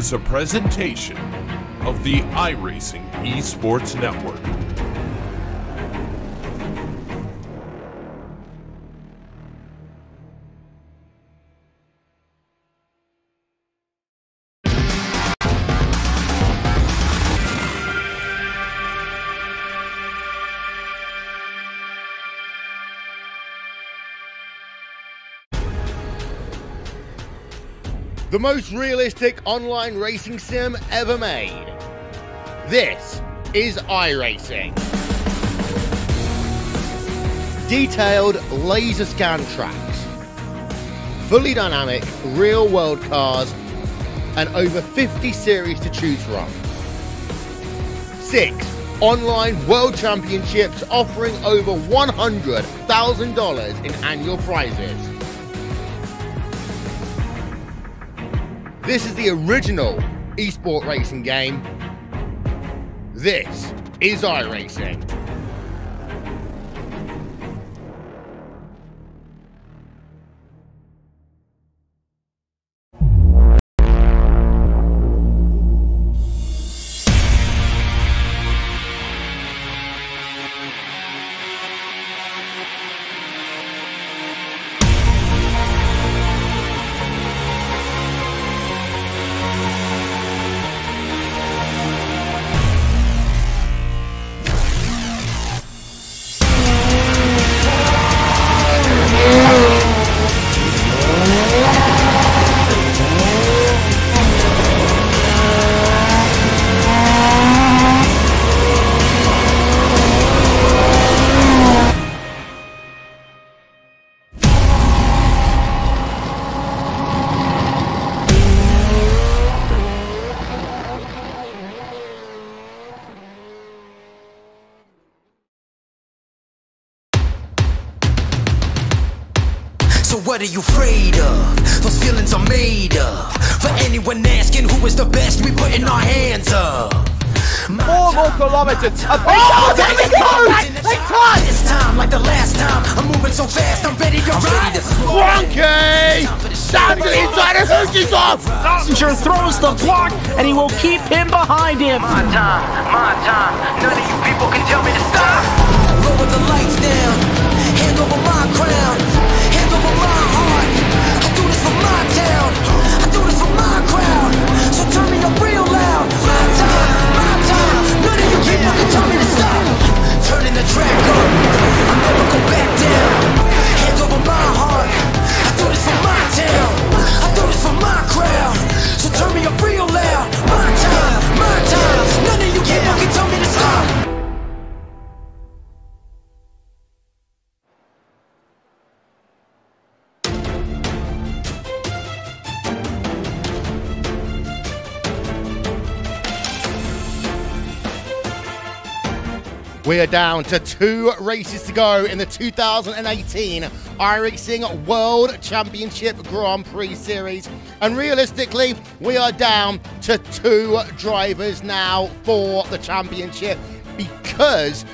is a presentation of the iRacing Esports Network. The most realistic online racing sim ever made. This is iRacing. Detailed laser scan tracks, fully dynamic real world cars, and over 50 series to choose from. 6 online world championships offering over $100,000 in annual prizes. This is the original esport racing game. This is iRacing. So what are you afraid of? Those feelings are made up. For anyone asking who is the best, we putting our hands up. 4 more kilometers. Oh, there we go! They touched! This time, like the last time, I'm moving so fast, I'm ready to ride. Frankie! Down to the inside of Hoosie's off! Passenger throws the block, and he will keep him behind him. My time, none of you people can tell me to stop. Lower the lights down, hand over my crown, hand over my heart. I do this for my town, I do this for my crowd. So turn me up real loud. My time, none of you people can tell me to stop. Turning the track up, I'll never go back down. Hand over my heart, I do this for my town, I do this for my crowd. So turn me up real loud. My time, none of you people can tell me to stop. We are down to 2 races to go in the 2018 iRacing World Championship Grand Prix Series. And realistically, we are down to 2 drivers now for the championship because,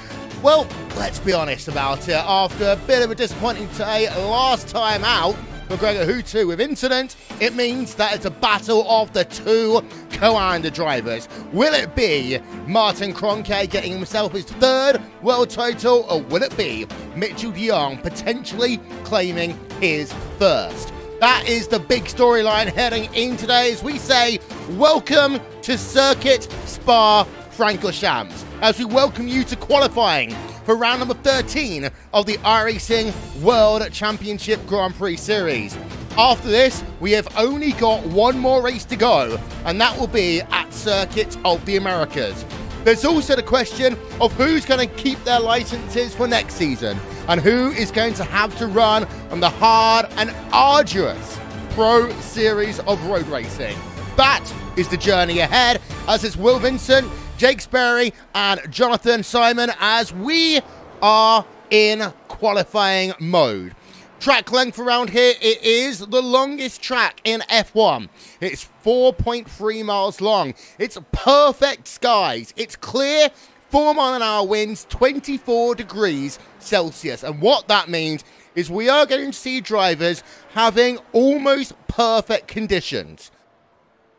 well, let's be honest about it. After a bit of a disappointing day last time out for Gregor Hutu with incident, it means that it's a battle of the 2 co-under drivers. Will it be Martin Kroenke getting himself his 3rd world title, or will it be Mitchell de Jong potentially claiming his 1st? That is the big storyline heading in today as we say welcome to Circuit Spa-Francorchamps, as we welcome you to qualifying for round number 13 of the iRacing World Championship Grand Prix Series. After this, we have only got 1 more race to go, and that will be at Circuit of the Americas. There's also the question of who's going to keep their licenses for next season, and who is going to have to run on the hard and arduous Pro Series of road racing. That is the journey ahead, as it's Will Vincent, Jake Sperry, and Jonathan Simon as we are in qualifying mode. Track length around here, it is the longest track in F1. It's 4.3 miles long. It's perfect skies. It's clear, 4-mile-an-hour winds, 24 degrees Celsius. And what that means is we are going to see drivers having almost perfect conditions.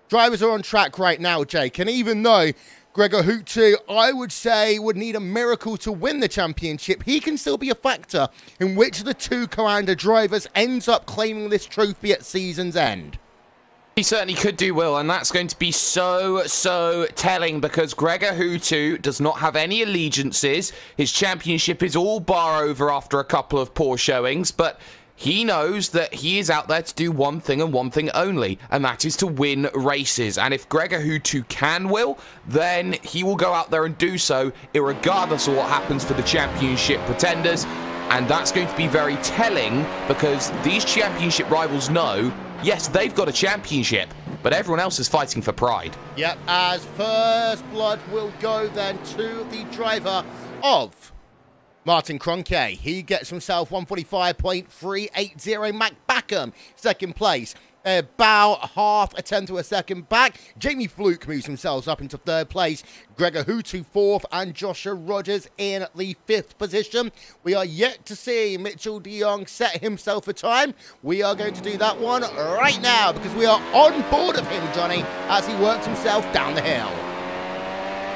Drivers are on track right now, Jake, and even though Gregor Hutu, I would say, would need a miracle to win the championship, he can still be a factor in which of the two Commander drivers ends up claiming this trophy at season's end. He certainly could do, Will, and that's going to be so telling because Gregor Hutu does not have any allegiances. His championship is all bar over after a couple of poor showings, but he knows that he is out there to do one thing and one thing only, and that is to win races. And if Gregor Hutu can, Will, then he will go out there and do so, irregardless of what happens for the championship pretenders. And that's going to be very telling because these championship rivals know, yes, they've got a championship, but everyone else is fighting for pride. Yep, as first blood will go then to the driver of Martin Kroenke. He gets himself 145.380. Mac Backham, second place. About half a tenth to a second back. Jamie Fluke moves himself up into third place. Gregor Hutu fourth, and Joshua Rogers in the fifth position. We are yet to see Mitchell de Jong set himself a time. We are going to do that one right now because we are on board of him, Johnny, as he works himself down the hill.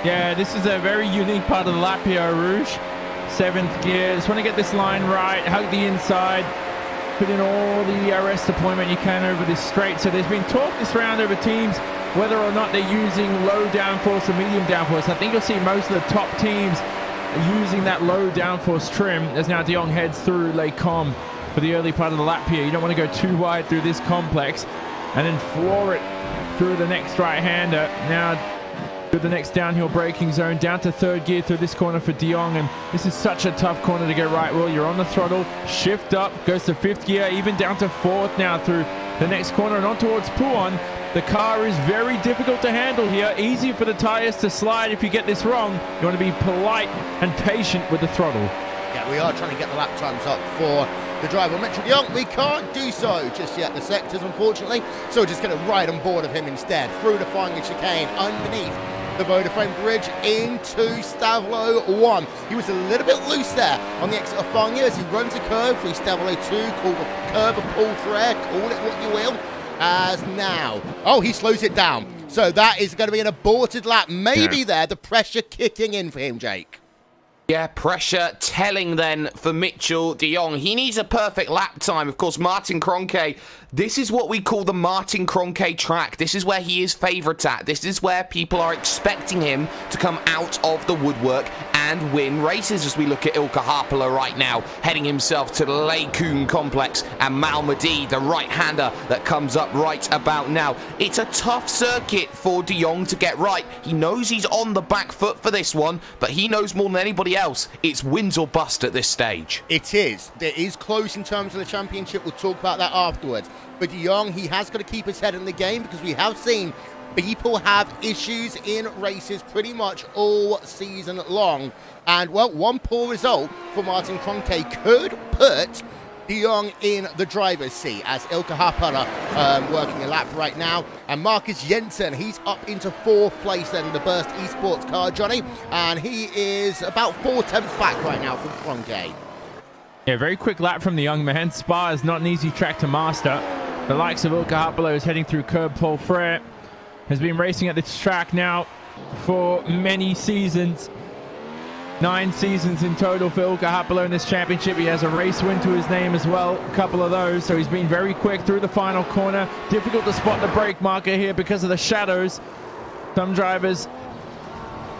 Yeah, this is a very unique part of the lap here, Rouge. 7th gear. Just want to get this line right, hug the inside. Put in all the RS deployment you can over this straight. So there's been talk this round over teams whether or not they're using low downforce or medium downforce. I think you'll see most of the top teams using that low downforce trim as now de Jong heads through Les Combes for the early part of the lap here. You don't want to go too wide through this complex and then floor it through the next right-hander. Now to the next downhill braking zone, down to third gear through this corner for de Jong, and this is such a tough corner to get right. Well, you're on the throttle, shift up, goes to fifth gear, even down to fourth now through the next corner and on towards Pouan. The car is very difficult to handle here, easy for the tires to slide if you get this wrong. You want to be polite and patient with the throttle. Yeah, we are trying to get the lap times up for the driver, Mitchell de Jong. We can't do so just yet, the sectors, unfortunately, so we're just going to ride on board of him instead, through the final chicane, underneath the Vodafone Bridge into Stavlo 1. He was a little bit loose there on the exit of Fangio as he runs a curve through Stavlo 2, called the curve of Paul Frere, call it what you will, as now. Oh, he slows it down. So that is going to be an aborted lap. Maybe there, the pressure kicking in for him, Jake. Yeah, pressure telling then for Mitchell de Jong. He needs a perfect lap time. Of course, Martin Kroenke, this is what we call the Martin Kroenke track. This is where he is favourite at. This is where people are expecting him to come out of the woodwork and win races, as we look at Ilkka Haapala right now, heading himself to the Les Combes complex, and Malmedy, the right-hander that comes up right about now. It's a tough circuit for de Jong to get right. He knows he's on the back foot for this one, but he knows more than anybody else, it's wins or bust at this stage. It is. It is close in terms of the championship. We'll talk about that afterwards. But de Jong, he has got to keep his head in the game because we have seen people have issues in races pretty much all season long. And, well, one poor result for Martin Kroenke could put de Jong in the driver's seat as Ilkka Haapala working a lap right now. And Marcus Jensen, he's up into fourth place then in the Burst Esports car, Johnny. And he is about 4 tenths back right now from Kroenke. Yeah, very quick lap from the young man. Spa is not an easy track to master. The likes of Ilkka Haapala is heading through curb. Paul Frere has been racing at this track now for many seasons. 9 seasons in total for Ilkka Haapala in this championship. He has a race win to his name as well, a couple of those. So he's been very quick through the final corner. Difficult to spot the brake marker here because of the shadows. Some drivers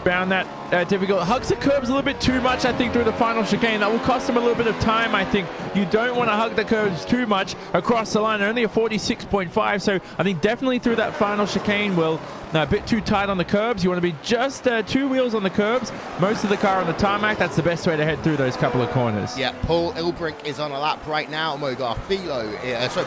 found that difficult. Hugs the curbs a little bit too much, I think, through the final chicane. That will cost him a little bit of time, I think. You don't want to hug the curbs too much across the line. Only a 46.5, so I think definitely through that final chicane, Will. A bit too tight on the curbs. You want to be just 2 wheels on the curbs. Most of the car on the tarmac. That's the best way to head through those couple of corners. Yeah, Paul Ilbrink is on a lap right now. Mogar Philo,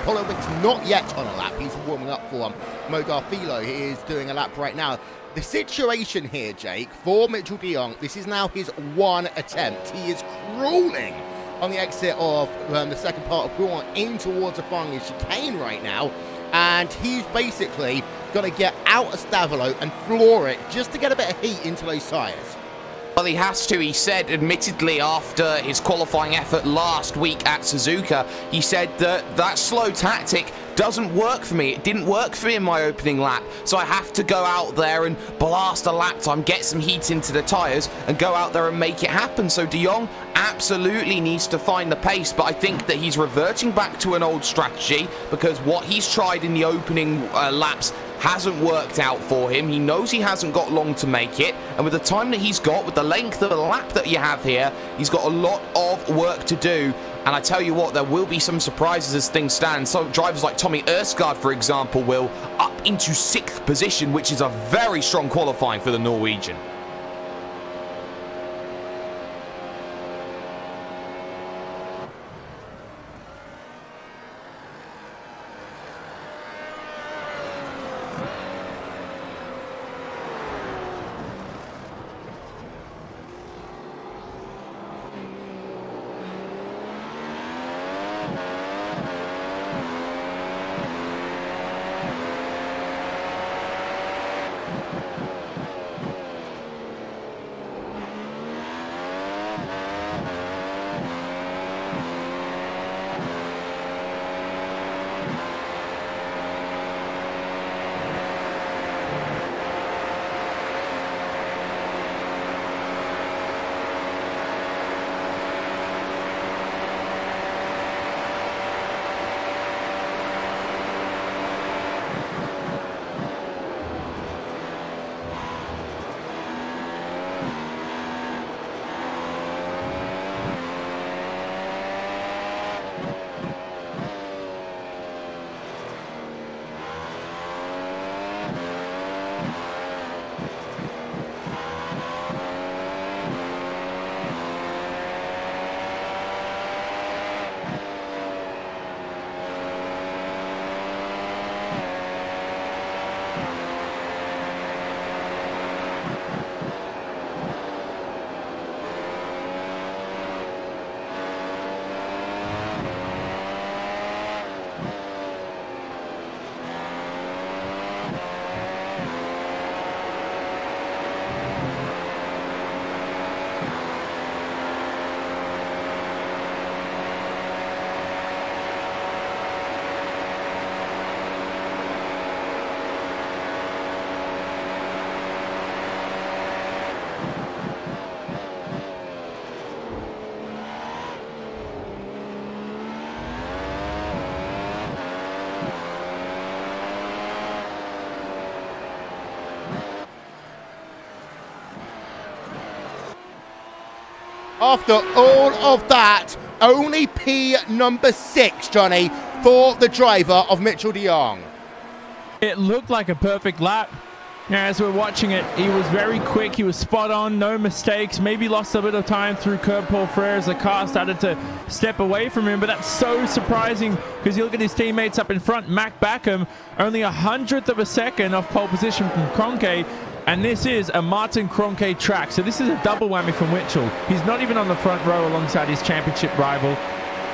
Paul Ilbrink's not yet on a lap. He's warming up for him. Mogar Philo is doing a lap right now. The situation here, Jake, for Mitchell de Jong, this is now his 1 attempt. He is crawling on the exit of the second part of Pouan in towards the final chicane right now. And he's basically going to get out of Stavolo and floor it just to get a bit of heat into those tyres. Well, he has to. He said, admittedly, after his qualifying effort last week at Suzuka, he said that that slow tactic doesn't work for me. It didn't work for me in my opening lap, so I have to go out there and blast a lap time, get some heat into the tyres, and go out there and make it happen. So De Jong absolutely needs to find the pace, but I think that he's reverting back to an old strategy, because what he's tried in the opening laps hasn't worked out for him. He knows he hasn't got long to make it, and with the time that he's got, with the length of the lap that you have here, he's got a lot of work to do. And I tell you what, there will be some surprises as things stand. So drivers like Tommy Erskard, for example, will up into 6th position, which is a very strong qualifying for the Norwegian. After all of that, only P number 6, Johnny, for the driver of Mitchell de Jong. It looked like a perfect lap. Yeah, as we're watching it, he was very quick. He was spot on, no mistakes. Maybe lost a bit of time through curb Paul Frere as the car started to step away from him. But that's so surprising because you look at his teammates up in front. Mac Backham, only 100th of a second off pole position from Kroenke. And this is a Martin Kroenke track. So this is a double whammy for Mitchell. He's not even on the front row alongside his championship rival.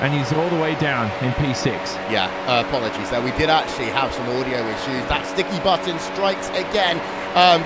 And he's all the way down in P6. Yeah, apologies there. We did actually have some audio issues. That sticky button strikes again.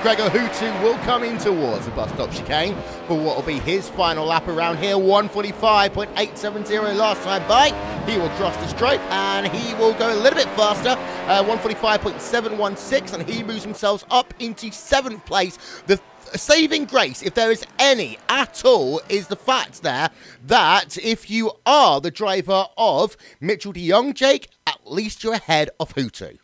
Gregor Hutu will come in towards the bus stop chicane for what will be his final lap around here. 145.870 last time by. He will cross the stripe and he will go a little bit faster. 145.716, and he moves himself up into 7th place. The saving grace, if there is any at all, is the fact there that if you are the driver of Mitchell de Jong, Jake, at least you're ahead of Hutu.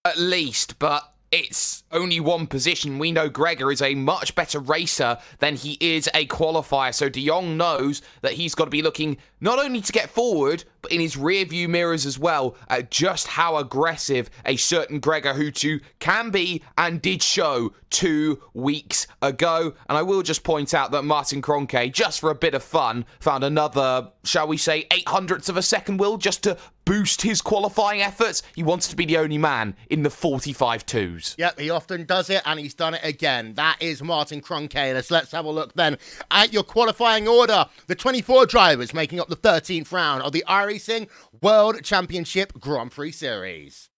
At least, but it's only one position. We know Gregor is a much better racer than he is a qualifier, so de Jong knows that he's got to be looking not only to get forward, but in his rear view mirrors as well, at just how aggressive a certain Gregor Hutu can be and did show 2 weeks ago. And I will just point out that Martin Kroenke, just for a bit of fun, found another, shall we say, 0.08 of a second, Will, just to boost his qualifying efforts. He wants to be the only man in the 45.2s. Yep, he often does it, and he's done it again. That is Martin Kroenke. Let's have a look then at your qualifying order. The 24 drivers making up the 13th round of the iRacing World Championship Grand Prix Series.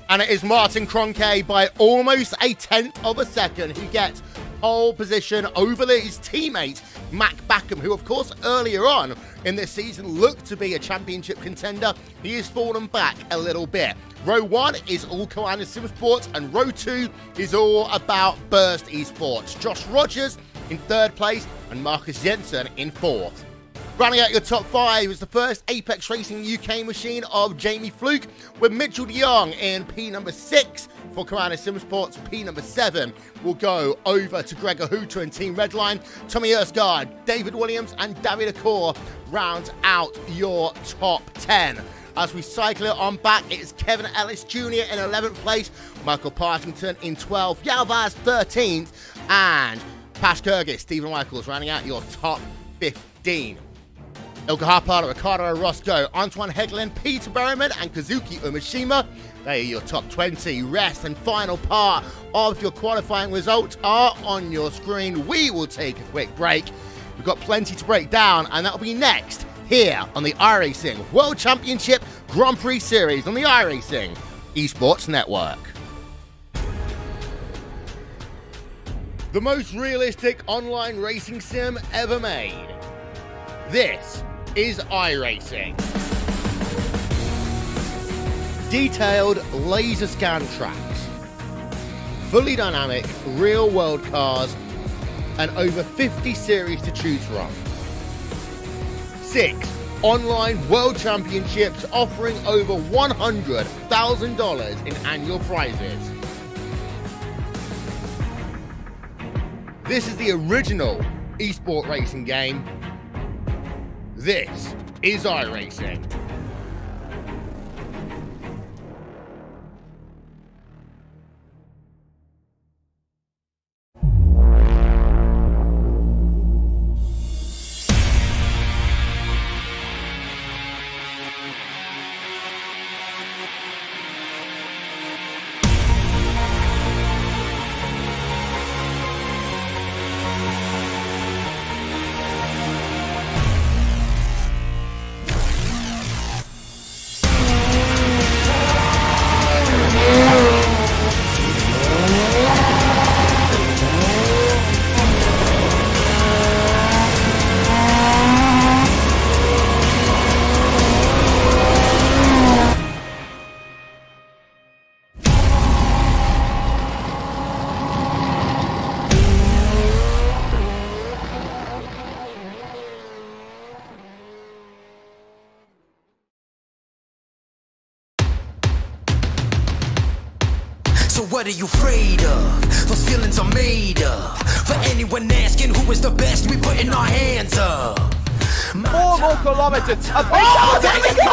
And it is Martin Kroenke by almost 0.1 of a second who gets pole position over his teammate Mac Backham, who of course earlier on in this season looked to be a championship contender. He has fallen back a little bit. Row 1 is all Koana Sim Sports, and Row 2 is all about Burst Esports. Josh Rogers in 3rd place and Marcus Jensen in 4th. Running out your top 5 is the first Apex Racing UK machine of Jamie Fluke, with Mitchell de Jong in P number 6 for Koana Sim Sports. P number 7 will go over to Gregor Hooter and Team Redline. Tommy Erskard, David Williams and David Akor round out your top 10. As we cycle it on back, it is Kevin Ellis Jr. in 11th place, Michael Partington in 12th, Yalvaz 13th, and Pash Kyrgyz, Stephen Michaels rounding out your top 15. Ilka Harpada, Ricardo Orozco, Antoine Heglin, Peter Berryman, and Kazuki Umeshima. They are your top 20. Rest and final part of your qualifying results are on your screen. We will take a quick break. We've got plenty to break down, and that'll be next here on the iRacing World Championship Grand Prix Series on the iRacing Esports Network. The most realistic online racing sim ever made. This is iRacing. Detailed laser scan tracks, fully dynamic real world cars, and over 50 series to choose from. 6 online world championships offering over $100,000 in annual prizes. This is the original esport racing game. This is iRacing. So what are you afraid of? Those feelings are made up. For anyone asking who is the best, we putting our hands up. 4 more kilometers. Oh, there we go!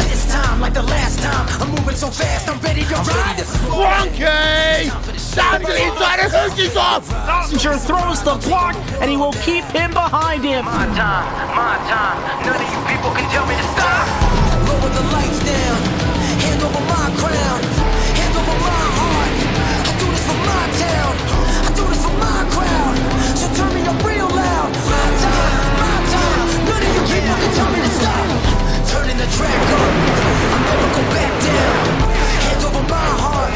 This time, like the last time, I'm moving so fast, I'm ready to ride. Cronky! Down to the inside, and Hoosie's off! Passenger throws the block, and he will keep him behind him. My time, none of you people can tell me to stop. Lower the lights down, hand over my crown, hand over my heart. I do this for my town, I do this for my crowd. So turn me up real loud. My time, none of you people can tell me to stop. Turning the track up, I'll never go back down. Hand over my heart, I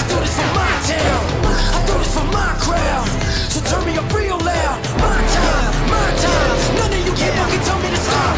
do this for my town, I do this for my crowd. So turn me up real loud. My time, none of you people can tell me to stop.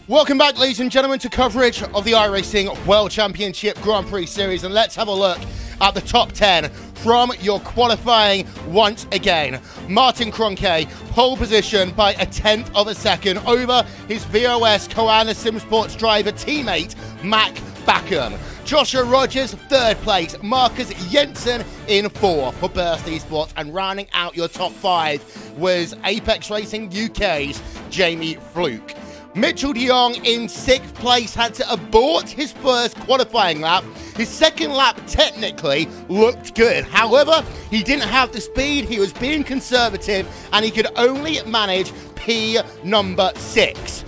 Welcome back, ladies and gentlemen, to coverage of the iRacing World Championship Grand Prix Series, and let's have a look at the top 10 from your qualifying once again. Martin Cronkey, pole position by a 1/10 of a second over his VOS Koana Sim Sports driver teammate, Mac Backham. Joshua Rogers, 3rd place. Marcus Jensen in 4th for Burst Esports. And rounding out your top 5 was Apex Racing UK's Jamie Fluke. Mitchell de Jong in 6th place had to abort his first qualifying lap. His second lap technically looked good. However, he didn't have the speed, he was being conservative, and he could only manage P number 6.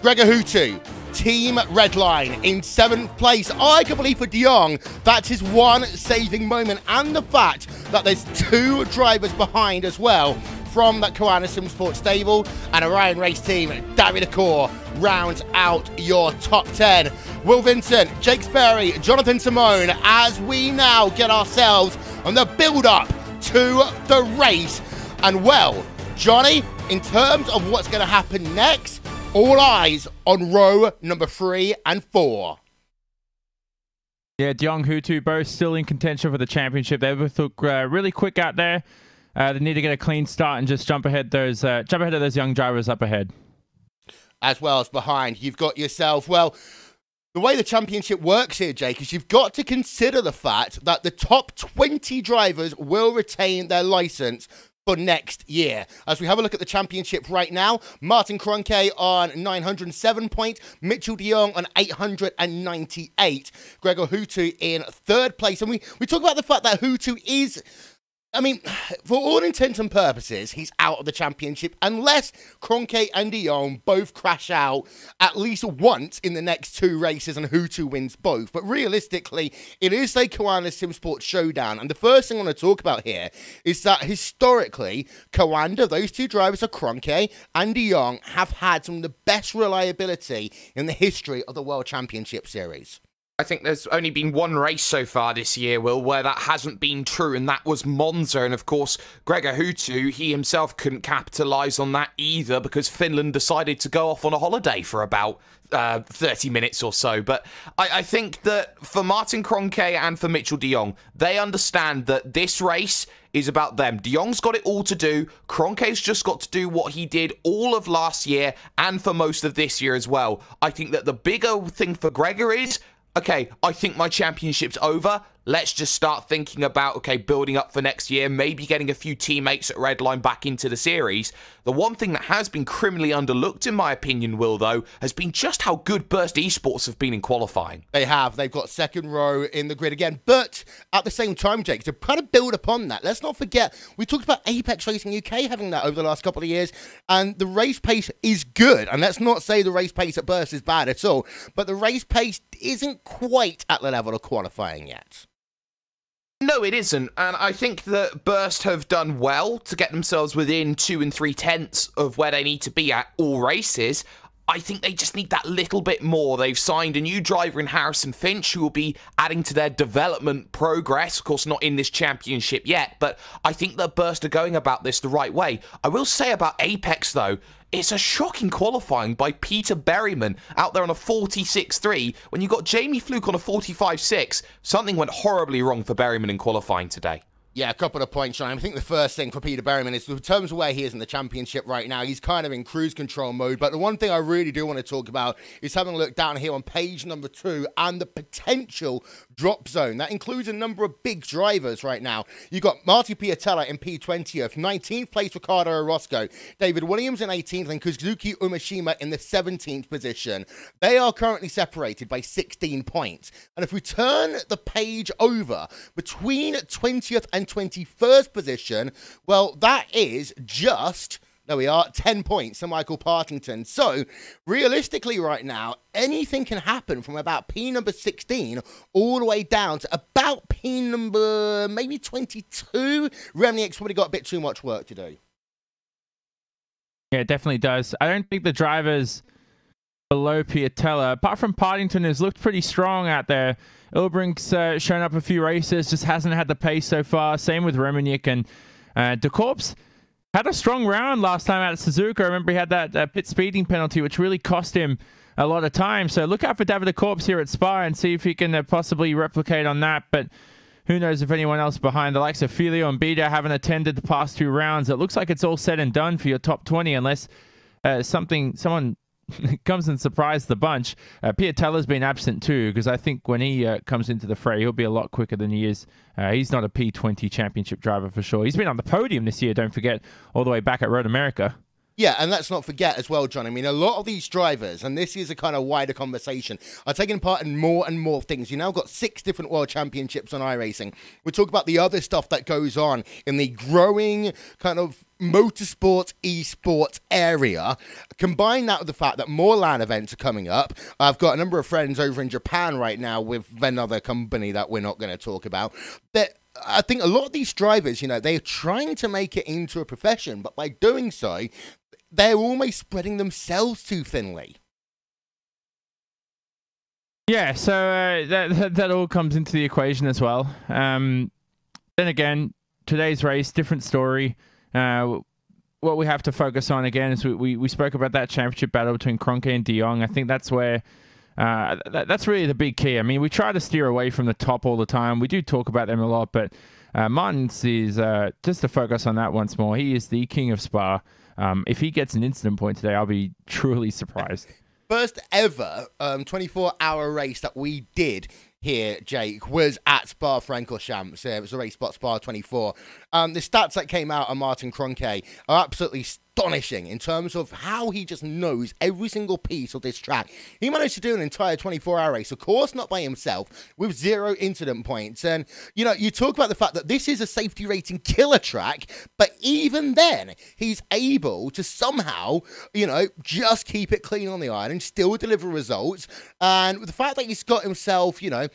Gregor Hutu, Team Redline in 7th place. Arguably for de Jong, that's his one saving moment, and the fact that there's 2 drivers behind as well from that Koana Sim Sports stable, and Orion Race Team, David Accor rounds out your top 10. Will Vincent, Jake Sperry, Jonathan Simone, as we now get ourselves on the build-up to the race. And well, Johnny, in terms of what's going to happen next, all eyes on row number 3 and 4. Yeah, de Jong, Hutu, both still in contention for the championship. They both look really quick out there. They need to get a clean start and just jump ahead of those young drivers up ahead. As well as behind, you've got yourself, well, the way the championship works here, Jake, is you've got to consider the fact that the top 20 drivers will retain their license for next year. As we have a look at the championship right now, Martin Cronkey on 907 points, Mitchell de Jong on 898, Gregor Hutu in 3rd place. And we talk about the fact that Hutu is, I mean, for all intents and purposes, he's out of the championship unless Cronkey and de Jong both crash out at least once in the next 2 races and Hutu wins both. But realistically, it is a Koana Sim Sports showdown. And the first thing I want to talk about here is that historically, Koanda, those 2 drivers are Cronkey and de Jong, have had some of the best reliability in the history of the World Championship Series. I think there's only been 1 race so far this year, Will, where that hasn't been true, and that was Monza. And of course, Gregor Hutu, he himself couldn't capitalise on that either because Finland decided to go off on a holiday for about 30 minutes or so. But I think that for Martin Cronkey and for Mitchell de Jong, they understand that this race is about them. De Jong's got it all to do. Cronkey's just got to do what he did all of last year and for most of this year as well. I think that the bigger thing for Gregor is, okay, I think my championship's over. Let's just start thinking about, okay, building up for next year, maybe getting a few teammates at Redline back into the series. The one thing that has been criminally underlooked, in my opinion, Will, though, has been just how good Burst Esports have been in qualifying. They have. They've got 2nd row in the grid again. But at the same time, Jake, to kind of build upon that, let's not forget, we talked about Apex Racing UK having that over the last couple of years, and the race pace is good. And let's not say the race pace at Burst is bad at all, but the race pace isn't quite at the level of qualifying yet. No, it isn't, and I think that Burst have done well to get themselves within 2 3/10 of where they need to be at all races. I think they just need that little bit more. They've signed a new driver in Harrison Finch who will be adding to their development progress. Of course, not in this championship yet, but I think that Burst are going about this the right way. I will say about Apex, though, it's a shocking qualifying by Peter Berryman out there on a 46.3 when you got Jamie Fluke on a 45.6. Something went horribly wrong for Berryman in qualifying today. Yeah, a couple of points, Sean. I think the first thing for Peter Berryman is, in terms of where he is in the championship right now, he's kind of in cruise control mode. But the one thing I really do want to talk about is having a look down here on page number 2 and the potential drop zone. That includes a number of big drivers right now. You've got Marty Piatella in P20th, 19th place Ricardo Orozco, David Williams in 18th, and Kazuki Umeshima in the 17th position. They are currently separated by 16 points. And if we turn the page over between 20th and 21st position, well, that is just, there we are, 10 points to Michael Partington. So, realistically right now, anything can happen from about P number 16 all the way down to about P number maybe 22. Remniak's probably got a bit too much work to do. Yeah, it definitely does. I don't think the drivers below Piatella, apart from Partington, has looked pretty strong out there. Ilbrink's shown up a few races, just hasn't had the pace so far. Same with Remniak, and De Corps had a strong round last time out at Suzuka. I remember he had that pit speeding penalty, which really cost him a lot of time. So look out for David De Corps here at Spa and see if he can possibly replicate on that. But who knows if anyone else behind the likes of Filio and Bida haven't attended the past 2 rounds. It looks like it's all said and done for your top 20 unless someone comes and surprised the bunch. Piatella's been absent too, because I think when he comes into the fray, he'll be a lot quicker than he is. He's not a P20 championship driver for sure. He's been on the podium this year, don't forget, all the way back at Road America. Yeah, and let's not forget as well, John, I mean, a lot of these drivers, and this is a kind of wider conversation, are taking part in more and more things. You now got 6 different world championships on iRacing. We talk about the other stuff that goes on in the growing kind of motorsport, esports area. Combine that with the fact that more LAN events are coming up. I've got a number of friends over in Japan right now with another company that we're not going to talk about. I think a lot of these drivers, you know, they're trying to make it into a profession, but by doing so, they're almost spreading themselves too thinly. Yeah, so that all comes into the equation as well. Then again, today's race, different story. What we have to focus on again is we spoke about that championship battle between Kroenke and De Jong. I think that's where that's really the big key. I mean, we try to steer away from the top all the time. We do talk about them a lot, but Martins is just to focus on that once more. He is the king of Spa. If he gets an incident point today, I'll be truly surprised. First ever 24-hour race that we did here, Jake, was at Spa-Francorchamps. It was a RaceSpot Spa 24. The stats that came out on Martin Kroenke are absolutely astonishing in terms of how he just knows every single piece of this track. He managed to do an entire 24-hour race, of course not by himself, with 0 incident points. And, you know, you talk about the fact that this is a safety rating killer track, but even then, he's able to somehow, you know, just keep it clean on the iron and still deliver results. And with the fact that he's got himself, you know,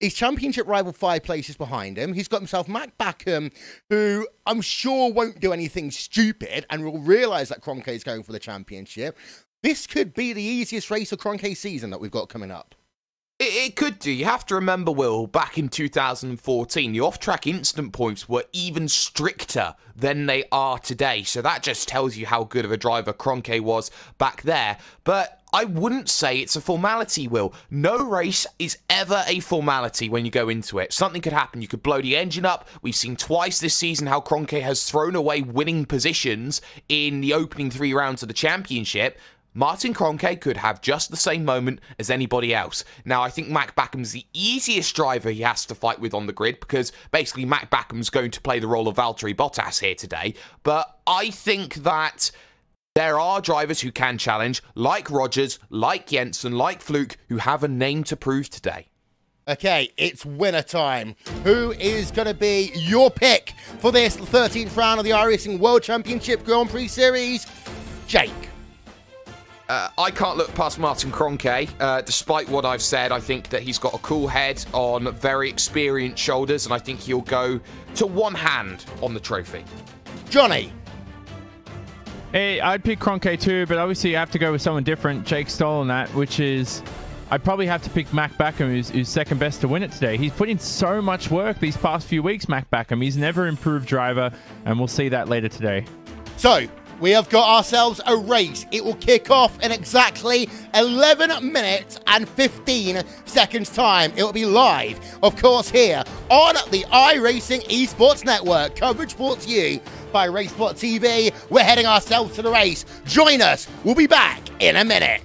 his championship rival 5 places behind him. He's got himself Mac Backham, who I'm sure won't do anything stupid and will realise that Kroenke is going for the championship. This could be the easiest race of Kroenke's season that we've got coming up. It could do. You have to remember, Will, back in 2014, the off-track instant points were even stricter than they are today. So that just tells you how good of a driver Kroenke was back there. But I wouldn't say it's a formality, Will. No race is ever a formality when you go into it. Something could happen. You could blow the engine up. We've seen twice this season how Kroenke has thrown away winning positions in the opening 3 rounds of the championship. Martin Kroenke could have just the same moment as anybody else. Now, I think Mac Backham's the easiest driver he has to fight with on the grid because basically Mac Backham's going to play the role of Valtteri Bottas here today. But I think that there are drivers who can challenge, like Rogers, like Jensen, like Fluke, who have a name to prove today. Okay, it's winner time. Who is going to be your pick for this 13th round of the iRacing World Championship Grand Prix Series? Jake. I can't look past Martin Kroenke. Despite what I've said, I think that he's got a cool head on very experienced shoulders, and I think he'll go to one hand on the trophy. Johnny. Hey, I'd pick Kroenke too, but obviously you have to go with someone different. Jake stolen that, which is I'd probably have to pick Mac Backham, who's second best to win it today. He's put in so much work these past few weeks, Mac Backham. He's never improved driver, and we'll see that later today. So, we have got ourselves a race. It will kick off in exactly 11 minutes and 15 seconds time. It will be live, of course, here on the iRacing Esports Network. Coverage brought to you by RaceSpotTV. We're heading ourselves to the race. Join us. We'll be back in a minute.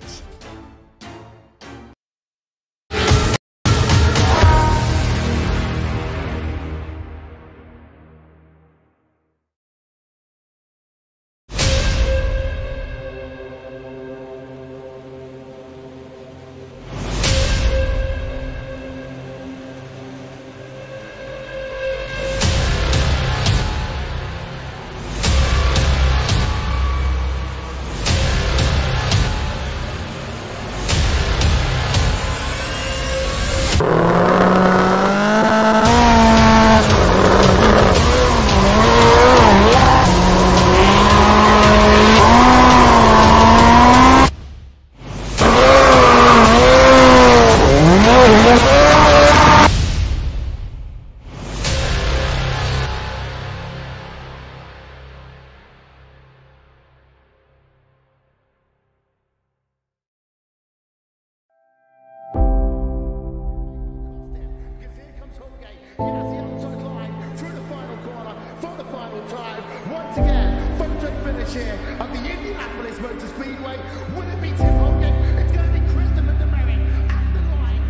chair of the Indianapolis Motor Speedway. Will it be Tim Hogan? It's going to be Christopher DeMerit at the line.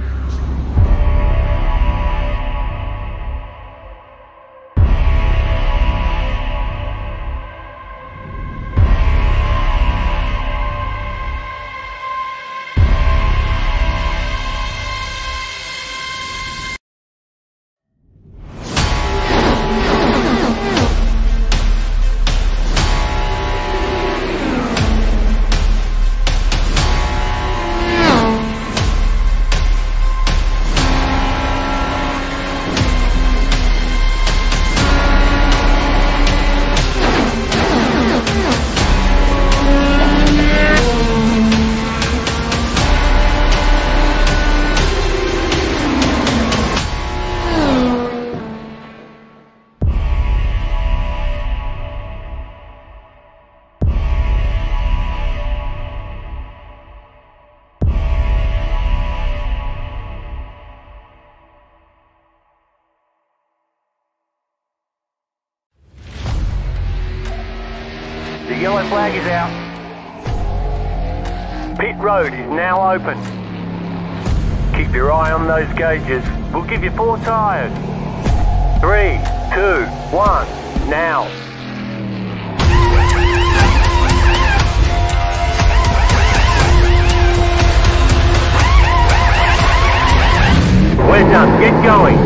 The yellow flag is out. Pit road is now open. Keep your eye on those gauges. We'll give you 4 tyres. 3, 2, 1, now. We're done. Get going.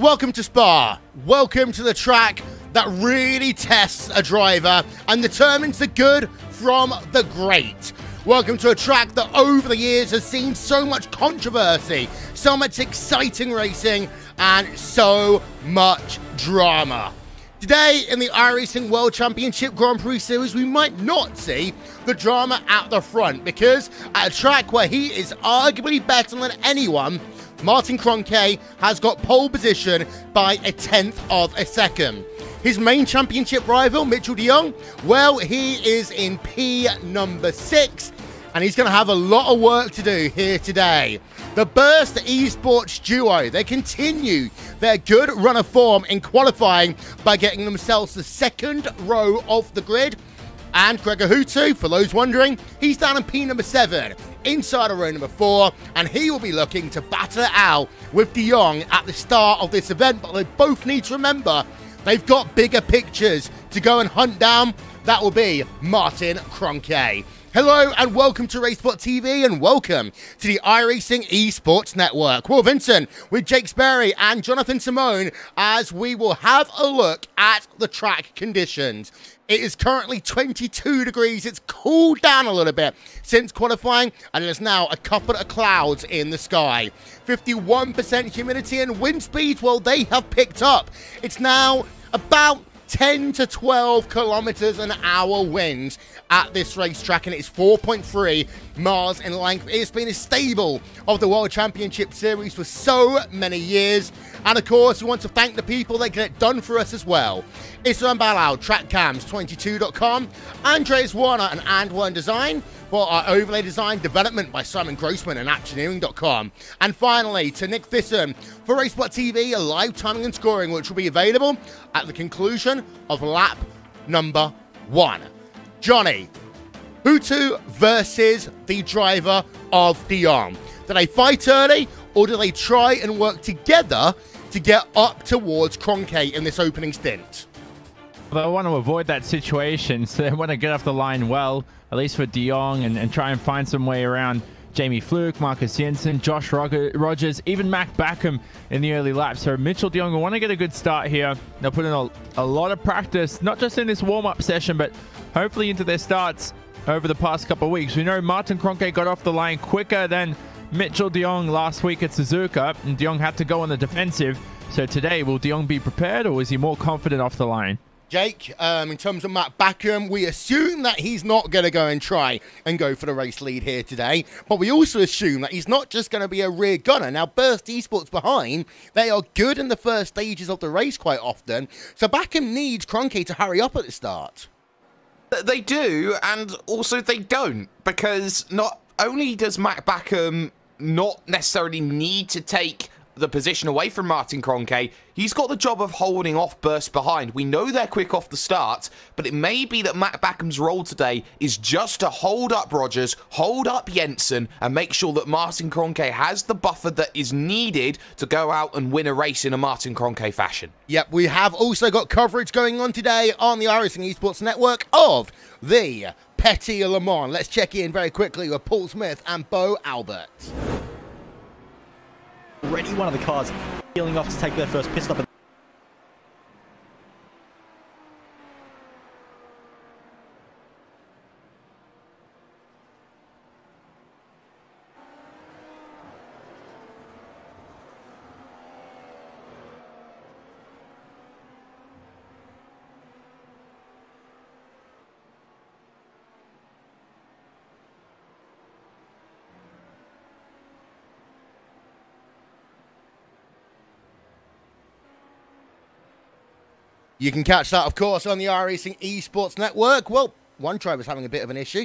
Welcome to Spa. Welcome to the track that really tests a driver and determines the good from the great. Welcome to a track that over the years has seen so much controversy, so much exciting racing, and so much drama. Today in the iRacing World Championship Grand Prix Series, we might not see the drama at the front because at a track where he is arguably better than anyone, Martin Kroenke has got pole position by 1/10 of a second. His main championship rival, Mitchell de Jong, well, he is in P number 6, and he's going to have a lot of work to do here today. The Burst Esports duo, they continue their good run of form in qualifying by getting themselves the second row of the grid. And Gregor Hutu, for those wondering, he's down in P number 7, inside of row number 4, and he will be looking to battle it out with de Jong at the start of this event. But they both need to remember they've got bigger pictures to go and hunt down. That will be Martin Kroenke. Hello and welcome to RaceSpotTV and welcome to the iRacing Esports Network. Well, Vincent with Jake Sperry and Jonathan Simone as we will have a look at the track conditions. It is currently 22 degrees. It's cooled down a little bit since qualifying, and there's now a couple of clouds in the sky. 51% humidity and wind speeds, well, they have picked up. It's now about 10 to 12 kilometers an hour winds at this racetrack, and it's 4.3 miles in length. It's been a staple of the World Championship Series for so many years. And of course, we want to thank the people that get it done for us as well. Islam Balau, TrackCams22.com, Andres Warner and And1 Design for our overlay design development by Simon Grossman and Actioneering.com. And finally, to Nick Thisson for RaceSpotTV, a live timing and scoring, which will be available at the conclusion of lap number 1. Johnny, Hutu versus the driver of de Jong. Do they fight early, or do they try and work together to get up towards Kroenke in this opening stint? Well, they want to avoid that situation, so they want to get off the line well, at least for de Jong, and try and find some way around Jamie Fluke, Marcus Jensen, Josh Rogers, even Mac Backham in the early laps. So Mitchell de Jong will want to get a good start here. They'll put in a lot of practice, not just in this warm-up session, but hopefully into their starts over the past couple of weeks. We know Martin Kroenke got off the line quicker than Mitchell de Jong last week at Suzuka, and de Jong had to go on the defensive. So today, will de Jong be prepared, or is he more confident off the line? Jake, in terms of Matt Backham, we assume that he's not going to go and try and go for the race lead here today, but we also assume that he's not just going to be a rear gunner. Now, Burst Esports behind, they are good in the first stages of the race quite often, so Backham needs Kroenke to hurry up at the start. They do, and also they don't, because not only does Matt Backham not necessarily need to take the position away from Martin Kroenke, he's got the job of holding off Burst behind. We know they're quick off the start, but it may be that Matt Backham's role today is just to hold up Rogers, hold up Jensen, and make sure that Martin Kroenke has the buffer that is needed to go out and win a race in a Martin Kroenke fashion. Yep, we have also got coverage going on today on the iRacing Esports Network of the Petit Le Mans. Let's check in very quickly with Paul Smith and Bo Albert. Already one of the cars peeling off to take their first pit stop. You can catch that, of course, on the iRacing Esports Network. Well, one driver's having a bit of an issue,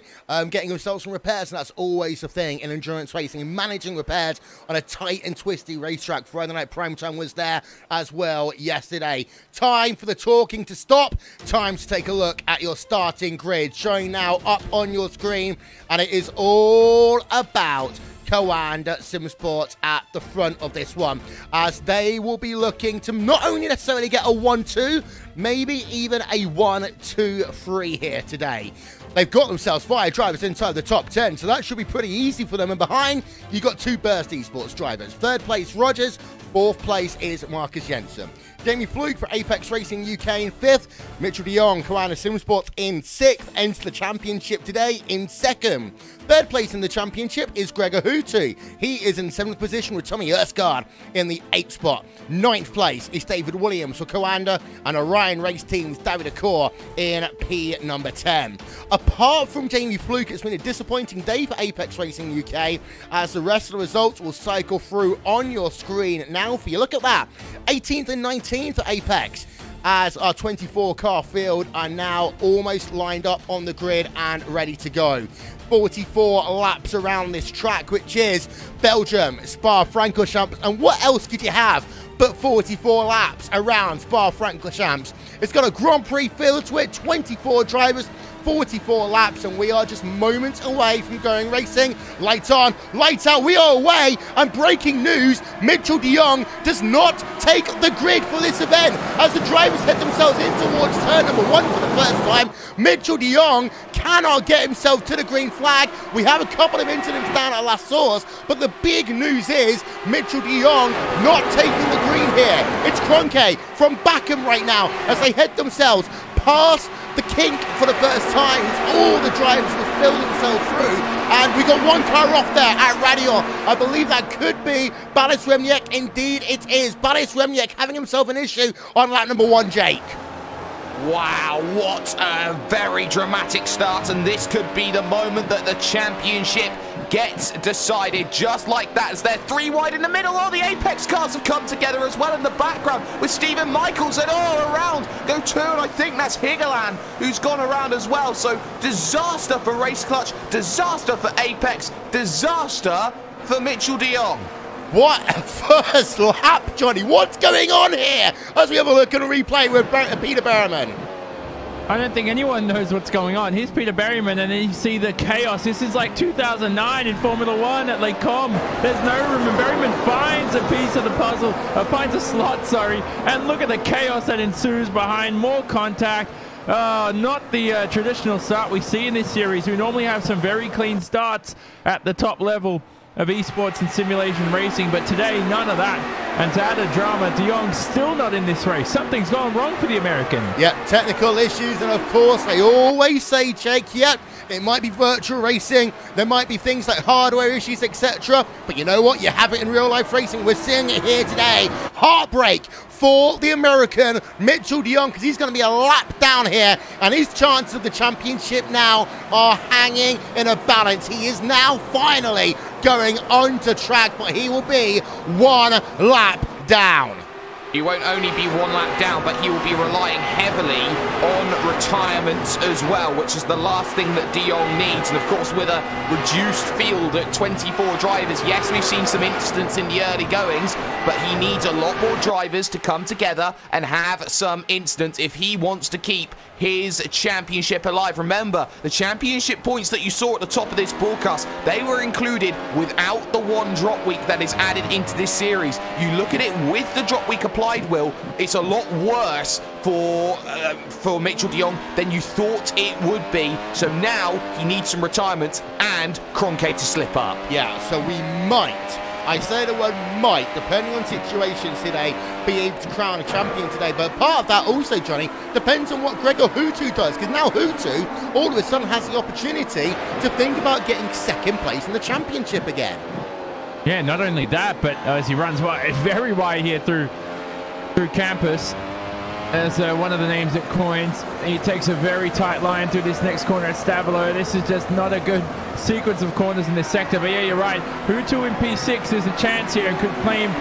getting themselves some repairs, and that's always the thing in endurance racing, and managing repairs on a tight and twisty racetrack. Friday Night Primetime was there as well yesterday. Time for the talking to stop. Time to take a look at your starting grid, showing now up on your screen, and it is all about Coand Simsports at the front of this one, as they will be looking to not only necessarily get a 1-2, maybe even a 1-2-3 here today. they've got themselves 5 drivers inside the top 10, so that should be pretty easy for them. And behind, you got 2 Burst Esports drivers. 3rd place, Rogers. 4th place is Marcus Jensen. Jamie Fluke for Apex Racing UK in 5th. Mitchell de Jong, Koana Simsports in 6th. Enter the championship today in 2nd. 3rd place in the championship is Gregor Hutu. He is in 7th position with Tommy Erskard in the 8th spot. 9th place is David Williams for Coanda and Orion Race Team's David Akor in P number 10. Apart from Jamie Fluke, it's been a disappointing day for Apex Racing UK, as the rest of the results will cycle through on your screen now for you. Look at that. 18th and 19th for Apex, as our 24-car field are now almost lined up on the grid and ready to go. 44 laps around this track, which is Belgium, Spa-Francorchamps, and what else could you have but 44 laps around Spa-Francorchamps? It's got a Grand Prix field to it, 24 drivers, 44 laps, and we are just moments away from going racing. Lights on, lights out, we are away, and breaking news, Mitchell de Jong does not take the grid for this event. As the drivers head themselves in towards turn number 1 for the first time, Mitchell de Jong cannot get himself to the green flag. We have a couple of incidents down at La Source, but the big news is Mitchell de Jong not taking the green here. It's Kroenke from Backham right now as they head themselves past the kink for the first time. All the drivers will fill themselves through, and we got 1 car off there at Radio. I believe that could be Balis Remniak. Indeed it is. Balis Remniak having himself an issue on lap number 1, Jake. Wow, what a very dramatic start, and this could be the moment that the championship gets decided. Just like that, as they're 3 wide in the middle. All the Apex cars have come together as well in the background, with Stephen Michaels and all around. Go 2, and I think that's Higeland who's gone around as well. So disaster for Race Clutch, disaster for Apex, disaster for Mitchell de Jong. What a first lap, Johnny. What's going on here? As we have a look at a replay with Peter Berryman. I don't think anyone knows what's going on. Here's Peter Berryman, and then you see the chaos. This is like 2009 in Formula 1 at Lake Com. There's no room, and Berryman finds a piece of the puzzle, finds a slot, sorry, and look at the chaos that ensues behind. More contact. Not the traditional start we see in this series. We normally have some very clean starts at the top level of esports and simulation racing, but today none of that. And to add a drama, de Jong's still not in this race. Something's gone wrong for the American. Yeah, technical issues, and of course they always say, Jake, yep, it might be virtual racing, there might be things like hardware issues, etc. But you know what? You have it in real life racing. We're seeing it here today. Heartbreak for the American Mitchell de Jong, because he's going to be a lap down here, and his chances of the championship now are hanging in a balance. He is now finally going onto track, but he will be 1 lap down. He won't only be 1 lap down, but he will be relying heavily on retirements as well, which is the last thing that de Jong needs. And of course, with a reduced field at 24 drivers, yes, we've seen some incidents in the early goings, but he needs a lot more drivers to come together and have some incidents if he wants to keep his championship alive. Remember, the championship points that you saw at the top of this broadcast, they were included without the 1 drop week that is added into this series. You look at it with the drop week applied, Will, it's a lot worse for Mitchell de Jong than you thought it would be. So now he needs some retirements and Kroenke to slip up. Yeah, so we might, I say the word might, depending on situations today, be able to crown a champion today. But part of that also, Johnny, depends on what Gregor Hutu does, because now Hutu all of a sudden has the opportunity to think about getting 2nd place in the championship again. Yeah, not only that, but as he runs wide, very wide here through campus, as one of the names it coins, he takes a very tight line through this next corner at Stavolo. This is just not a good sequence of corners in this sector, but yeah, you're right. Hutu in P6 is a chance here and could claim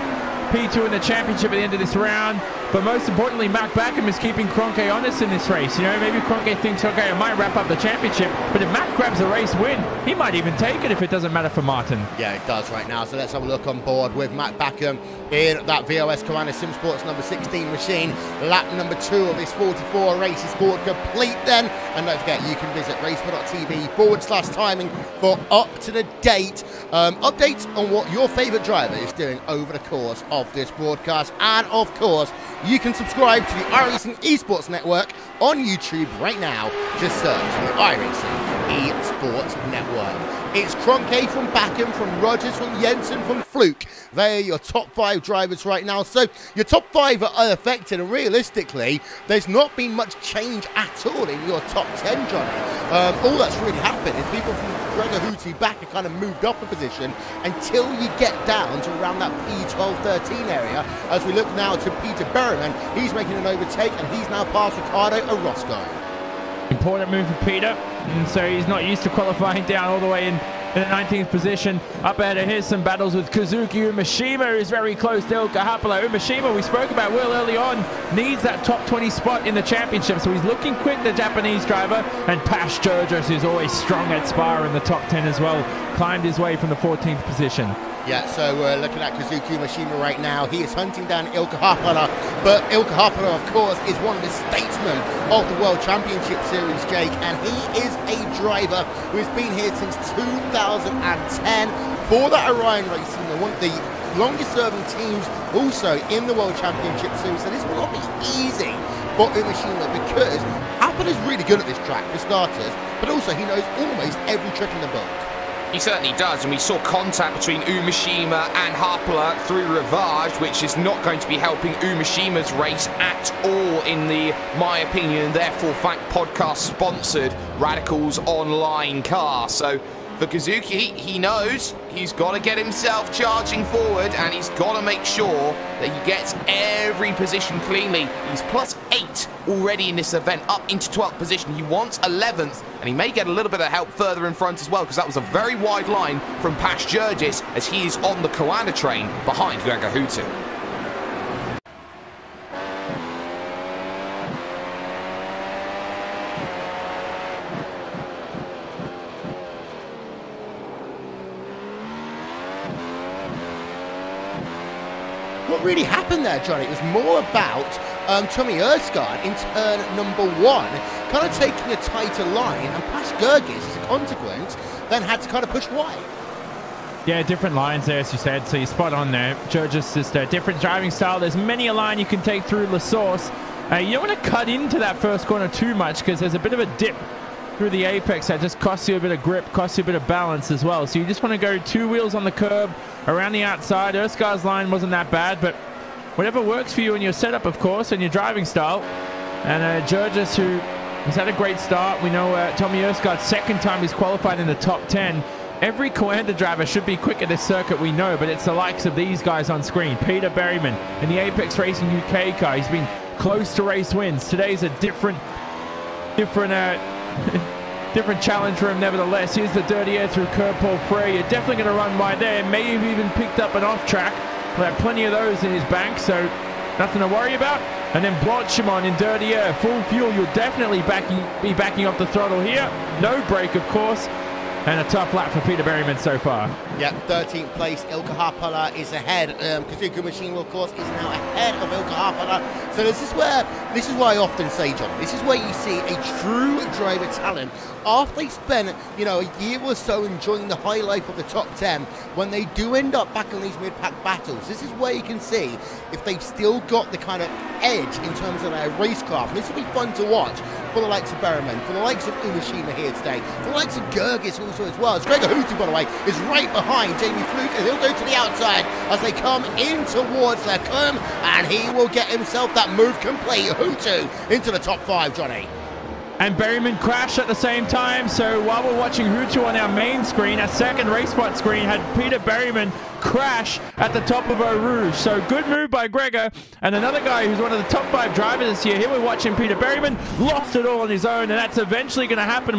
P2 in the championship at the end of this round. But most importantly, Mac Backham is keeping Kroenke honest in this race. You know, maybe Kroenke thinks, okay, I might wrap up the championship, but if Mac grabs a race win, he might even take it if it doesn't matter for Martin. Yeah, it does right now. So let's have a look on board with Mac Backham in that VOS Koana Simsports number 16 machine. Lap number 2 of this 44 races board complete then. And don't forget, you can visit RaceSpotTV/timing for up-to-the-date updates on what your favourite driver is doing over the course of this broadcast. And of course, you can subscribe to the iRacing Esports Network on YouTube right now. Just search for iRacing Esports Network. It's Kroenke from Bakken, from Rogers, from Jensen, from Fluke. They are your top 5 drivers right now. So your top 5 are unaffected, and realistically, there's not been much change at all in your top 10, Johnny. All that's really happened is people from Gregor Hootie back have kind of moved up a position until you get down to around that P12-13 area. As we look now to Peter Berryman, he's making an overtake, and he's now past Ricardo Orozco. Important move for Peter, and so he's not used to qualifying down all the way in the 19th position. Up ahead of his, some battles with Kazuki Umeshima, who's very close to Ilkka Haapala. Umeshima, we spoke about Will early on, needs that top 20 spot in the championship, so he's looking quick, the Japanese driver. And Pash Georgios, who's always strong at Spa, in the top 10 as well, climbed his way from the 14th position. Yeah, so we're looking at Kazuki Umeshima right now. He is hunting down Ilkka Haapala, but Ilkka Haapala, of course, is one of the statesmen of the World Championship Series, Jake, and he is a driver who has been here since 2010 for that Orion Racing, one of the longest-serving teams also in the World Championship Series. So this will not be easy for Umeshima, because Haapala's really good at this track, for starters, but also he knows almost every trick in the book. He certainly does, and we saw contact between Umeshima and Haapala through Rivage, which is not going to be helping Umeshima's race at all in the, my opinion, and therefore Fact Podcast sponsored Radicals Online car. So for Kazuki, he knows he's got to get himself charging forward, and he's got to make sure that he gets every position cleanly. He's +8 already in this event, up into 12th position. He wants 11th, and he may get a little bit of help further in front as well, because that was a very wide line from Pash Georgios as he is on the Koana train behind Gregor Hootie. What really happened there, Johnny, it was more about Tommy Erskine in turn number 1, kind of taking a tighter line, and Pash Georgios, as a consequence, then had to kind of push wide. Yeah, different lines there, as you said, so you're spot on there. Georgios is a different driving style. There's many a line you can take through La Source. You don't want to cut into that first corner too much, because there's a bit of a dip through the apex that just costs you a bit of grip, costs you a bit of balance as well. So you just want to go 2 wheels on the curb, around the outside. Erskine's line wasn't that bad, but whatever works for you in your setup, of course, and your driving style. And Georgios, who has had a great start. We know Tommy Erskine's second time he's qualified in the top 10. Every Koanda driver should be quick at this circuit, we know, but it's the likes of these guys on screen. Peter Berryman in the Apex Racing UK car. He's been close to race wins. Today's a different challenge for him nevertheless. Here's the dirty air through curb Paul Frey. You're definitely going to run wide there. May have even picked up an off track. We'll have plenty of those in his bank, so nothing to worry about. And then Blotchimon in dirty air. Full fuel, you'll definitely be backing off the throttle here. No brake, of course. And a tough lap for Peter Berryman so far. Yeah, 13th place, Ilkka Haapala is ahead. Kazuki Umeshima, of course, is now ahead of Ilkka Haapala. So this is why I often say, John, this is where you see a true driver talent. After they spend, a year or so enjoying the high life of the top 10, when they do end up back in these mid-pack battles, this is where you can see if they've still got the kind of edge in terms of their racecraft. This will be fun to watch for the likes of Berryman, for the likes of Umeshima here today, for the likes of Georgios also as well. As Gregor Hootie, by the way, is right behind Jamie Fluke, and he'll go to the outside as they come in towards their curve, and he will get himself that move complete. Hootie into the top 5, Johnny. And Berryman crashed at the same time, so while we're watching Hootie on our main screen, our second RaceSpot screen had Peter Berryman crash at the top of Eau Rouge. So good move by Gregor, and another guy who's one of the top 5 drivers this year. Here we're watching Peter Berryman, lost it all on his own, and that's eventually going to happen.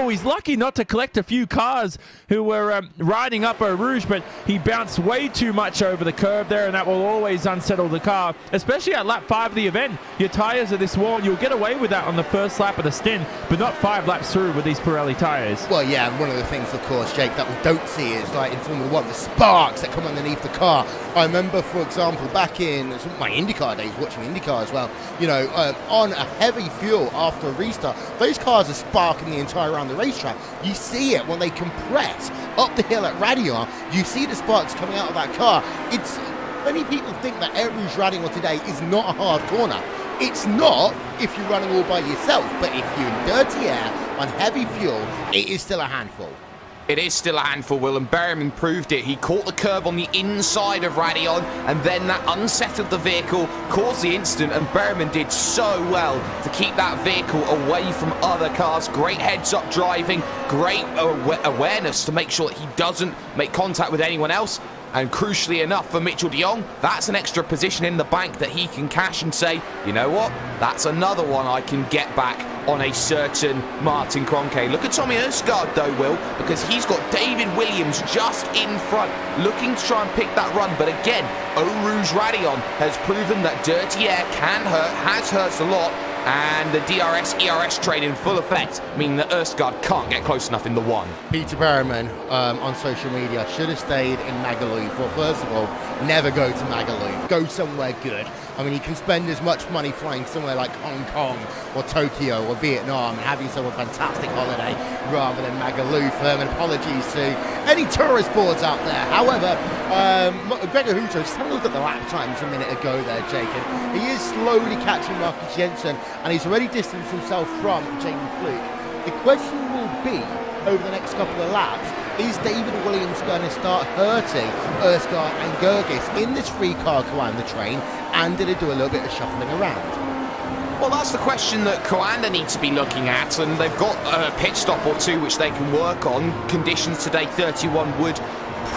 He's lucky not to collect a few cars who were riding up Eau Rouge, but he bounced way too much over the curb there, and that will always unsettle the car, especially at lap 5 of the event. Your tires are this worn, you'll get away with that on the first lap of the stint, but not 5 laps through with these Pirelli tires. Well, yeah, and one of the things, of course, Jake, that we don't see is, like in Formula 1, the sparks that come underneath the car. I remember, for example, back in my IndyCar days, watching IndyCar as well, on a heavy fuel after a restart, those cars are sparking the entire round the racetrack. You see it when they compress up the hill at Radion. You see the sparks coming out of that car. Many people think that Eau Rouge Radion today is not a hard corner. It's not if you're running all by yourself, but if you're in dirty air on heavy fuel, it is still a handful. It is still a handful, Will, and Berryman proved it. He caught the curb on the inside of Radeon, and then that unsettled the vehicle, caused the incident, and Berryman did so well to keep that vehicle away from other cars. Great heads-up driving, great awareness to make sure that he doesn't make contact with anyone else. And crucially enough for Mitchell de Jong, that's an extra position in the bank that he can cash and say, you know what, that's another one I can get back on a certain Martin Kroenke. Look at Tommy Ørsgaard though, Will, because he's got David Williams just in front, looking to try and pick that run. But again, Eau Rouge Radeon has proven that dirty air can hurt, has hurt a lot, and the DRS-ERS train in full effect, meaning that Ørsgaard can't get close enough in the one. Peter Berryman on social media should have stayed in Magaluf. Well, first of all, never go to Magaluf. Go somewhere good. I mean, you can spend as much money flying somewhere like Hong Kong or Tokyo or Vietnam and have yourself a fantastic holiday rather than Magaluf. And apologies to any tourist boards out there. However, Gregor Hooto, just have a look at the lap times a minute ago there, Jacob. He is slowly catching Marcus Jensen, and he's already distanced himself from Jamie Fluke. The question will be, over the next couple of laps, is David Williams going to start hurting Ørsgaard and Gergis in this three-car Coanda train, and did it do a little bit of shuffling around? Well, that's the question that Coanda needs to be looking at, and they've got a pit stop or two which they can work on. Conditions today, 31 would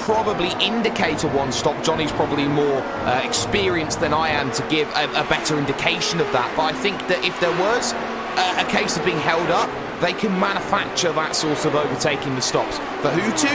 probably indicate a one stop. Johnny's probably more experienced than I am to give a better indication of that, but I think that if there was a case of being held up, they can manufacture that sort of overtaking the stops. For Hooto,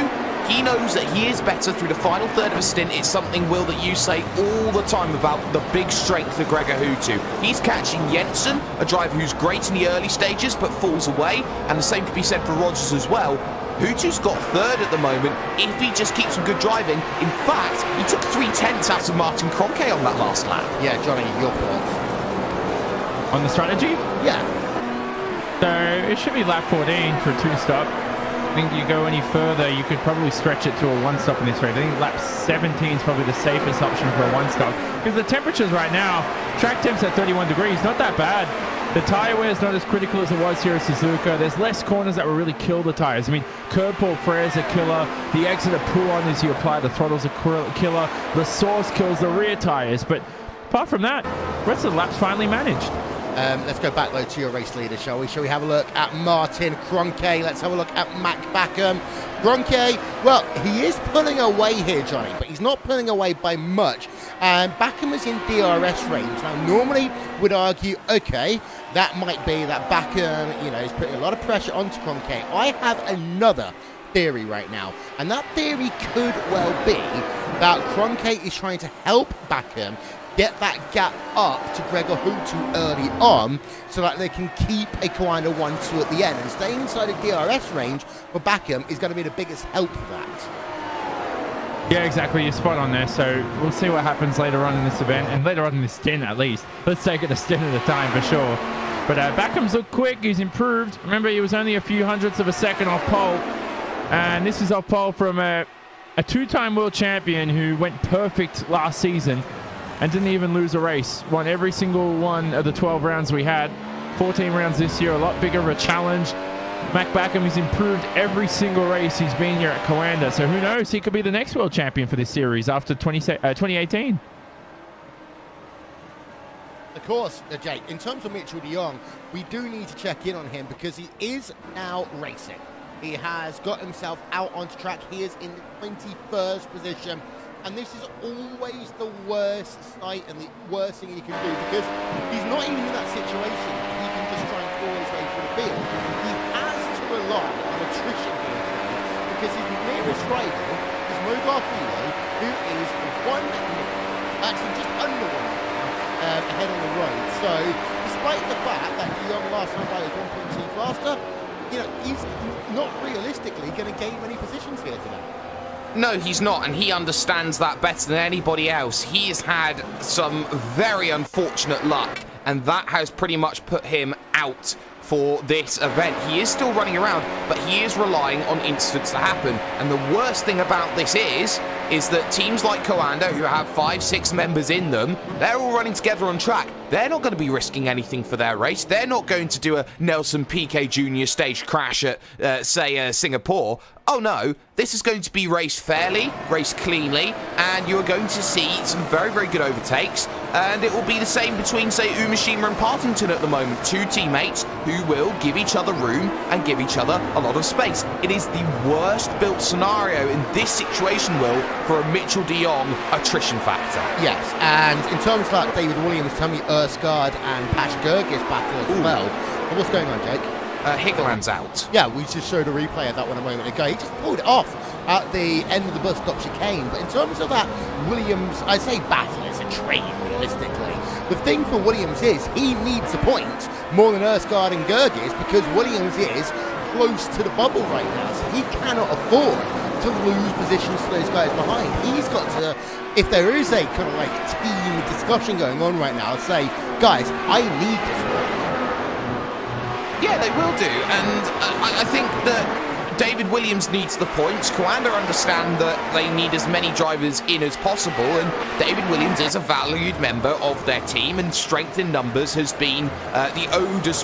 he knows that he is better through the final third of a stint. It's something, Will, that you say all the time about the big strength of Gregor Hooto. He's catching Jensen, a driver who's great in the early stages but falls away, and the same could be said for Rogers as well. Hooto's got third at the moment if he just keeps some good driving. In fact, he took 3/10 out of Martin Kroenke on that last lap. Yeah, Johnny, your thoughts? On the strategy? Yeah. So it should be lap 14 for a two-stop. I think you go any further, you could probably stretch it to a one-stop in this race. I think lap 17 is probably the safest option for a one-stop, because the temperatures right now, track temps at 31 degrees, not that bad. The tyre wear is not as critical as it was here at Suzuka. There's less corners that will really kill the tyres. I mean, curb pull flares are killer. The exit of pull on as you apply the throttle's a killer. The source kills the rear tyres. But apart from that, the rest of the lap's finally managed. Let's go back, though, to your race leader, shall we? Shall we have a look at Martin Kroenke? Let's have a look at Mac Backham. Kroenke, well, he is pulling away here, Johnny, but he's not pulling away by much. And Backham is in DRS range. Now, normally would argue, okay, that might be that Backham, you know, is putting a lot of pressure onto Kroenke. I have another theory right now, and that theory could well be that Kroenke is trying to help Backham get that gap up to Gregor Hooto early on so that they can keep a Coanda 1-2 at the end. And staying inside of DRS range for Backham is going to be the biggest help for that. Yeah, exactly. You're spot on there. So we'll see what happens later on in this event, and later on in this stint at least. Let's take it a stint at a time for sure. But Backham's looked quick. He's improved. Remember, he was only a few hundredths of a second off pole. And this is off pole from a two-time world champion who went perfect last season and didn't even lose a race. Won every single one of the 12 rounds we had. 14 rounds this year, a lot bigger of a challenge. Mac Backham has improved every single race he's been here at Coanda. So who knows, he could be the next world champion for this series after 2018. Of course, Jake, in terms of Mitchell de Jong, we do need to check in on him because he is now racing. He has got himself out onto track. He is in the 21st position. And this is always the worst sight and the worst thing he can do, because he's not even in that situation. He can just try and claw his way through the field. He has to rely on attrition here today, because his nearest rival is Mo Garfilo, who is 1 minute, actually just under 1 minute, ahead on the road. So, despite the fact that de Jong last time by was 1.2 faster, you know, he's not realistically going to gain many positions here today. No, he's not, and he understands that better than anybody else. He has had some very unfortunate luck, and that has pretty much put him out for this event. He is still running around, but he is relying on incidents to happen. And the worst thing about this is that teams like Coanda, who have 5-6 members in them, they're all running together on track. they're not going to be risking anything for their race. They're not going to do a Nelson Piquet Jr. stage crash at, say, Singapore. Oh no, this is going to be raced fairly, raced cleanly, and you're going to see some very, very good overtakes. And it will be the same between, say, Umashima and Partington at the moment. Two teammates who will give each other room and give each other a lot of space. It is the worst built scenario in this situation, Will, for a Mitchell de Jong attrition factor. Yes, and in terms of that David Williams, Tommy Erskard and Pash Gergis battle as well. But what's going on, Jake? Higeland's out. Yeah, we just showed a replay of that one a moment ago. He just pulled it off at the end of the bus stop chicane. But in terms of that Williams, I say battle, it's a trade realistically. The thing for Williams is he needs a point more than Erskard and Gergis because Williams is close to the bubble right now. So he cannot afford to lose positions to those guys behind. He's got to, if there is a kind of like team discussion going on right now, say, guys, I need this one. Yeah, they will do, and I think that David Williams needs the points. Coanda understand that they need as many drivers in as possible, and David Williams is a valued member of their team, and strength in numbers has been the odus...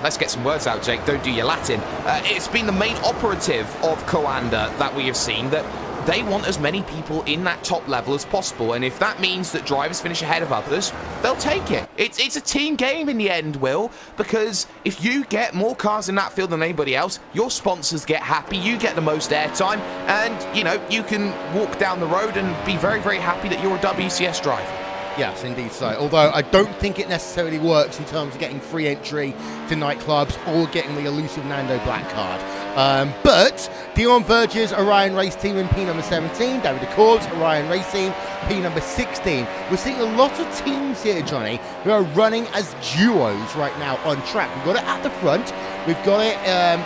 let's get some words out, Jake, don't do your Latin. It's been the main operative of Coanda that we have seen, that they want as many people in that top level as possible, and if that means that drivers finish ahead of others, they'll take it. It's a team game in the end, Will, because if you get more cars in that field than anybody else, your sponsors get happy, you get the most airtime, and, you know, you can walk down the road and be very, very happy that you're a WCS driver. Yes, indeed so. Although I don't think it necessarily works in terms of getting free entry to nightclubs or getting the elusive Nando Black card. But Dion Verges, Orion Race Team in P number 17, David DeCorbs, Orion Racing, P number 16. We're seeing a lot of teams here, Johnny, who are running as duos right now on track. We've got it at the front. We've got it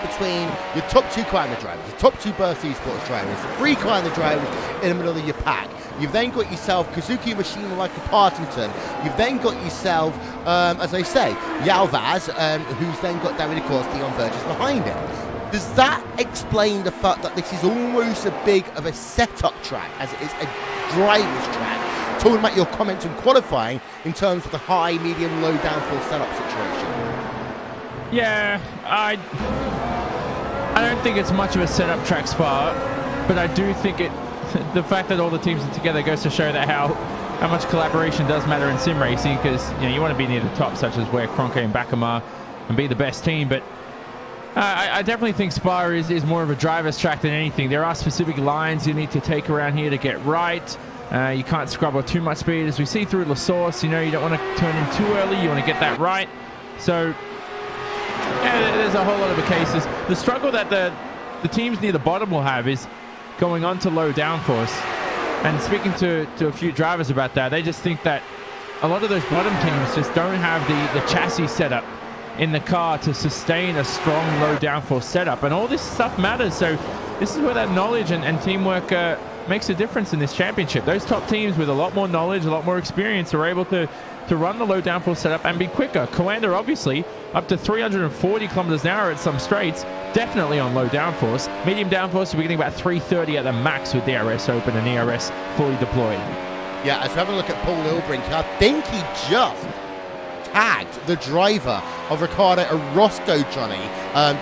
between your top two Coanda drivers, the top two Burst Esports drivers, the three Coanda drivers in the middle of your pack. You've then got yourself Kazuki Machine like a Partington. You've then got yourself, as I say, Yalvaz, who's then got David DeCorbs, Dion Verges behind him. Does that explain the fact that this is almost a big of a setup track as it is a driver's track? Talking about your comments in qualifying in terms of the high, medium, low downforce setup situation. Yeah, I don't think it's much of a setup track spot, but I do think the fact that all the teams are together goes to show that how much collaboration does matter in sim racing, because you want to be near the top, such as where Kroenke and Bakum are, and be the best team. But I definitely think Spa is more of a driver's track than anything. There are specific lines you need to take around here to get right. You can't scrub off too much speed, as we see through La Source. You don't want to turn in too early. You want to get that right. So yeah, there's a whole lot of cases. The struggle that the teams near the bottom will have is going on to low downforce. And speaking to a few drivers about that, they just think that a lot of those bottom teams just don't have the chassis setup in the car to sustain a strong low downforce setup, and all this stuff matters. So this is where that knowledge and teamwork makes a difference in this championship. Those top teams with a lot more knowledge, a lot more experience, are able to run the low downforce setup and be quicker. Coanda obviously up to 340 kilometers an hour at some straights, definitely on low downforce. Medium downforce, we're getting about 330 at the max with DRS open and ERS fully deployed. Yeah, as we have a look at Paul Ilbrink, I think he just tagged the driver of Ricardo Orozco, Johnny,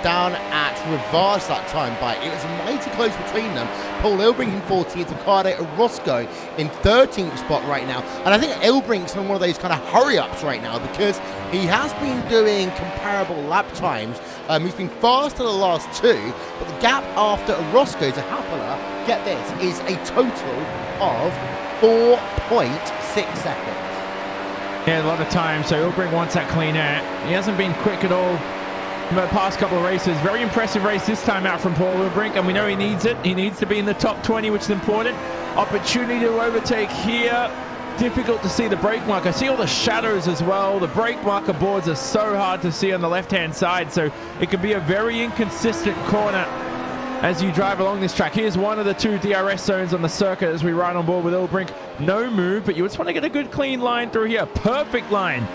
down at Rivage that time by. It was mighty close between them. Paul Ilbrink in 14th, Ricardo Orozco in 13th spot right now. And I think Ilbrink's on one of those kind of hurry-ups right now because he has been doing comparable lap times. He's been faster the last two, but the gap after Orozco to Hapola, get this, is a total of 4.6 seconds. Yeah, a lot of time, so Ilbrink wants that clean air. He hasn't been quick at all in the past couple of races. Very impressive race this time out from Paul Ilbrink, and we know he needs it. He needs to be in the top 20, which is important. Opportunity to overtake here. Difficult to see the brake mark. I see all the shadows as well. The brake marker boards are so hard to see on the left-hand side, so it can be a very inconsistent corner as you drive along this track. Here's one of the two DRS zones on the circuit as we ride on board with Ilbrink. No move, but you just want to get a good clean line through here. Perfect line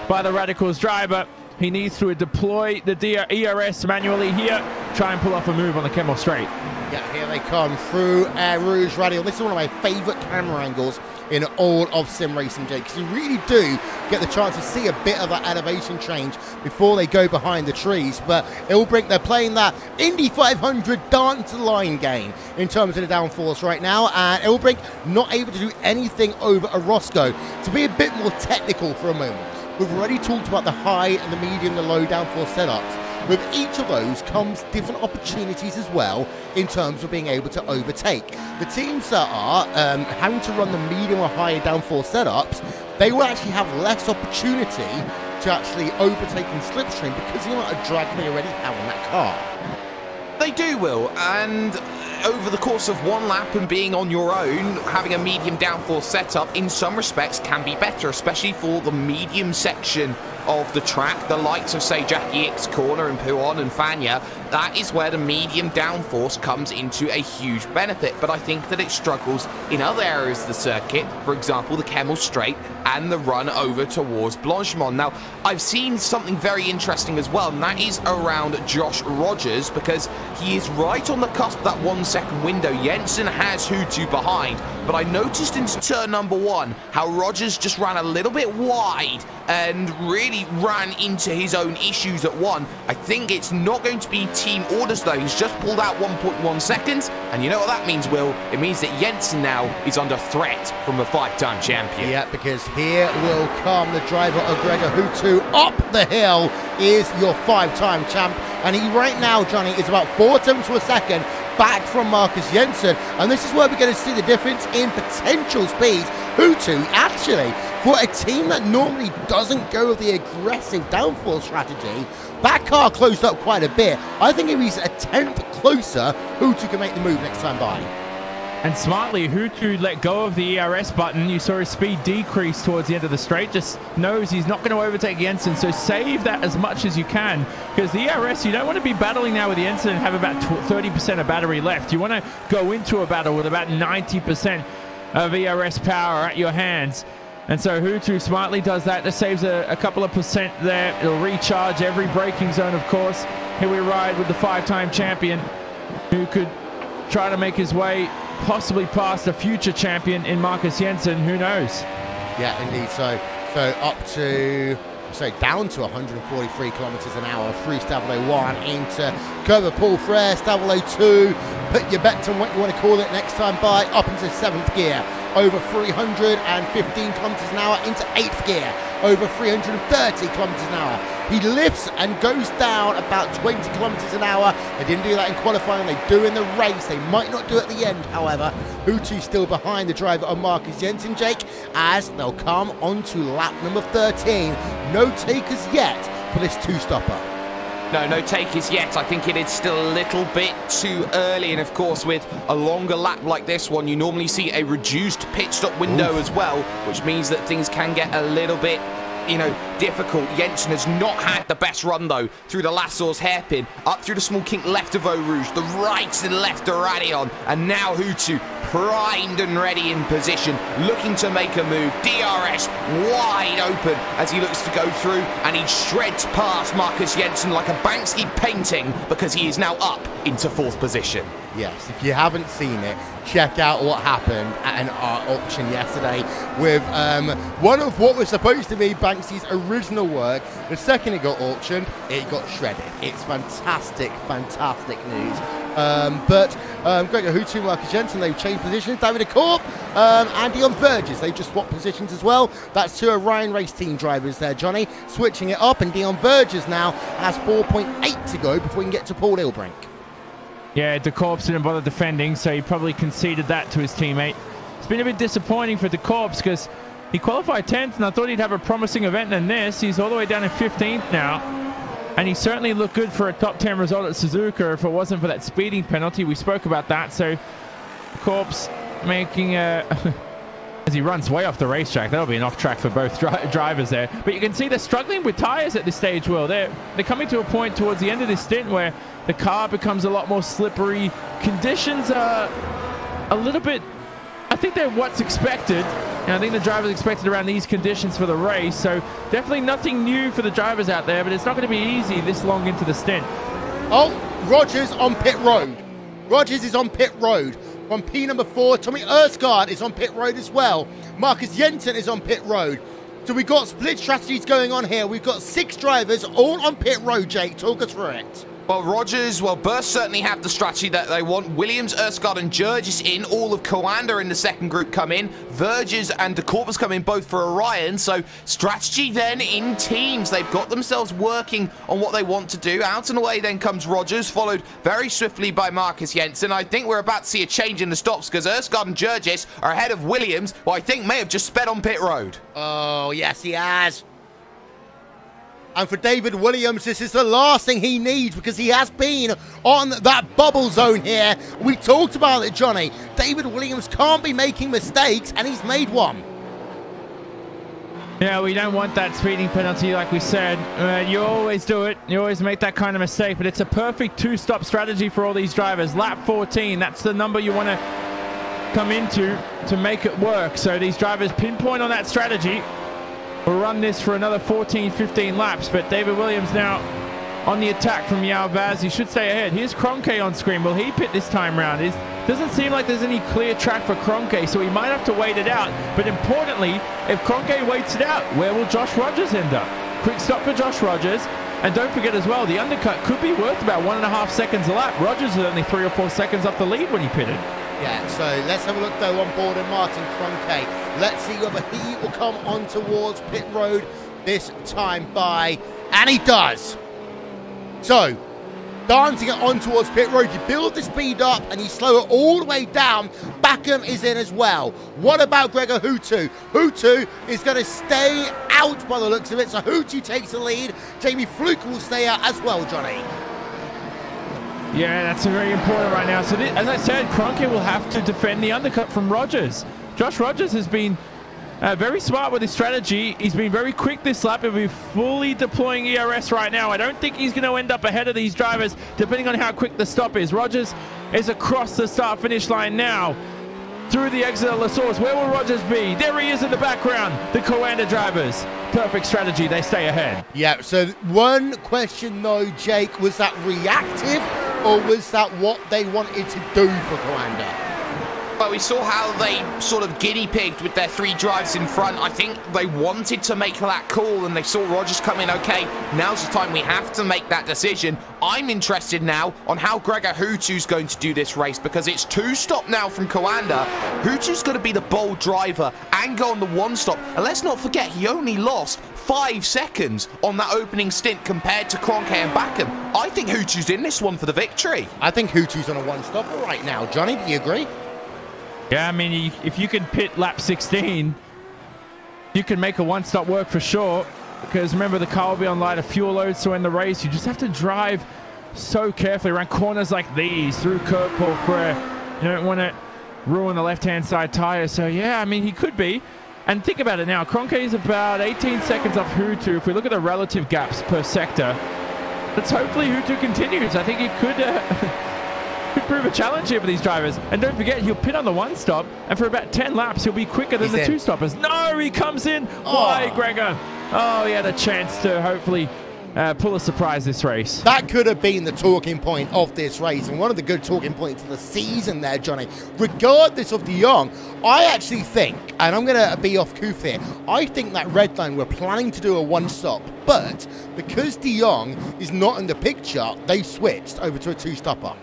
by the Radicals driver. He needs to deploy the ERS manually here. Try and pull off a move on the Kemmel straight. Yeah, here they come through Air Rouge Radial. This is one of my favorite camera angles in all of sim racing, Jake, because you really do get the chance to see a bit of that elevation change before they go behind the trees. But Illbrink, they're playing that Indy 500 dance line game in terms of the downforce right now, and Illbrink not able to do anything over a Roscoe. To be a bit more technical for a moment, we've already talked about the high and the medium, the low downforce setups. With each of those comes different opportunities as well in terms of being able to overtake. The teams that are having to run the medium or higher downforce setups, they will actually have less opportunity to actually overtake in slipstream because of the amount of drag they already have on that car. They do, Will, and over the course of one lap and being on your own, having a medium downforce setup in some respects can be better, especially for the medium section of the track, the likes of, say, Jackie X Corner and Puon and Fania. That is where the medium downforce comes into a huge benefit, but I think that it struggles in other areas of the circuit, for example, the Kemmel Straight and the run over towards Blanchimont. Now, I've seen something very interesting as well, and that is around Josh Rogers, because he is right on the cusp of that 1 second window. Jensen has Hutu behind, but I noticed in turn number 1 how Rogers just ran a little bit wide and really ran into his own issues at 1. I think it's not going to be team orders though. He's just pulled out 1.1 seconds, and you know what that means, Will? It means that Jensen now is under threat from the 5-time champion. Yeah, because here will come the driver of Gregor Hutu. Up the hill is your 5-time champ, and he right now, Johnny, is about 4 tenths to a second back from Marcus Jensen, and this is where we're going to see the difference in potential speed. Hutu, actually, for a team that normally doesn't go with the aggressive downforce strategy, that car closed up quite a bit. I think if he's a tenth closer, Hutu can make the move next time by. And smartly, Hutu let go of the ERS button. You saw his speed decrease towards the end of the straight. Just knows he's not going to overtake Jensen, so save that as much as you can. Because the ERS, you don't want to be battling now with Jensen and have about 30% of battery left. You want to go into a battle with about 90% of ERS power at your hands. And so Hutu smartly does that. That saves a couple of percent there. It'll recharge every braking zone, of course. Here we ride with the 5-time champion, who could try to make his way possibly past a future champion in Marcus Jensen. Who knows? Yeah, indeed. So up to, down to 143 kilometers an hour through Stavelo 1 into Cover Paul Frere, Stavelo 2. Put your bets on what you want to call it next time by, up into 7th gear. Over 315 kilometers an hour into 8th gear. Over 330 kilometers an hour. He lifts and goes down about 20 kilometers an hour. They didn't do that in qualifying, they do in the race. They might not do it at the end, however. Hutu still behind the driver of Marcus Jensen, Jake, as they'll come onto lap number 13. No takers yet for this 2-stopper. No takers yet. I think it is still a little bit too early, and of course with a longer lap like this one, you normally see a reduced pit stop window as well, which means that things can get a little bit, you know, difficult. Jensen has not had the best run though, through the Lassour's hairpin, up through the small kink left of Eau Rouge, the right and left of Radion, and now Hutu primed and ready in position, looking to make a move. DRS wide open as he looks to go through, and he shreds past Marcus Jensen like a Banksy painting, because he is now up into 4th position. Yes, if you haven't seen it, check out what happened at an art auction yesterday with one of what was supposed to be Banksy's original work. The second it got auctioned, it got shredded. It's fantastic, fantastic news. But Gregor Hutu, Marcus Jensen, they've changed positions. David Corp and Dion Verges, they've just swapped positions as well. That's 2 Orion Race Team drivers there, Johnny, switching it up, and Dion Verges now has 4.8 to go before we can get to Paul Illbrink. Yeah, De Corps didn't bother defending, so he probably conceded that to his teammate. It's been a bit disappointing for De Corps because he qualified 10th, and I thought he'd have a promising event than this. He's all the way down in 15th now, and he certainly looked good for a top 10 result at Suzuka if it wasn't for that speeding penalty. We spoke about that, so De Corps making a... as he runs way off the racetrack. That'll be an off track for both drivers there. But you can see they're struggling with tires at this stage, Will. They're coming to a point towards the end of this stint where the car becomes a lot more slippery. Conditions are a little bit, I think they're what's expected. And I think the drivers expected around these conditions for the race. So definitely nothing new for the drivers out there, but it's not going to be easy this long into the stint. Oh, Rogers on pit road. Rogers is on pit road. From P number 4, Tommy Erskard is on pit road as well. Marcus Jensen is on pit road. So we've got split strategies going on here. We've got 6 drivers all on pit road, Jake. Talk us through it. Well, Rogers, Burst certainly have the strategy that they want. Williams, Erskard, and Jurgis in. All of Coanda in the second group come in. Verges and De Corpus come in both for Orion. So strategy then in teams. They've got themselves working on what they want to do. Out and away then comes Rogers, followed very swiftly by Marcus Jensen. I think we're about to see a change in the stops because Erskard and Jurgis are ahead of Williams, who I think may have just sped on pit road. Oh, yes, he has. And for David Williams, this is the last thing he needs because he has been on that bubble zone here. We talked about it, Johnny. David Williams can't be making mistakes, and he's made one. Yeah, we don't want that speeding penalty, like we said. You always do it. You always make that kind of mistake, but it's a perfect 2-stop strategy for all these drivers. Lap 14, that's the number you want to come into to make it work. So these drivers pinpoint on that strategy. We'll run this for another 14, 15 laps, but David Williams now on the attack from Yao Vaz. He should stay ahead. Here's Kroenke on screen. Will he pit this time round? It doesn't seem like there's any clear track for Kroenke, so he might have to wait it out. But importantly, if Kroenke waits it out, where will Josh Rogers end up? Quick stop for Josh Rogers. And don't forget as well, the undercut could be worth about 1.5 seconds a lap. Rogers is only 3 or 4 seconds off the lead when he pitted. Yeah, so let's have a look though on board of Martin Kroenke. Let's see whether he will come on towards pit road this time by, and he does. So, dancing it on towards pit road, you build the speed up and you slow it all the way down. Backham is in as well. What about Gregor Hutu? Hutu is going to stay out by the looks of it, so Hutu takes the lead. Jamie Fluke will stay out as well, Johnny. Yeah, that's very important right now. So as I said, Kroenke will have to defend the undercut from Rogers. Josh Rogers has been very smart with his strategy. He's been very quick this lap. He'll be fully deploying ERS right now. I don't think he's going to end up ahead of these drivers, depending on how quick the stop is. Rogers is across the start-finish line now, through the exit of La Source. Where will Rogers be? There he is in the background. The Coanda drivers. Perfect strategy. They stay ahead. Yeah, so one question though, Jake, was that reactive or was that what they wanted to do for Coanda? Well, we saw how they sort of guinea-pigged with their 3 drives in front. I think they wanted to make that call and they saw Rogers come in. Okay, now's the time we have to make that decision. I'm interested now on how Gregor Hutu's going to do this race because it's 2-stop now from Coanda. Hutu's going to be the bold driver and go on the 1-stop. And let's not forget, he only lost 5 seconds on that opening stint compared to Kroenke and Backham. I think Hutu's in this one for the victory. I think Hutu's on a 1-stopper right now. Johnny, do you agree? Yeah, I mean, if you can pit lap 16, you can make a 1-stop work for sure. Because remember, the car will be on lighter fuel loads, so in the race, you just have to drive so carefully around corners like these, through curb pull where you don't want to ruin the left-hand side tire. So yeah, I mean, he could be. And think about it now, Kroenke is about 18 seconds off Hutu. If we look at the relative gaps per sector, let's hopefully Hutu continues. I think he could prove a challenge here for these drivers. And don't forget, he'll pit on the 1-stop, and for about 10 laps, he'll be quicker than the 2-stoppers. No, he comes in. Why, Gregor? Oh, he had a chance to hopefully pull a surprise this race. That could have been the talking point of this race, and one of the good talking points of the season there, Johnny. Regardless of De Jong, I actually think, and I'm going to be off coof here, I think that Red Line were planning to do a 1-stop, but because De Jong is not in the picture, they switched over to a 2-stopper.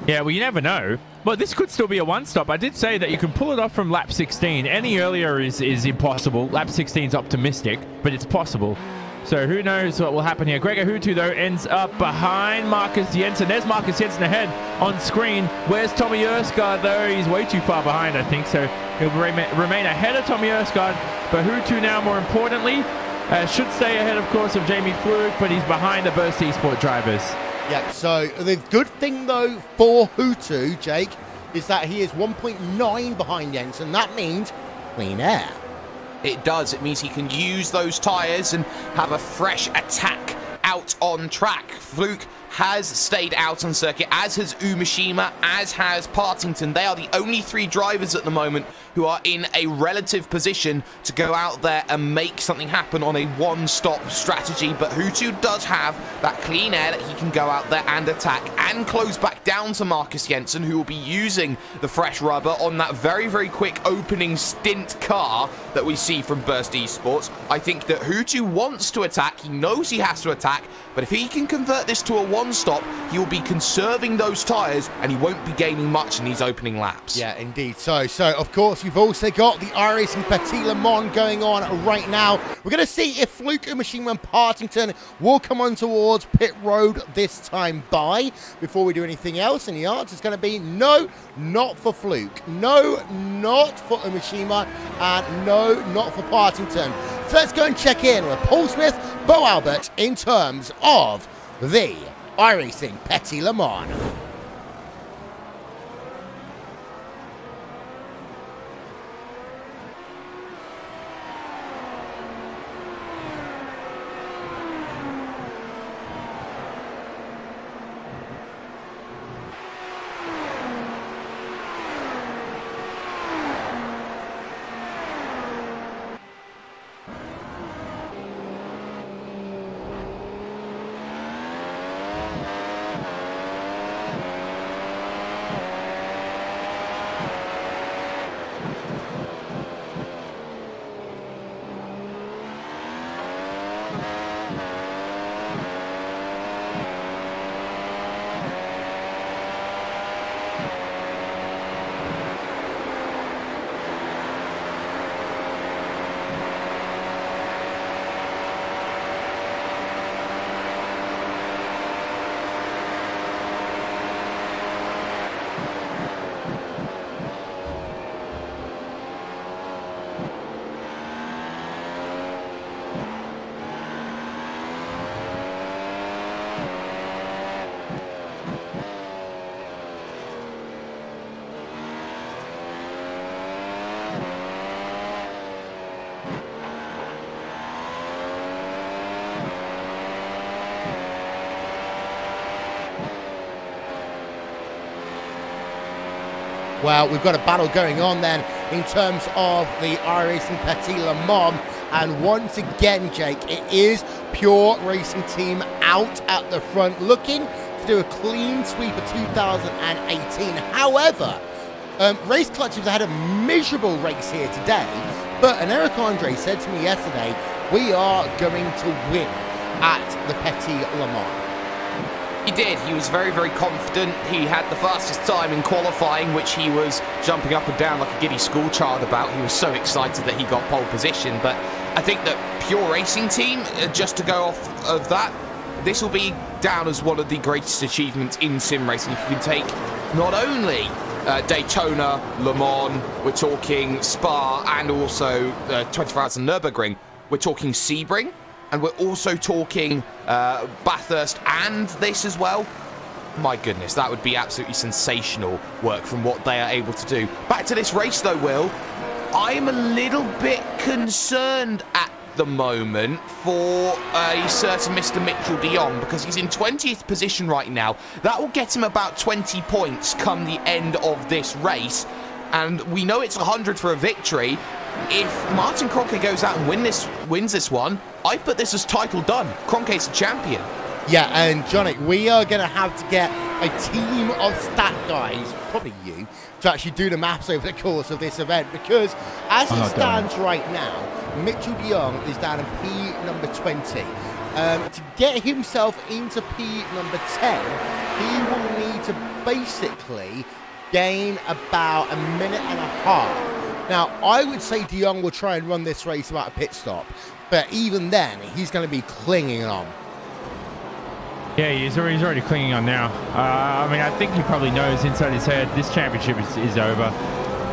Yeah, well, you never know. But this could still be a 1-stop. I did say that you can pull it off from lap 16. Any earlier is impossible. Lap 16 is optimistic, but it's possible. So who knows what will happen here. Gregor Hutu, though, ends up behind Marcus Jensen. There's Marcus Jensen ahead on screen. Where's Tommy Erskard, though? He's way too far behind, I think. So he'll remain ahead of Tommy Erskard. But Hutu now, more importantly, should stay ahead, of course, of Jamie Fluke, but he's behind the Burst Esport drivers. Yeah, so the good thing, though, for Hutu, Jake, is that he is 1.9 behind Jensen. That means clean air. It does. It means he can use those tyres and have a fresh attack out on track. Fluke has stayed out on circuit, as has Umeshima, as has Partington. They are the only 3 drivers at the moment who are in a relative position to go out there and make something happen on a one-stop strategy. But Hutu does have that clean air that he can go out there and attack and close back down to Marcus Jensen, who will be using the fresh rubber on that very, very quick opening stint car that we see from Burst Esports. I think that Hutu wants to attack. He knows he has to attack, but if he can convert this to a one-stop, he will be conserving those tyres and he won't be gaining much in these opening laps. Yeah, indeed. So of course, you've also got the iRacing Petit Le Mans going on right now. We're going to see if Fluke, Umeshima and Partington will come on towards pit road this time by before we do anything else. And the answer is going to be no, not for Fluke. No, not for Umeshima. And no, not for Partington. So let's go and check in with Paul Smith, Bo Albert in terms of the iRacing Petit Le Mans. Well, we've got a battle going on then in terms of the iRacing Petit Le Mans. And once again, Jake, it is Pure Racing Team out at the front, looking to do a clean sweep of 2018. However, Race Clutches had a miserable race here today, but an Eric Andre said to me yesterday, we are going to win at the Petit Le Mans. He did. He was very, very confident. He had the fastest time in qualifying, which he was jumping up and down like a giddy schoolchild about. He was so excited that he got pole position. But I think that Pure Racing Team, just to go off of that, this will be down as one of the greatest achievements in sim racing. If you can take not only Daytona, Le Mans, we're talking Spa, and also 24 Hours of Nürburgring, we're talking Sebring. And we're also talking Bathurst and this as well. My goodness, that would be absolutely sensational work from what they are able to do. Back to this race though, Will. I'm a little bit concerned at the moment for a certain Mr. Mitchell de Jong, because he's in 20th position right now. That will get him about 20 points come the end of this race. And we know it's 100 for a victory. If Martin Kroenke goes out and wins this one, I put this as title done. Kroenke's the champion. Yeah, and Johnny, we are going to have to get a team of stat guys, probably you, to actually do the maths over the course of this event, because as it stands right now, Mitchell de Jong is down in P number 20. To get himself into P number 10, he will need to basically gain about a minute and a half. Now, I would say de Jong will try and run this race without a pit stop, but even then, he's going to be clinging on. Yeah, he's already clinging on now. I mean, I think he probably knows inside his head this championship is over.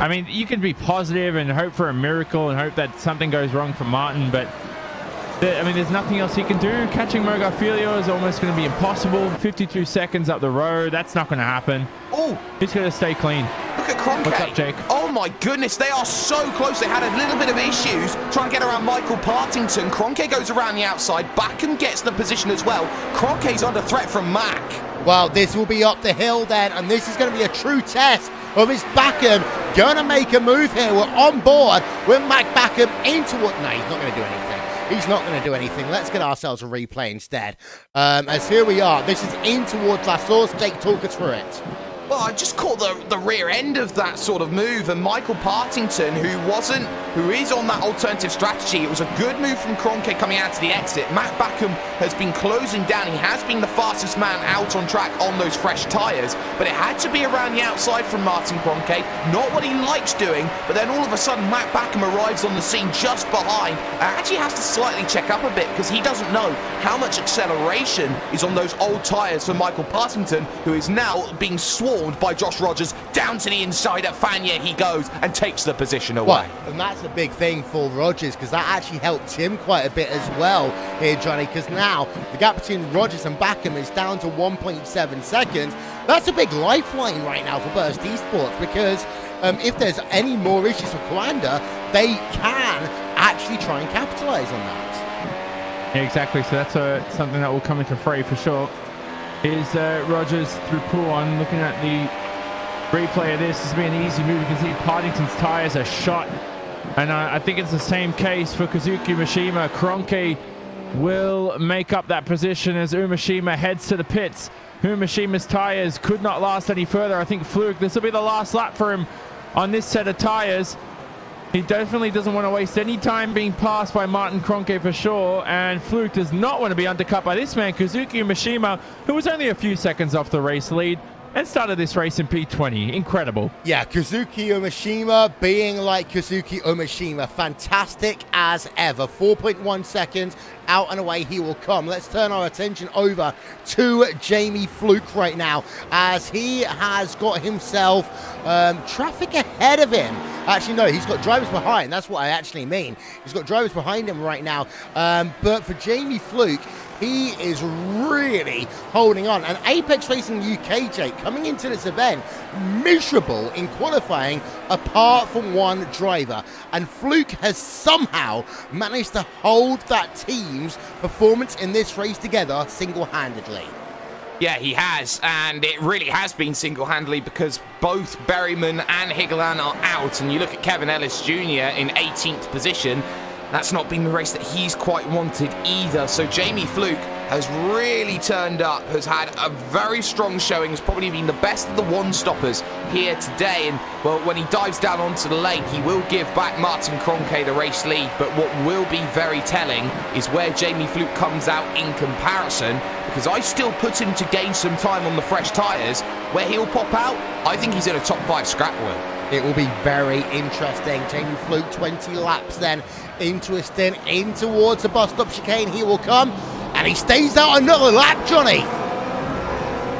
I mean, you can be positive and hope for a miracle and hope that something goes wrong for Martin, but I mean, there's nothing else he can do. Catching Mogarfilio is almost going to be impossible. 52 seconds up the road, that's not going to happen. Oh, he's going to stay clean. Look at Kroenke. What's up, Jake? Oh Oh my goodness, they are so close. They had a little bit of issues trying to get around Michael Partington. Kroenke goes around the outside. Backham gets the position as well. Kroenke's under threat from Mack. Well, this will be up the hill then, and this is going to be a true test of his Backham going to make a move here. We're on board with Mac Backham into what? No, he's not going to do anything. He's not going to do anything. Let's get ourselves a replay instead. As here we are. This is in towards La Source. Jake, talk us through it. Well, I just caught the rear end of that sort of move, and Michael Partington, who is on that alternative strategy, it was a good move from Kroenke coming out to the exit. Matt Backham has been closing down. He has been the fastest man out on track on those fresh tyres, but it had to be around the outside from Martin Kroenke. Not what he likes doing, but then all of a sudden Matt Backham arrives on the scene just behind and actually has to slightly check up a bit because he doesn't know how much acceleration is on those old tyres for Michael Partington, who is now being swarmed by Josh Rogers. Down to the inside at Fania he goes and takes the position away. Well, and that's a big thing for Rogers because that actually helped him quite a bit as well here, Johnny, because now the gap between Rogers and Backham is down to 1.7 seconds. That's a big lifeline right now for Burst Esports because if there's any more issues for Coanda, they can actually try and capitalize on that. Yeah, exactly. So that's something that will come into fray for sure. Is Rogers through Puon. Looking at the replay of this, this has been an easy move. You can see Partington's tires are shot, and I think it's the same case for Kazuki Mishima. Kroenke will make up that position as Umashima heads to the pits. Umashima's tires could not last any further. I think Fluke, this will be the last lap for him on this set of tires. He definitely doesn't want to waste any time being passed by Martin Kroenke for sure, and Fluke does not want to be undercut by this man, Kazuki Mishima, who was only a few seconds off the race lead and started this race in P20. Incredible. Yeah, Kazuki Umashima being like Kazuki Umashima. Fantastic as ever. 4.1 seconds. Out and away he will come. Let's turn our attention over to Jamie Fluke right now as he has got himself traffic ahead of him. Actually, no, he's got drivers behind. That's what I actually mean. He's got drivers behind him right now. But for Jamie Fluke, he is really holding on. And Apex Racing UK, Jake, coming into this event, miserable in qualifying apart from one driver. And Fluke has somehow managed to hold that team's performance in this race together single-handedly. Yeah, he has, and it really has been single-handedly because both Berryman and Higeland are out, and you look at Kevin Ellis Jr. in 18th position. That's not been the race that he's quite wanted either. So Jamie Fluke has really turned up, has had a very strong showing, has probably been the best of the one-stoppers here today. And, well, when he dives down onto the lane, he will give back Martin Kroenke the race lead. But what will be very telling is where Jamie Fluke comes out in comparison, because I still put him to gain some time on the fresh tyres. Where he'll pop out, I think he's in a top 5 scrap wheel. It will be very interesting. Jamie Fluke, 20 laps then into a stint, in towards the bus stop chicane. He will come, and he stays out another lap, Johnny.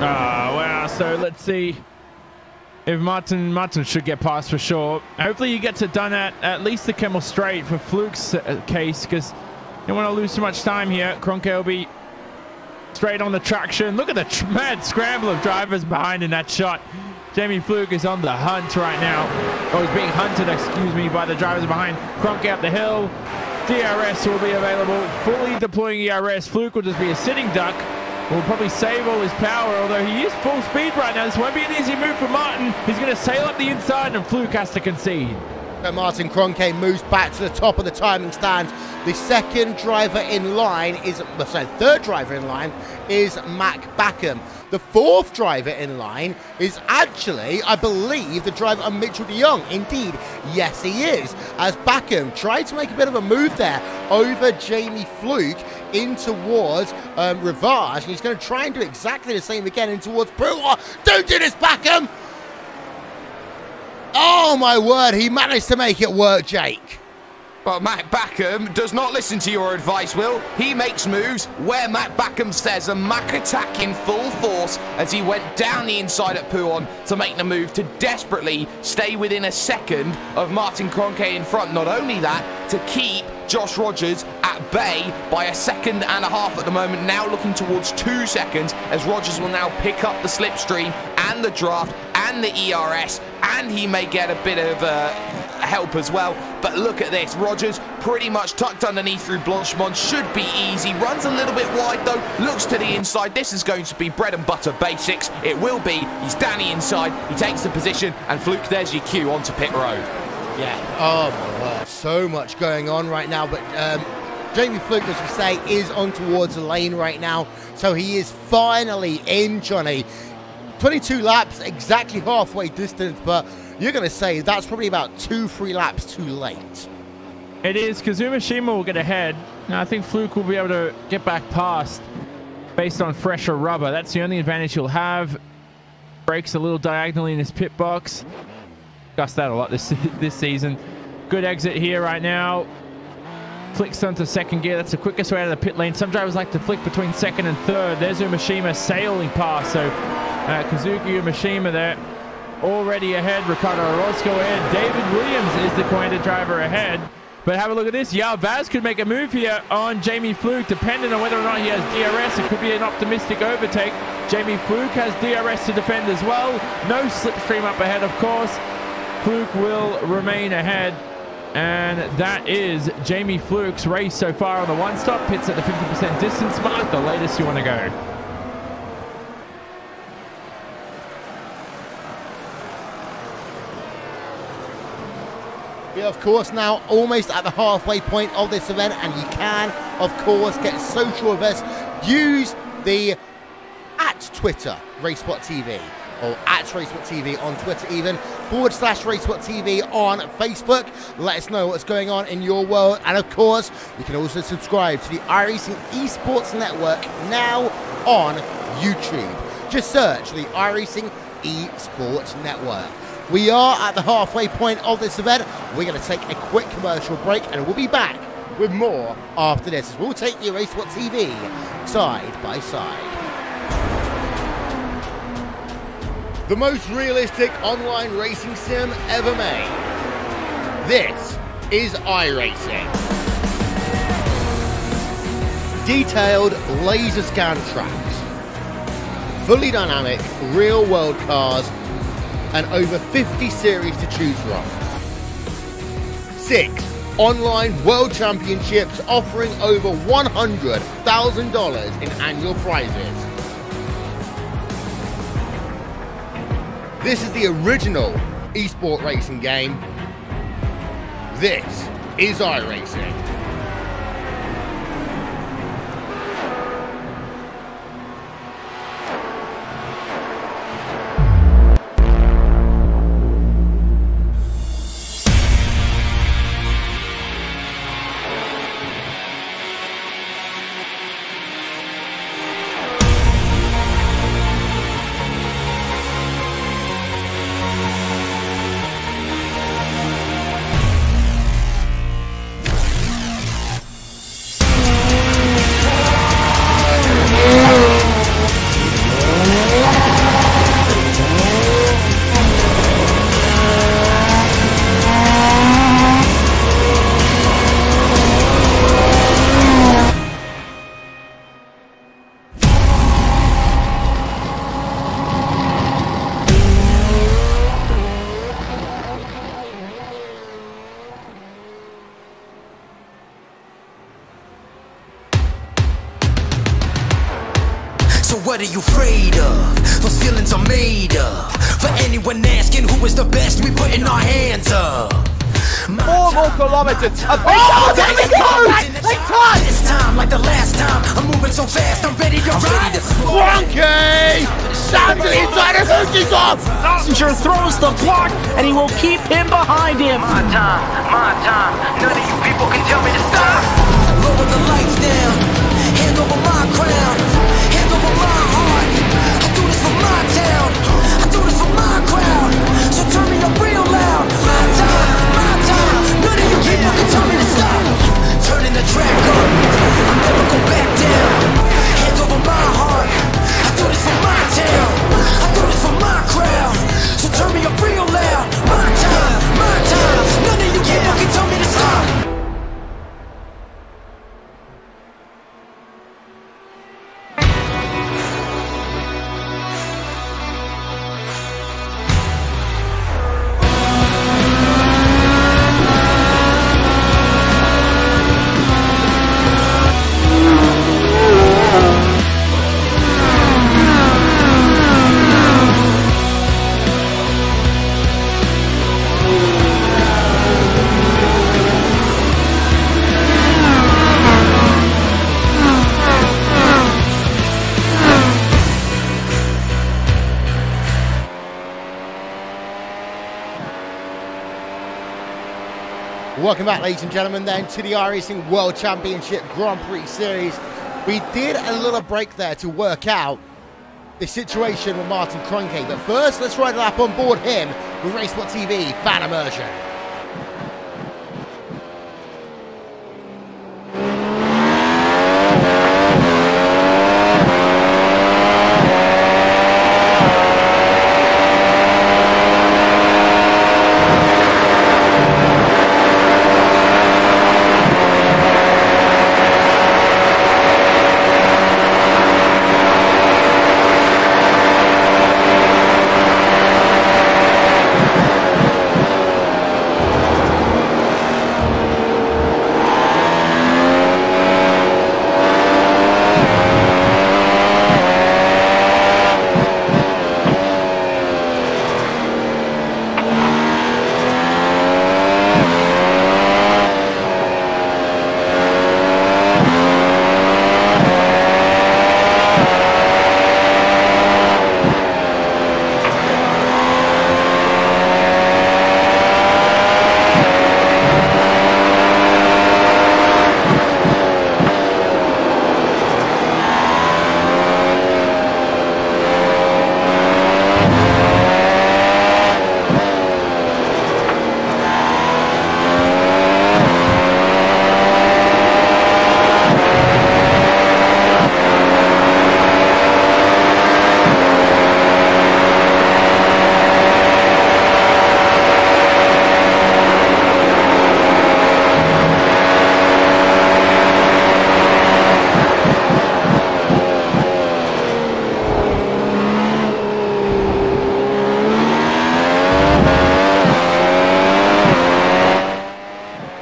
Well, so let's see if Martin should get past for sure. Hopefully he gets it done at least the Kemmel Straight for Fluke's case, because you don't want to lose too much time here. Kroenke will be straight on the traction. Look at the mad scramble of drivers behind in that shot. Jamie Fluke is on the hunt right now. Oh, he's being hunted, excuse me, by the drivers behind. Kroenke up the hill. DRS will be available. Fully deploying ERS. Fluke will just be a sitting duck. Will probably save all his power, although he is full speed right now. This won't be an easy move for Martin. He's going to sail up the inside, and Fluke has to concede. Martin Kroenke moves back to the top of the timing stand. The second driver in line is, third driver in line is Mac Backham. The fourth driver in line is actually, I believe, the driver of Mitchell de Jong. Indeed, yes, he is. As Backham tried to make a bit of a move there over Jamie Fluke in towards Rivage. And he's going to try and do exactly the same again in towards Brewer. Don't do this, Backham! Oh, my word, he managed to make it work, Jake. Well, Matt Backham does not listen to your advice, Will. He makes moves where Matt Backham says, and Mack attack in full force as he went down the inside at Puon to make the move to desperately stay within a second of Martin Kroenke in front. Not only that, to keep Josh Rogers at bay by 1.5 seconds at the moment, now looking towards 2 seconds as Rogers will now pick up the slipstream and the draft and and the ERS, and he may get a bit of help as well. But look at this, Rogers pretty much tucked underneath through Blanchemont, should be easy. Runs a little bit wide though, looks to the inside. This is going to be bread and butter basics. It will be. He's Danny inside, he takes the position, and Fluke, there's your cue onto pit road. Yeah, oh my word, so much going on right now, but Jamie Fluke, as we say, is on towards the lane right now, so he is finally in, Johnny. 22 laps, exactly halfway distance, but you're going to say that's probably about 2-3 laps too late. It is. Kazumashima will get ahead. Now, I think Fluke will be able to get back past based on fresher rubber. That's the only advantage he'll have. Brakes a little diagonally in his pit box. Discussed that a lot this season. Good exit here right now. Flicks onto second gear. That's the quickest way out of the pit lane. Some drivers like to flick between second and third. There's Umashima sailing past. So Kazuki Umashima there already ahead. Ricardo Orozco ahead. David Williams is the Coanda driver ahead. But have a look at this. Yao Vaz could make a move here on Jamie Fluke, depending on whether or not he has DRS. It could be an optimistic overtake. Jamie Fluke has DRS to defend as well. No slipstream up ahead, of course. Fluke will remain ahead. And that is Jamie Fluke's race so far on the one stop. Pits at the 50% distance mark, the latest you want to go. We are, of course, now almost at the halfway point of this event, and you can, of course, get social with us. Use the @Twitter RaceSpotTV or @RaceSpotTV on Twitter even, /RaceSpotTV on Facebook. Let us know what's going on in your world. And of course, you can also subscribe to the iRacing Esports Network now on YouTube. Just search the iRacing Esports Network. We are at the halfway point of this event. We're going to take a quick commercial break and we'll be back with more after this. We'll take you RaceSpotTV side by side. The most realistic online racing sim ever made. This is iRacing. Detailed laser scan tracks, fully dynamic real world cars, and over 50 series to choose from. 6 online world championships offering over $100,000 in annual prizes. This is the original esport racing game. This is iRacing. What are you afraid of? Those feelings are made up. For anyone asking who is the best, we putting our hands up. 4 more kilometers. Oh, there we go! This time, like the last time, I'm moving so fast, I'm ready to ride. Frankie! Down to the inside of Hookie's off! Passenger throws the block, and he will keep him behind him. My time. None of you people can tell me to stop. Lower the lights down, hand over my crown, hand over my heart. I do this for my town, I do this for my crowd. So turn me up real loud. My time. None of you people can tell me to stop. Turning the track up, I'll never go back down. Hand over my heart, I do this for my town, I do this for my crowd. So turn me up real loud. My time. None of you people can tell me to stop. Welcome back, ladies and gentlemen, then to the iRacing World Championship Grand Prix Series. We did a little break there to work out the situation with Martin Kroenke, but first, let's ride a lap on board him with RaceSpotTV Fan Immersion.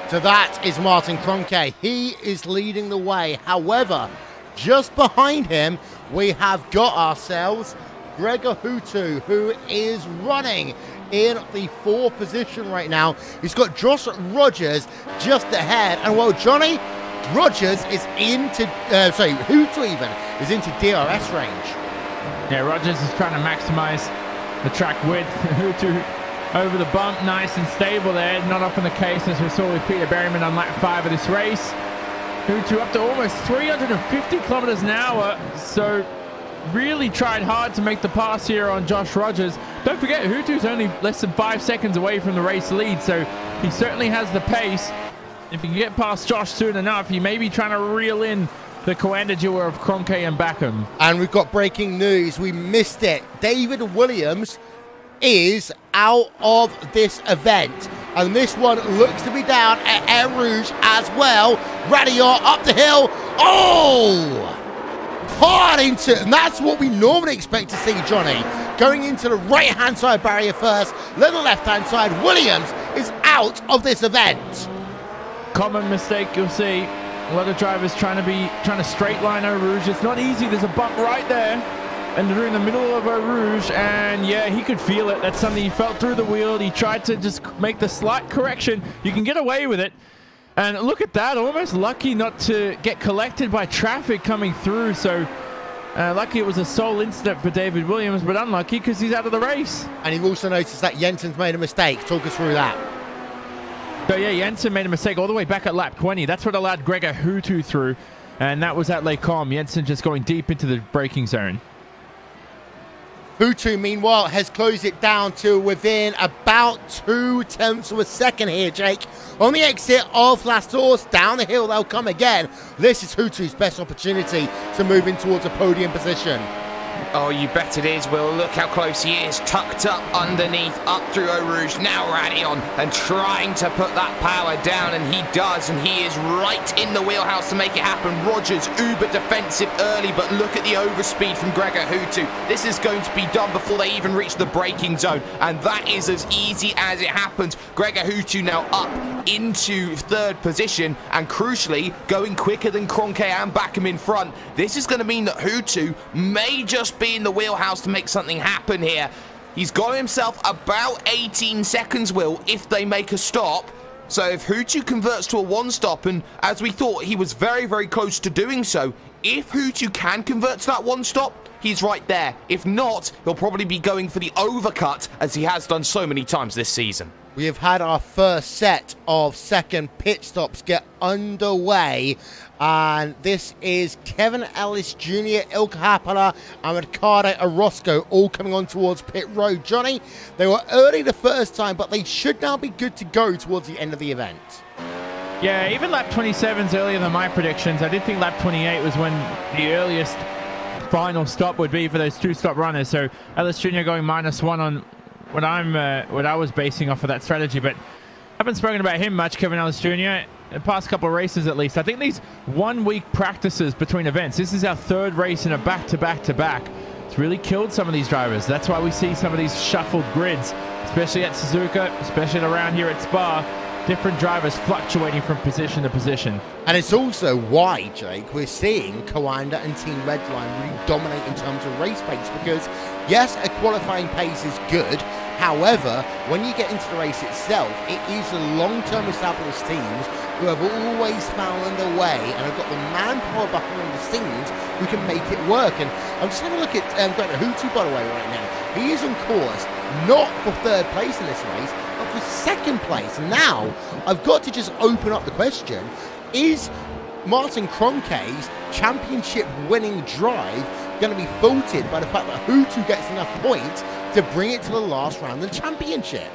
So that is Martin Kroenke. He is leading the way. However, just behind him, we have got ourselves Gregor Hutu, who is running in the 4th position right now. He's got Josh Rogers just ahead. And well, Johnny, Rogers is into, Hutu even, is into DRS range. Yeah, Rogers is trying to maximize the track width. Hutu over the bump, nice and stable there. Not often the case, as we saw with Peter Berryman on lap 5 of this race. Hutu up to almost 350 kilometers an hour. So really tried hard to make the pass here on Josh Rogers. Don't forget, Hutu's only less than 5 seconds away from the race lead, so he certainly has the pace. If he can get past Josh soon enough, he may be trying to reel in the Coanda duo of Kroenke and Backham. And we've got breaking news. We missed it. David Williams is out of this event. And this one looks to be down at Air Rouge as well. Radior up the hill. Oh! Hard into, and that's what we normally expect to see, Johnny. Going into the right-hand side barrier first, then the left-hand side. Williams is out of this event. Common mistake you'll see. A lot of drivers trying to straight line Eau Rouge. It's not easy. There's a bump right there. And they're in the middle of Eau Rouge, and yeah, he could feel it. That's something he felt through the wheel. He tried to just make the slight correction. You can get away with it. And look at that, almost lucky not to get collected by traffic coming through. So lucky it was a sole incident for David Williams, but unlucky because he's out of the race. And you've also noticed that Jensen's made a mistake. Talk us through that. So yeah, Jensen made a mistake all the way back at lap 20. That's what allowed Gregor Hutu through. And that was at Les Combes. Jensen just going deep into the braking zone. Hutu, meanwhile, has closed it down to within about 0.2 of a second here, Jake. On the exit of Las Tours, down the hill they'll come again. This is Hutu's best opportunity to move in towards a podium position. Oh, you bet it is, Will. Look how close he is. Tucked up underneath, up through Eau Rouge. Now Radion, and trying to put that power down, and he does, and he is right in the wheelhouse to make it happen. Rogers, uber defensive early, but look at the overspeed from Gregor Hutu. This is going to be done before they even reach the braking zone, and that is as easy as it happens. Gregor Hutu now up into 3rd position, and crucially, going quicker than Kroenke and Backham in front. This is going to mean that Hutu may just be in the wheelhouse to make something happen here. He's got himself about 18 seconds, Will, if they make a stop. So if Hutu converts to a 1-stop, and as we thought, he was very, very close to doing so, if Hutu can convert to that 1-stop, he's right there. If not, he'll probably be going for the overcut, as he has done so many times this season. We have had our first set of second pit stops get underway, and this is Kevin Ellis Jr., Ilka Happala, and Ricardo Orozco all coming on towards pit road. Johnny, they were early the first time, but they should now be good to go towards the end of the event. Yeah, even lap 27's earlier than my predictions. I did think lap 28 was when the earliest final stop would be for those two-stop runners. So Ellis Jr. going -1 on what I was basing off of that strategy, but I haven't spoken about him much, Kevin Ellis Jr., the past couple of races at least. I think these 1 week practices between events, this is our third race in a back-to-back-to-back. It's really killed some of these drivers. That's why we see some of these shuffled grids, especially at Suzuka, especially around here at Spa. Different drivers fluctuating from position to position. And it's also why, Jake, we're seeing Coanda and Team Redline really dominate in terms of race pace, because yes, a qualifying pace is good. However, when you get into the race itself, it is the long-term established teams who have always found a way and have got the manpower behind the scenes who can make it work. And I'm just having a look at Gregor Hutu, by the way, right now. He is on course, not for third place in this race, but for second place. Now, I've got to just open up the question, is Martin Kroenke's championship winning drive going to be faulted by the fact that Hutu gets enough points to bring it to the last round of the championship?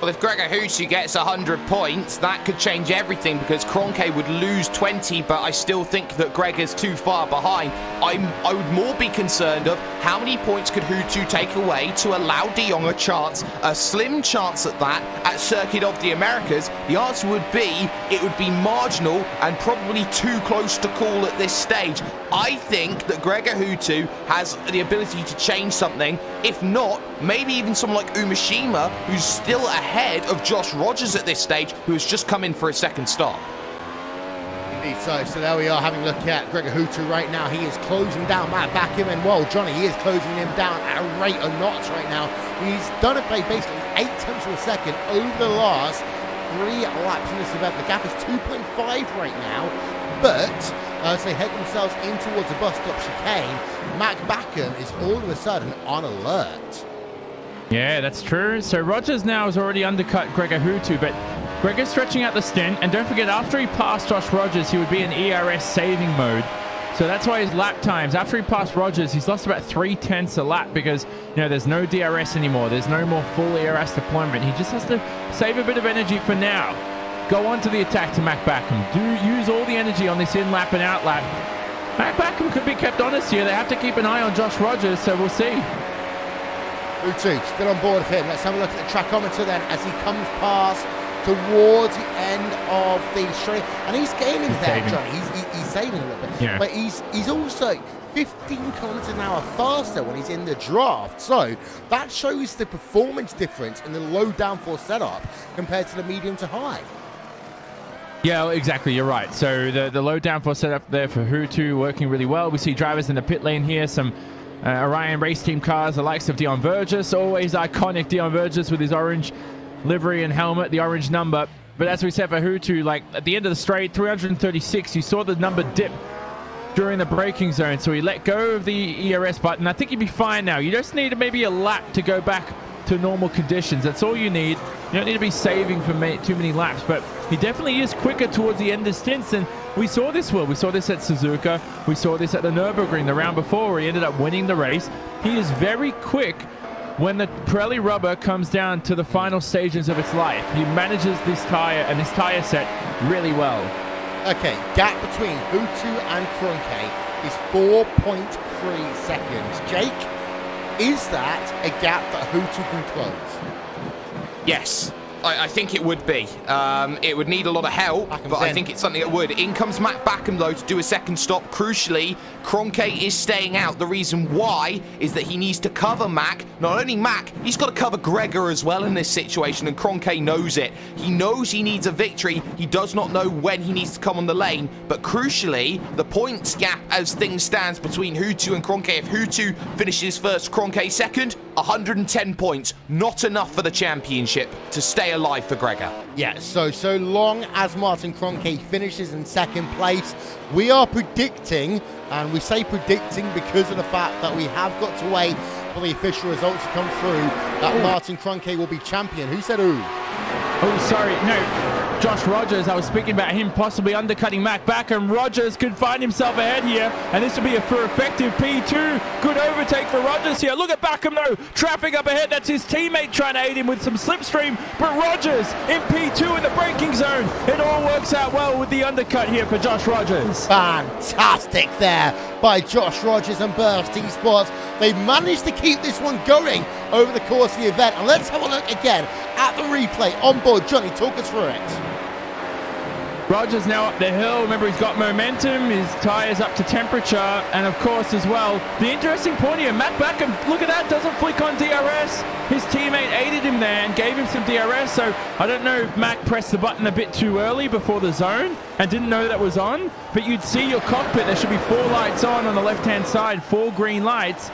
Well, if Gregor Hutu gets 100 points, that could change everything, because Kroenke would lose 20, but I still think that Gregor's too far behind. I would more be concerned of how many points could Hutu take away to allow De Jong a chance, a slim chance at that, at Circuit of the Americas. The answer would be, it would be marginal and probably too close to call at this stage. I think that Gregor Hutu has the ability to change something. If not, maybe even someone like Umashima, who's still ahead of Josh Rogers at this stage, who has just come in for a second stop. Indeed so. So there we are, having a look at Gregor Hutu right now. He is closing down Matt Backham, and well, Johnny, he is closing him down at a rate of knots right now. He's done it by basically 8 tenths of a second over the last 3 laps in this event. The gap is 2.5 right now, but as they head themselves in towards the bus stop chicane, Matt Backham is all of a sudden on alert. Yeah, that's true. So Rogers now has already undercut Gregor Hutu, but Gregor's stretching out the stint. And don't forget, after he passed Josh Rogers, he would be in ERS saving mode. So that's why his lap times, after he passed Rogers, he's lost about 3 tenths a lap, because, you know, there's no DRS anymore. There's no more full ERS deployment. He just has to save a bit of energy for now. Go on to the attack to Matt Backham. Do use all the energy on this in-lap and out-lap. Matt Backham could be kept honest here. They have to keep an eye on Josh Rogers, so we'll see. Hutu still on board of him. Let's have a look at the trachometer then as he comes past towards the end of the straight. And he's gaining there, Johnny. He's saving a little bit. Yeah. But he's also 15 kilometers an hour faster when he's in the draft. So that shows the performance difference in the low downforce setup compared to the medium to high. Yeah, exactly. You're right. So the low downforce setup there for Hutu working really well. We see drivers in the pit lane here. Some Orion race team cars, the likes of Dion Vergis, always iconic Dion Vergis with his orange livery and helmet, the orange number. But as we said for Hutu, like at the end of the straight, 336, you saw the number dip during the braking zone. So he let go of the ERS button. I think he'd be fine now. You just need maybe a lap to go back to normal conditions. That's all you need. You don't need to be saving for too many laps, but he definitely is quicker towards the end of stints, and we saw this well. We saw this at Suzuka. We saw this at the Nürburgring the round before, where he ended up winning the race. He is very quick when the Pirelli rubber comes down to the final stages of its life. He manages this tire and this tire set really well. Okay, gap between Hutu and Kroenke is 4.3 seconds. Jake, is that a gap that Hutu can close? Yes, I think it would be. It would need a lot of help, but I think it's something that would. In comes Matt Backham, though, to do a second stop. Crucially, Kroenke is staying out. The reason why is that he needs to cover Mac. Not only Mac, he's got to cover Gregor as well in this situation, and Kroenke knows it. He knows he needs a victory. He does not know when he needs to come on the lane, but crucially, the points gap as things stands between Hutu and Kroenke. If Hutu finishes first, Kroenke second, 110 points, not enough for the championship to stay alive for Gregor. Yeah, so long as Martin Kroenke finishes in second place, we are predicting, and we say predicting because of the fact that we have got to wait for the official results to come through, that Martin Kroenke will be champion. Who said ooh? Oh, sorry, no. Josh Rogers, I was speaking about him possibly undercutting Mac Backham. Rogers could find himself ahead here, and this will be a for effective P2. Good overtake for Rogers here. Look at Backham though, traffic up ahead. That's his teammate trying to aid him with some slipstream, but Rogers in P2 in the braking zone. It all works out well with the undercut here for Josh Rogers. Fantastic there by Josh Rogers and Burst Esports. They managed to keep this one going over the course of the event. And let's have a look again at the replay on board. Johnny, talk us through it. Rogers now up the hill. Remember, he's got momentum. His tyres up to temperature. And, of course, as well, the interesting point here, Matt Backham, look at that, doesn't flick on DRS. His teammate aided him there and gave him some DRS. So I don't know if Mac pressed the button a bit too early before the zone and didn't know that was on. But you'd see your cockpit. There should be 4 lights on the left-hand side, 4 green lights.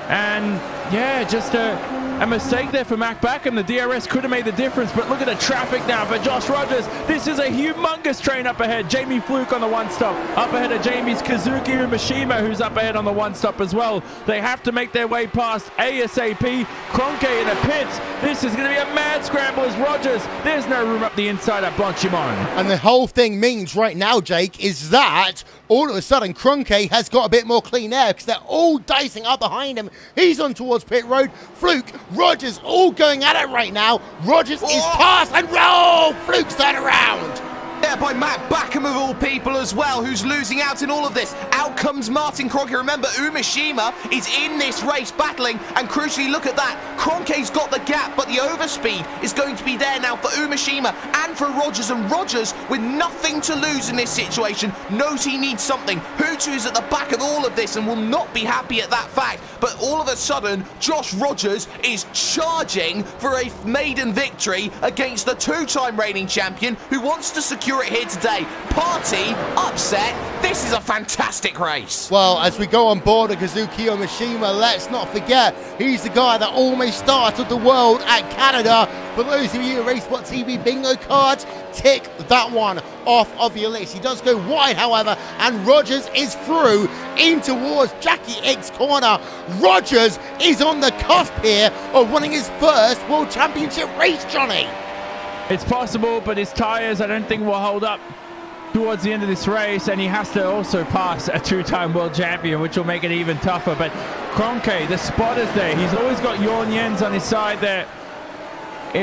And, yeah, just a mistake there for Mac Backham. The DRS could have made the difference, but look at the traffic now for Josh Rogers. This is a humongous train up ahead. Jamie Fluke on the one-stop. Up ahead of Jamie's Kazuki Umeshima, who's up ahead on the one-stop as well. They have to make their way past ASAP. Kroenke in the pits. This is going to be a mad scramble as Rogers. There's no room up the inside at Blanchimon. And the whole thing means right now, Jake, is that all of a sudden Kroenke has got a bit more clean air because they're all dicing up behind him. He's on towards pit road. Fluke, Rogers, all going at it right now. Rogers is past and roll. Fluke's turned around. Yeah, by Matt Backham of all people as well, who's losing out in all of this. Out comes Martin Kroenke. Remember, Umeshima is in this race battling, and crucially, look at that. Kroenke's got the gap, but the overspeed is going to be there now for Umeshima and for Rogers. And Rogers, with nothing to lose in this situation, knows he needs something. Hutu is at the back of all of this and will not be happy at that fact. But all of a sudden, Josh Rogers is charging for a maiden victory against the 2-time reigning champion who wants to secure it here today. Party, upset, this is a fantastic race. Well, as we go on board of Kazuki Umeshima, let's not forget, he's the guy that almost started the world at Canada. For those of you at RaceSpotTV bingo cards, tick that one off of your list. He does go wide, however, and Rogers is through in towards Jackie Ick's corner. Rogers is on the cusp here of winning his first World Championship race, Johnny. It's possible, but his tyres I don't think will hold up towards the end of this race, and he has to also pass a 2-time world champion, which will make it even tougher. But Kroenke, the spotter's there. He's always got Jorn Jens on his side there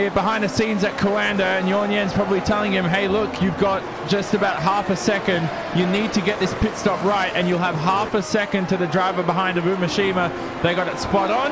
behind the scenes at Coanda, and Jorn Jens probably telling him, hey, look, you've got just about half a second. You need to get this pit stop right, and you'll have half a second to the driver behind of Umeshima. They got it spot on.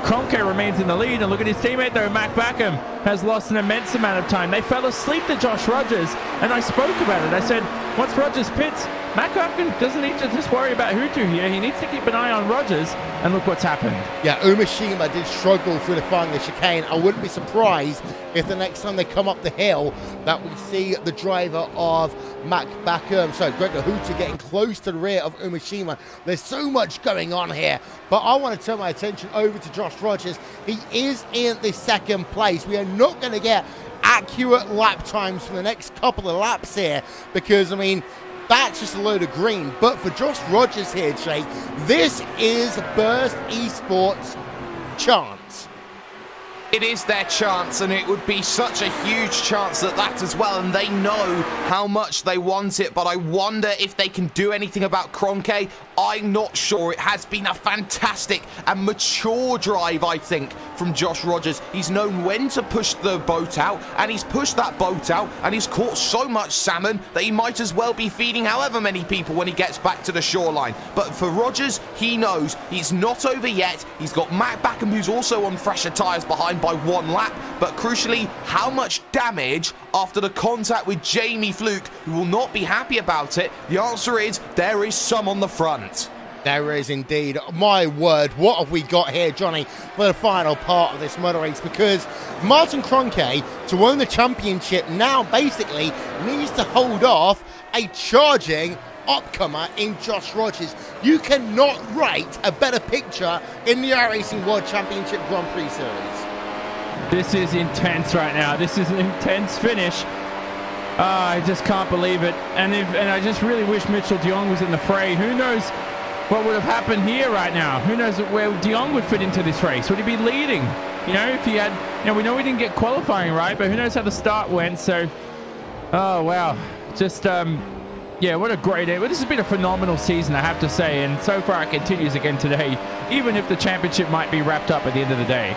Kroenke remains in the lead, and look at his teammate though, Mac Backham, has lost an immense amount of time. They fell asleep to Josh Rogers, and I spoke about it. I said, once Rogers pits, Mac Backham doesn't need to just worry about Hutu here. He needs to keep an eye on Rogers, and look what's happened. Yeah, Umeshima did struggle through the final chicane. I wouldn't be surprised if the next time they come up the hill that we see the driver of Mac Backham, so Gregor Hutu, getting close to the rear of Umeshima. There's so much going on here, but I want to turn my attention over to Josh Rogers. He is in the second place. We are not going to get accurate lap times for the next couple of laps here because, I mean, that's just a load of green. But for Josh Rogers here, Jake, this is Burst Esports' chance. It is their chance, and it would be such a huge chance at that as well, and they know how much they want it, but I wonder if they can do anything about Kroenke. I'm not sure. It has been a fantastic and mature drive, I think, from Josh Rogers. He's known when to push the boat out, and he's pushed that boat out, and he's caught so much salmon that he might as well be feeding however many people when he gets back to the shoreline. But for Rogers, he knows he's not over yet. He's got Matt Backham, who's also on fresher tyres behind by 1 lap, but crucially, how much damage after the contact with Jamie Fluke, who will not be happy about it? The answer is there is some on the front. There is indeed. My word, what have we got here, Johnny, for the final part of this motor race? Because Martin Kroenke, to win the championship, now basically needs to hold off a charging upcomer in Josh Rogers. You cannot write a better picture in the iRacing World Championship Grand Prix Series. This is intense right now. This is an intense finish. I just can't believe it. And I just really wish Mitchell de Jong was in the fray. Who knows what would have happened here right now? Who knows where de Jong would fit into this race? Would he be leading? You know, if he had, you know, we know we didn't get qualifying right, but who knows how the start went. So, oh, wow. Just, yeah, what a great day. Well, this has been a phenomenal season, I have to say. And so far, it continues again today, even if the championship might be wrapped up at the end of the day.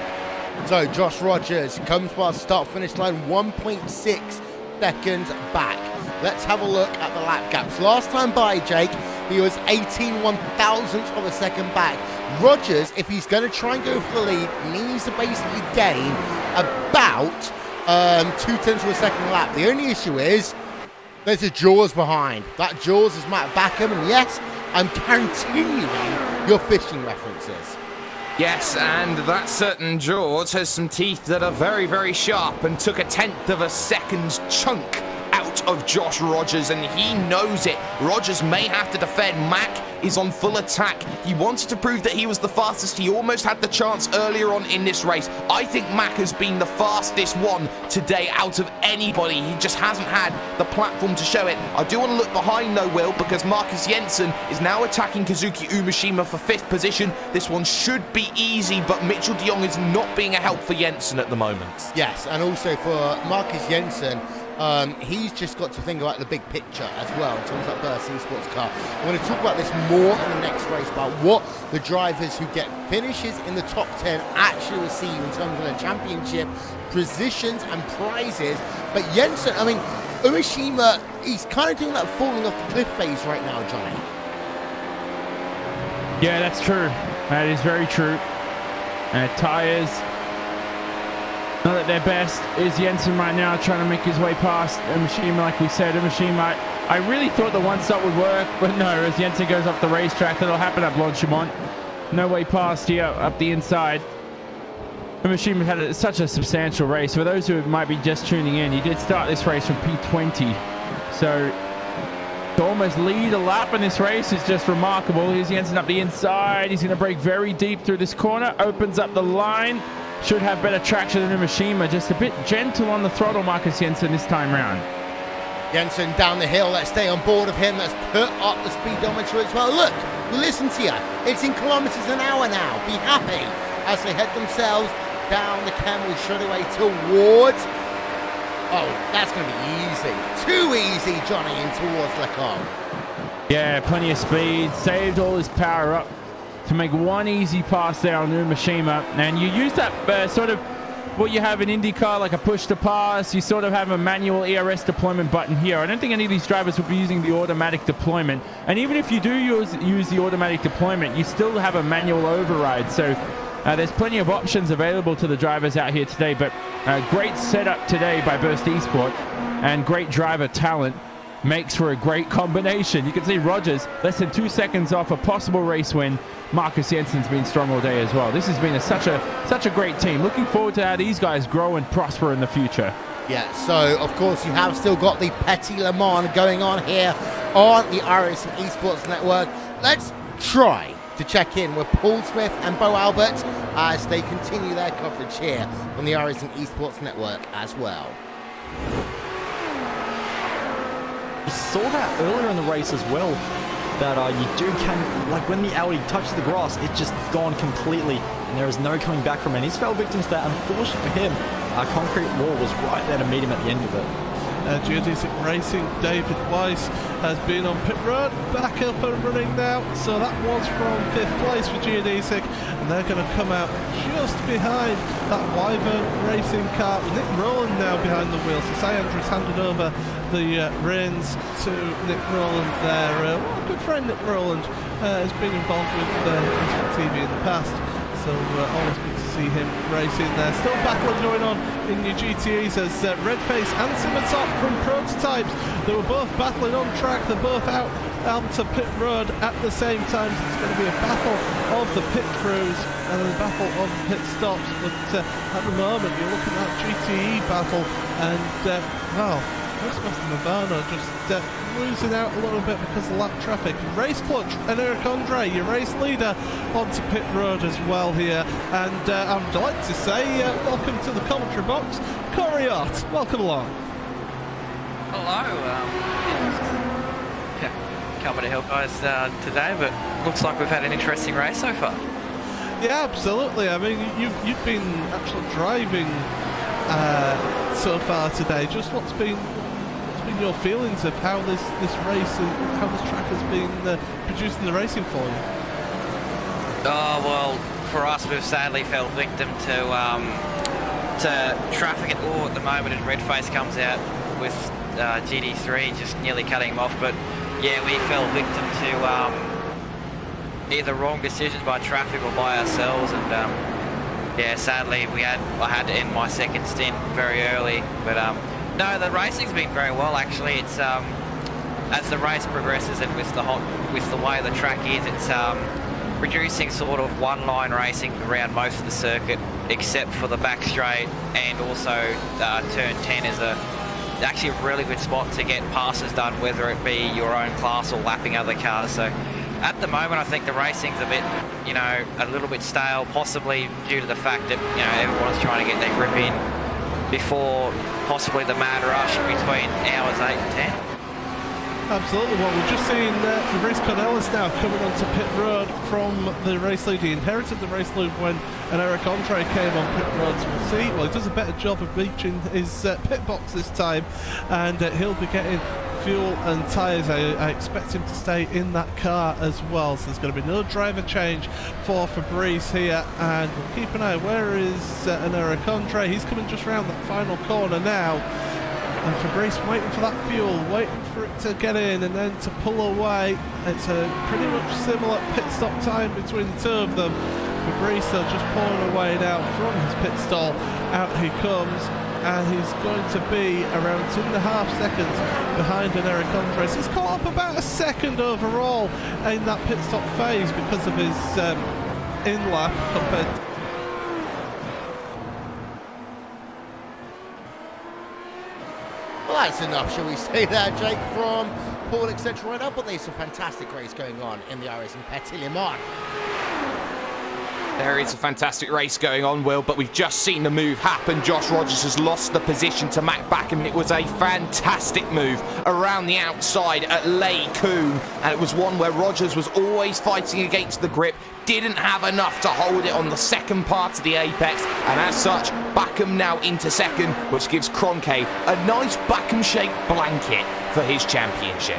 So, Josh Rogers comes past start-finish line 1.6 seconds back. Let's have a look at the lap gaps. Last time by, Jake, he was 18 one-thousandths of a second back. Rogers, if he's going to try and go for the lead, needs to basically gain about 0.2 of a second lap. The only issue is there's a Jaws behind. That Jaws is Matt Backham, and yes, I'm continuing your fishing references. Yes, and that certain Jaws has some teeth that are very, very sharp and took 1/10 of a second chunk out of Josh Rogers, and he knows it. Rogers may have to defend. Mack is on full attack. He wanted to prove that he was the fastest. He almost had the chance earlier on in this race. I think Mack has been the fastest one today out of anybody. He just hasn't had the platform to show it. I do want to look behind though, Will, because Marcus Jensen is now attacking Kazuki Umeshima for 5th position. This one should be easy, but Mitchell de Jong is not being a help for Jensen at the moment. Yes, and also for Marcus Jensen, he's just got to think about the big picture as well in terms of that eSports car. I'm going to talk about this more in the next race, about what the drivers who get finishes in the top 10 actually receive in terms of the championship positions and prizes. But Jensen, I mean, Umeshima, he's kind of doing that falling off the cliff phase right now, Johnny. Yeah, that's true. That is very true. Tyres, not at their best. Is Jensen right now trying to make his way past Umeshima, like we said. Umeshima, I really thought the one stop would work, but no, as Jensen goes off the racetrack, that'll happen at Blanchimont. No way past here, up the inside. Umeshima had such a substantial race. For those who might be just tuning in, he did start this race from P20. So to almost lead a lap in this race is just remarkable. Here's Jensen up the inside. He's going to brake very deep through this corner. Opens up the line. Should have better traction than Umeshima. Just a bit gentle on the throttle, Marcus Jensen, this time round. Jensen down the hill. Let's stay on board of him. Let's put up the speedometer as well. Look, listen to you. It's in kilometers an hour now. Be happy as they head themselves down the Camel straightaway towards... Oh, that's going to be easy. Too easy, Johnny, in towards Lecombe. Yeah, plenty of speed. Saved all his power up to make one easy pass there on Umeshima. And you use that sort of what you have in IndyCar, like a push to pass. You sort of have a manual ERS deployment button here. I don't think any of these drivers will be using the automatic deployment. And even if you do use the automatic deployment, you still have a manual override. So there's plenty of options available to the drivers out here today. But great setup today by Burst Esport, and great driver talent makes for a great combination. You can see Rogers less than 2 seconds off a possible race win. Marcus Jensen's been strong all day as well. This has been such a great team. Looking forward to how these guys grow and prosper in the future. Yeah, so of course you have still got the Petit Le Mans going on here on the iRacing Esports Network. Let's try to check in with Paul Smith and Bo Albert as they continue their coverage here on the iRacing Esports Network as well. We saw that earlier in the race as well, that like when the Audi touches the grass, it's just gone completely, and there is no coming back from it. He's fell victim to that. Unfortunately for him, a concrete wall was right there to meet him at the end of it. Geodesic Racing, David Weiss has been on pit road, back up and running now. So that was from 5th place for Geodesic, and they're going to come out just behind that Wyvern Racing car. Nick Rowland now behind the wheel. So Cy Andrews handed over the reins to Nick Rowland there. Good friend Nick Rowland has been involved with RaceSpotTV in the past. So always good to see him racing there. Still battling going on in your GTEs as Redface and Simatop from Prototypes. They were both battling on track. They're both out onto pit road at the same time. So it's going to be a battle of the pit crews and a battle of pit stops. But at the moment, you're looking at that GTE battle, and well, Christmas Mavano just losing out a little bit because of lap traffic. Race clutch and Eric Andre, your race leader, onto pit road as well here. And I'm delighted to say welcome to the commentary box, Corey Ott. Welcome along. Hello. Coming to help guys today, but looks like we've had an interesting race so far. Yeah, absolutely. I mean, you've been actually driving so far today. Just what's been your feelings of how this race and how this track has been producing the racing for you? Oh well, for us, we've sadly fell victim to traffic at all at the moment. And Redface comes out with GD3 just nearly cutting him off, but yeah, we fell victim to either wrong decisions by traffic or by ourselves, and yeah, sadly I had to end my second stint very early. But no, the racing's been very well actually. It's as the race progresses and with the way the track is, it's producing sort of one-line racing around most of the circuit, except for the back straight, and also turn 10 is actually a really good spot to get passes done, whether it be your own class or lapping other cars. So at the moment, I think the racing's a bit, a little bit stale, possibly due to the fact that, everyone's trying to get their grip in before possibly the mad rush between hours 8 and 10. Absolutely. Well, we've just seen Fabrice Cornelis now coming onto pit road from the race lead. He inherited the race lead when an Eric Andre came on pit road. So we'll see. Well, he does a better job of reaching his pit box this time, and he'll be getting fuel and tyres. I expect him to stay in that car as well. So there's going to be no driver change for Fabrice here, and we'll keep an eye. Where is an Eric Andre? He's coming just around that final corner now. And Fabrice waiting for that fuel, waiting for it to get in and then to pull away. It's a pretty much similar pit stop time between the two of them. Fabrice just pulling away now from his pit stall. Out he comes, and he's going to be around 2.5 seconds behind an Eric Andre. So he's caught up about a second overall in that pit stop phase because of his in-lap compared to Well, that's enough, shall we say that, Jake, from Paul, etc. right now, but there's some fantastic race going on in the iRacing Petit Le Mans. There is a fantastic race going on, Will, but we've just seen the move happen. Josh Rogers has lost the position to Matt Backham. It was a fantastic move around the outside at Les Coon, and it was one where Rogers was always fighting against the grip, didn't have enough to hold it on the second part of the apex, and as such, Backham now into second, which gives Kroenke a nice Backham-shaped blanket for his championship.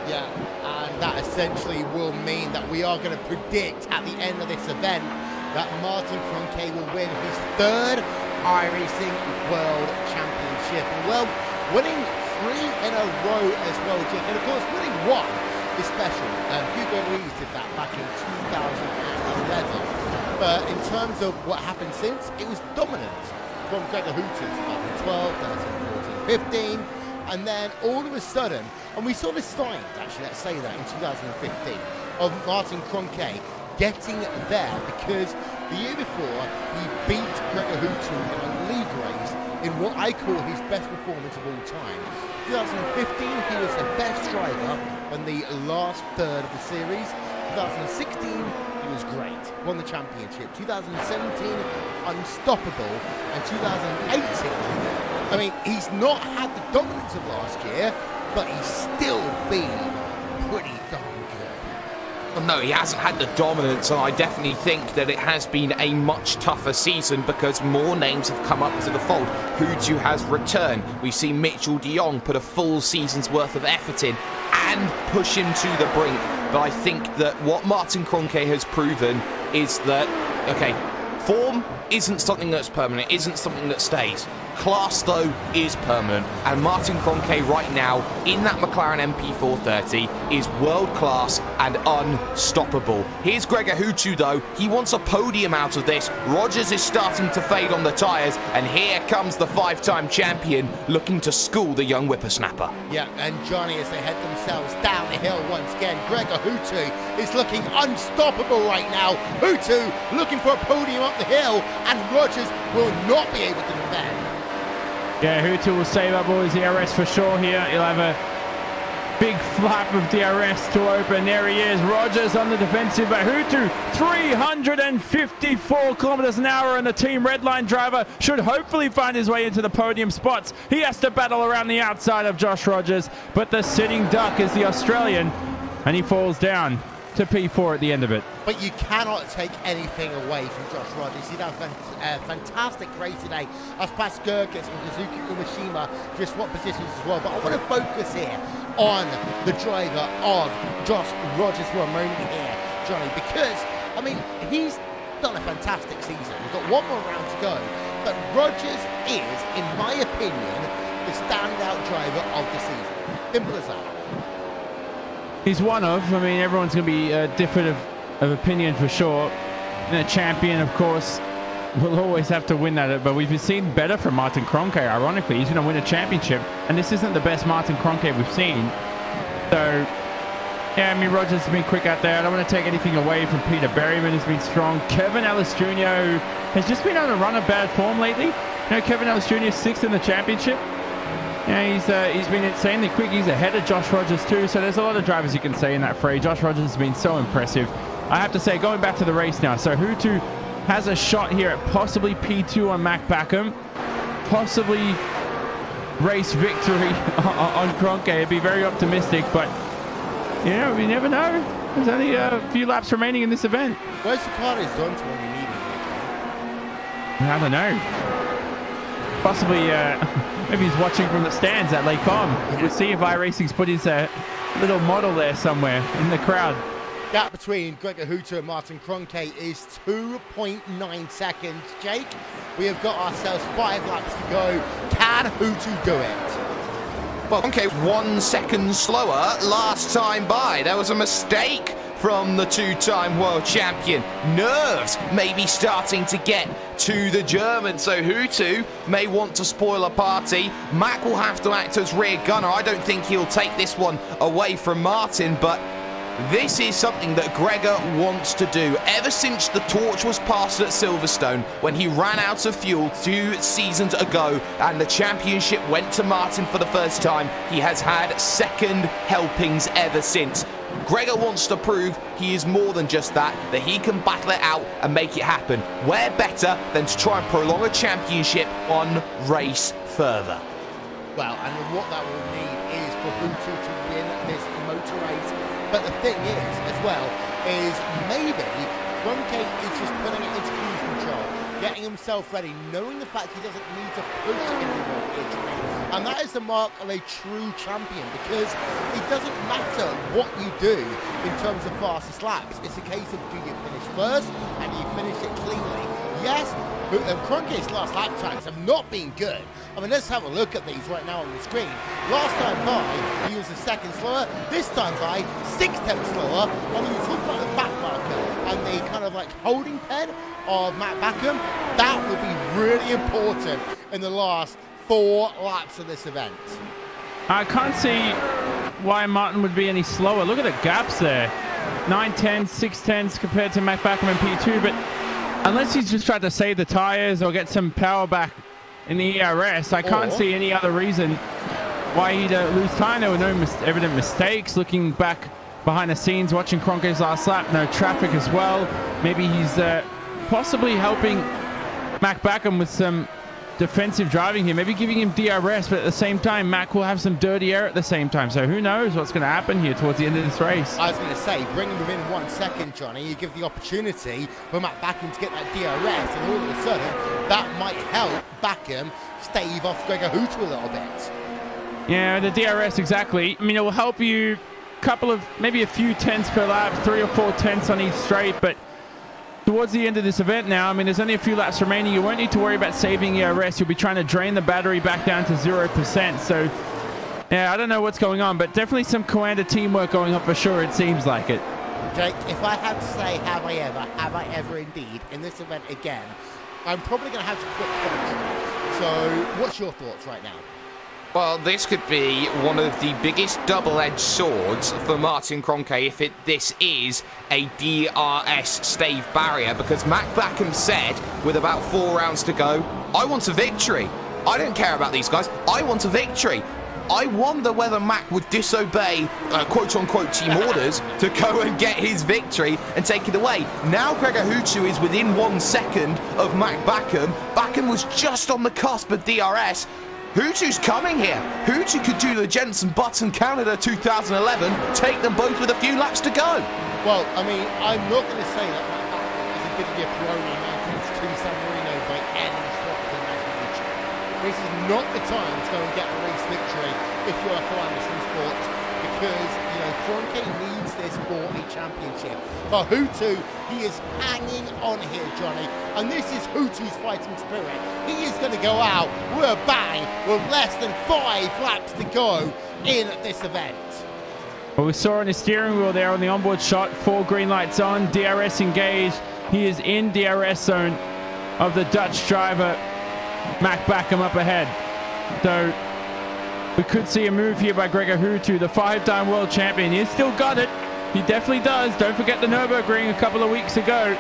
Yeah, and that essentially will mean that we are going to predict at the end of this event that Martin Kroenke will win his third iRacing World Championship. And well, winning 3 in a row as well, Jake, and of course winning 1 is special. Hugo Ruiz did that back in 2011. But in terms of what happened since, it was dominance from Gregor Hooter in 2012, 13, 14, 15. And then all of a sudden, and we saw the signs, actually, let's say that, in 2015, of Martin Kroenke getting there, because the year before, he beat Gregor Hooter in a league race in what I call his best performance of all time. 2015, he was the best driver in the last third of the series. 2016, he was great, won the championship. 2017, unstoppable. And 2018, I mean, he's not had the dominance of last year, but he's still been pretty darn good. Well, no, he hasn't had the dominance, and I definitely think that it has been a much tougher season because more names have come up to the fold. Hutu has returned. We've seen Mitchell de Jong put a full season's worth of effort in and push him to the brink. But I think that what Martin Kroenke has proven is that, okay, form isn't something that's permanent, isn't something that stays. Class, though, is permanent, and Martin Kroenke right now in that McLaren MP430 is world-class and unstoppable. Here's Gregor Hootu, though. He wants a podium out of this. Rogers is starting to fade on the tyres, and here comes the 5-time champion looking to school the young whippersnapper. Yeah, and Johnny, as they head themselves down the hill once again, Gregor Hootu is looking unstoppable right now. Hootu looking for a podium up the hill, and Rogers will not be able to defend. Yeah, Hutu will save up all his DRS for sure here. He'll have a big flap of DRS to open. There he is. Rogers on the defensive, but Hutu, 354 kilometers an hour, and the Team Redline driver should hopefully find his way into the podium spots. He has to battle around the outside of Josh Rogers, but the sitting duck is the Australian, and he falls down to P4 at the end of it. But you cannot take anything away from Josh Rogers. He done a fantastic race today. As past Gerkes and Kazuki Umeshima just swapped positions as well. But I want to focus here on the driver of Josh Rogers for a moment here, Johnny, because, I mean, he's done a fantastic season. We've got one more round to go. But Rogers is, in my opinion, the standout driver of the season. Simple as that. He's one of, I mean, everyone's going to be different of opinion for sure. And a champion, of course, will always have to win that. But we've seen better from Martin Kroenke, ironically. He's going to win a championship. And this isn't the best Martin Kroenke we've seen. So, yeah, I mean, Rogers has been quick out there. I don't want to take anything away from Peter Berryman, who's been strong. Kevin Ellis Jr., who has just been on a run of bad form lately. You know, Kevin Ellis Jr. is 6th in the championship. Yeah, he's been insanely quick. He's ahead of Josh Rogers too. So there's a lot of drivers you can say in that fray. Josh Rogers has been so impressive. I have to say, going back to the race now. So Hutu has a shot here at possibly P2 on Mac Backham. Possibly race victory on Kroenke. It'd be very optimistic, but you know, we never know. There's only a few laps remaining in this event. Where's the car is done to when you need it? I don't know. Possibly, maybe he's watching from the stands at Lake Com. We'll see if iRacing's put his little model there somewhere in the crowd. Gap between Gregor Hutu and Martin Kroenke is 2.9 seconds. Jake, we have got ourselves 5 laps to go. Can Hutu do it? Well, Kroenke 1 second slower last time by. There was a mistake from the two-time world champion. Nerves maybe starting to get to the German, so Hutu may want to spoil a party. Mac will have to act as rear gunner. I don't think he'll take this one away from Martin, but this is something that Gregor wants to do. Ever since the torch was passed at Silverstone, when he ran out of fuel 2 seasons ago and the championship went to Martin for the first time, he has had second helpings ever since. Gregor wants to prove he is more than just that he can battle it out and make it happen. Where better than to try and prolong a championship on race further? Well, and what that will need is for Hutu to win this motor race. But the thing is, as well, is maybe Kroenke is just putting it into cruise control, getting himself ready, knowing the fact he doesn't need to push anymore here. And that is the mark of a true champion, because it doesn't matter what you do in terms of fastest laps. It's a case of, do you finish first and you finish it cleanly? Yes, Kroenke's last lap times have not been good. I mean, let's have a look at these right now on the screen. Last time by, he was a second slower. This time by, 6 tenths slower. And when you talk about the back marker and the kind of like holding pen of Matt Backham, that will be really important in the last 4 laps of this event. I can't see why Martin would be any slower. Look at the gaps there. 9 tenths, 6 tenths compared to Mac Backham and P2, but unless he's just tried to save the tires or get some power back in the ERS, I can't see any other reason why he'd lose time. There were no evident mistakes. Looking back behind the scenes, watching Kroenke's last lap, no traffic as well. Maybe he's possibly helping Mac Backham with some defensive driving here, maybe giving him DRS, but at the same time, Mac will have some dirty air at the same time. So who knows what's going to happen here towards the end of this race. I was going to say, bring him within 1 second, Johnny. You give the opportunity for Matt Backham to get that DRS, and all of a sudden, that might help Backham stave off Gregor Hutu a little bit. Yeah, the DRS, exactly. I mean, it will help you maybe a few tenths per lap, 3 or 4 tenths on each straight, but towards the end of this event now, I mean, there's only a few laps remaining. You won't need to worry about saving ERS. You'll be trying to drain the battery back down to 0%. So, yeah, I don't know what's going on, but definitely some Coanda teamwork going on for sure, it seems like it. Jake, if I had to say, have I ever indeed, in this event again, I'm probably going to have to quit commentary. So, what's your thoughts right now? Well, this could be one of the biggest double-edged swords for Martin Kroenke if this is a DRS stave barrier, because Mac Backham said, with about 4 rounds to go, I want a victory. I don't care about these guys. I want a victory. I wonder whether Mac would disobey quote-unquote team orders to go and get his victory and take it away. Now Gregor Hutu is within 1 second of Mac Backham. Backham was just on the cusp of DRS. Hutu's coming here. Hutu could do the Jensen Button Canada 2011, take them both with a few laps to go. Well, I mean, I'm not going to say that Mac Backham isn't going to be a Pironi Mountains to San Marino by any stretch of the imagination. This is not the time to go and get a race victory if you're a Anderson Sports, because, you know, Kroenke needs this for a championship. But Hutu, he is hanging on here, Johnny, and this is Hutu's fighting spirit. He is going to go out with a bang with less than 5 laps to go in this event. Well, we saw on his steering wheel there on the onboard shot, 4 green lights on, DRS engaged. He is in DRS zone of the Dutch driver, Mac Backham, up ahead. So we could see a move here by Gregor Hutu, the 5-time world champion. He's still got it. He definitely does. Don't forget the Nürburgring a couple of weeks ago.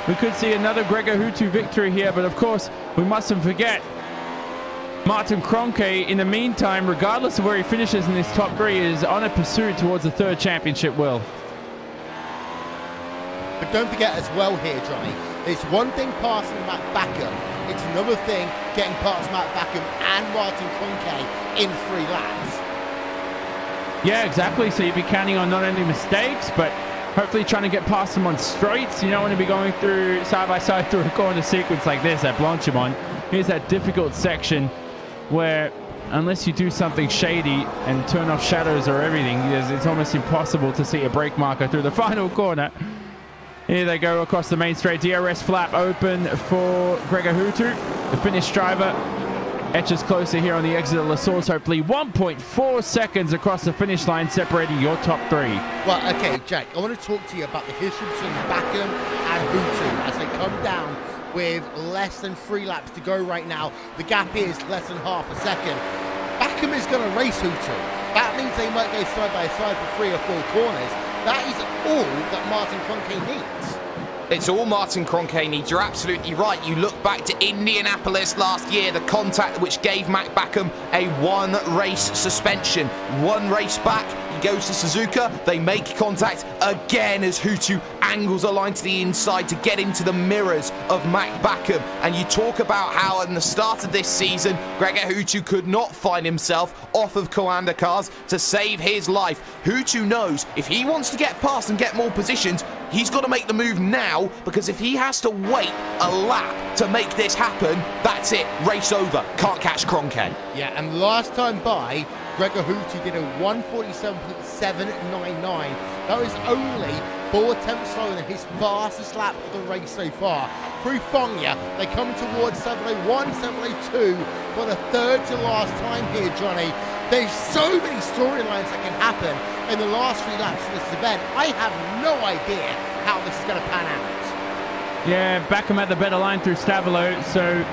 We could see another Gregor Hutu victory here, but of course, we mustn't forget Martin Kroenke, in the meantime, regardless of where he finishes in this top 3, is on a pursuit towards the 3rd championship, Will. But don't forget as well here, Johnny, it's one thing passing Mac Backham, it's another thing getting past Mac Backham and Martin Kroenke in 3 laps. Yeah, exactly. So you'd be counting on not only mistakes, but hopefully trying to get past them on straights. You don't want to be going through side by side through a corner sequence like this at Blanchimont. Here's that difficult section where, unless you do something shady and turn off shadows or everything, it's almost impossible to see a brake marker through the final corner. Here they go across the main straight. DRS flap open for Gregor Hutu, the Finnish driver. Etches closer here on the exit of La Source, hopefully 1.4 seconds across the finish line, separating your top 3. Well, okay, Jack, I want to talk to you about the history between Backham and Hutu as they come down with less than 3 laps to go right now. The gap is less than half a second. Backham is going to race Hutu. That means they might go side by side for 3 or 4 corners. That is all that Martin Kroenke needs. It's all Martin Kroenke needs. You're absolutely right. You look back to Indianapolis last year, the contact which gave Mac Backham a 1-race suspension. 1 race back, he goes to Suzuka. They make contact again as Hutu angles a line to the inside to get into the mirrors of Mac Backham. And you talk about how in the start of this season, Gregor Hutu could not find himself off of Coanda cars to save his life. Hutu knows if he wants to get past and get more positions, he's got to make the move now, because if he has to wait a lap to make this happen, that's it. Race over. Can't catch Kroenke. Yeah, and last time by, Gregor Hutu did a 1:47.799. That was only 4 tenths slower than his fastest lap of the race so far. Through Fogna, they come towards 701, 702 for the 3rd to last time here, Johnny. There's so many storylines that can happen in the last 3 laps of this event. I have no idea how this is going to pan out. Yeah, Backham had the better line through Stavolo, so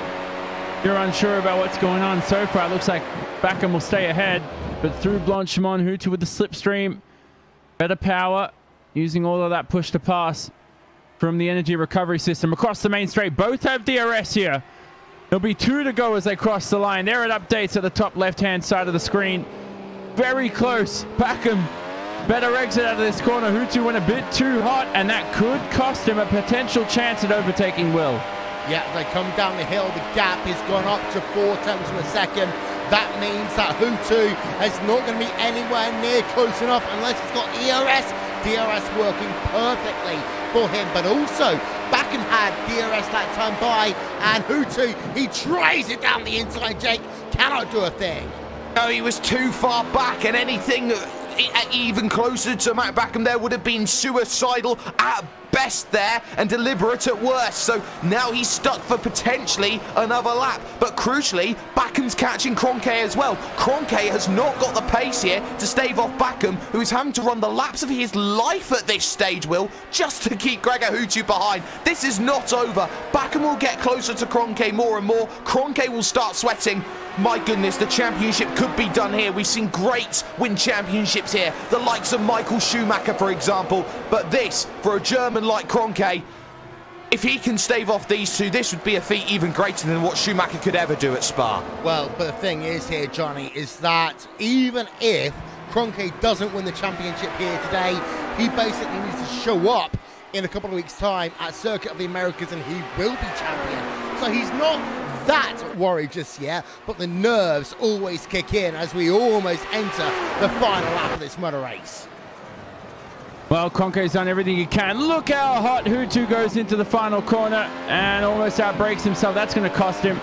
you're unsure about what's going on. So far, it looks like Backham will stay ahead, but through Blanchimont, Hutu with the slipstream, better power, using all of that push to pass from the energy recovery system across the main straight. Both have DRS here. There'll be 2 to go as they cross the line. There at updates at the top left-hand side of the screen. Very close. Backham, better exit out of this corner. Hutu went a bit too hot, and that could cost him a potential chance at overtaking Will. Yeah, they come down the hill. The gap has gone up to 4 tenths of a second. That means that Hutu is not going to be anywhere near close enough unless he's got ERS. DRS working perfectly for him, but also Backham had DRS that time by, and Hutu, he tries it down the inside, Jake, cannot do a thing. No, he was too far back, and anything even closer to Mac Backham there would have been suicidal at best there and deliberate at worst. So now he's stuck for potentially another lap. But crucially, Backham's catching Kroenke as well. Kroenke has not got the pace here to stave off Backham, who is having to run the laps of his life at this stage, Will, just to keep Gregor Hutu behind. This is not over. Backham will get closer to Kroenke more and more. Kroenke will start sweating. My goodness, the championship could be done here. We've seen greats win championships here, the likes of Michael Schumacher, for example. But this, for a German like Kroenke, if he can stave off these two, this would be a feat even greater than what Schumacher could ever do at Spa. Well, but the thing is here, Johnny, is that even if Kroenke doesn't win the championship here today, he basically needs to show up in a couple of weeks' time at Circuit of the Americas and he will be champion. So he's not that worried just yet, but the nerves always kick in as we almost enter the final lap of this motor race. Well, Kroenke's done everything he can. Look how hot Hutu goes into the final corner and almost outbrakes himself. That's going to cost him.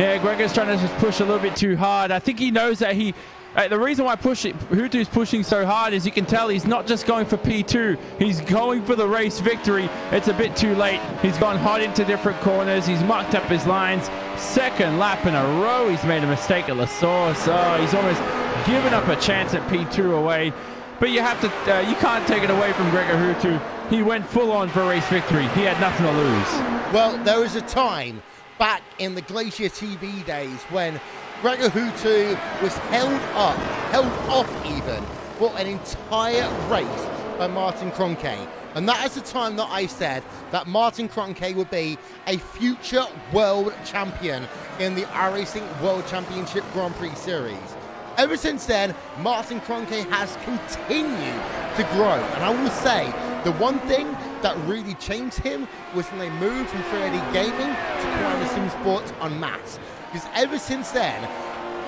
Yeah, Gregor's trying to just push a little bit too hard. I think he knows that the reason why Hutu's pushing so hard is you can tell he's not just going for P2. He's going for the race victory. It's a bit too late. He's gone hot into different corners. He's mucked up his lines. Second lap in a row. He's made a mistake at La Source. Oh, he's almost given up a chance at P2 away. But you have to, you can't take it away from Gregor Hutu. He went full on for a race victory. He had nothing to lose. Well, there was a time back in the Glacier TV days when Gregor Hutu was held off even for an entire race by Martin Kroenke. And that is the time that I said that Martin Kroenke would be a future world champion in the iRacing World Championship Grand Prix Series. Ever since then, Martin Kroenke has continued to grow. And I will say, the one thing that really changed him was when they moved from 3AD Gaming to Koala Sim Sports Unmasked. Because ever since then,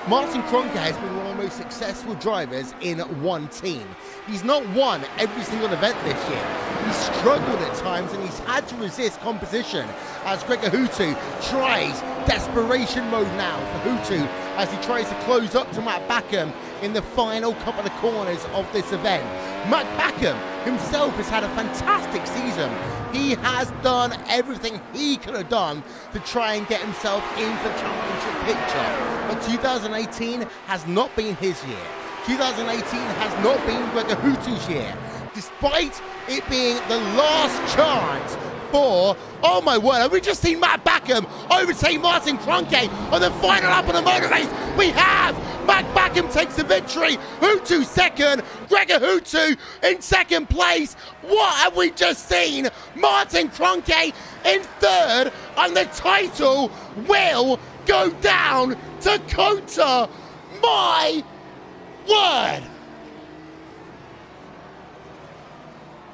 Martin Kroenke has been one of the most successful drivers in one team. He's not won every single event this year. He's struggled at times and he's had to resist competition as Gregor Hutu tries desperation mode now for Hutu as he tries to close up to Matt Backham in the final couple of corners of this event. Matt Backham himself has had a fantastic season. He has done everything he could have done to try and get himself into the championship picture. But 2018 has not been his year. 2018 has not been Gregor Hutu's year. Despite it being the last chance for, oh my word, have we just seen Matt Backham overtake Martin Kroenke on the final lap of the motor race? We have! Matt Backham takes the victory, Hutu second, Gregor Hutu in second place. What have we just seen? Martin Kroenke in third, and the title will go down to COTA. My word!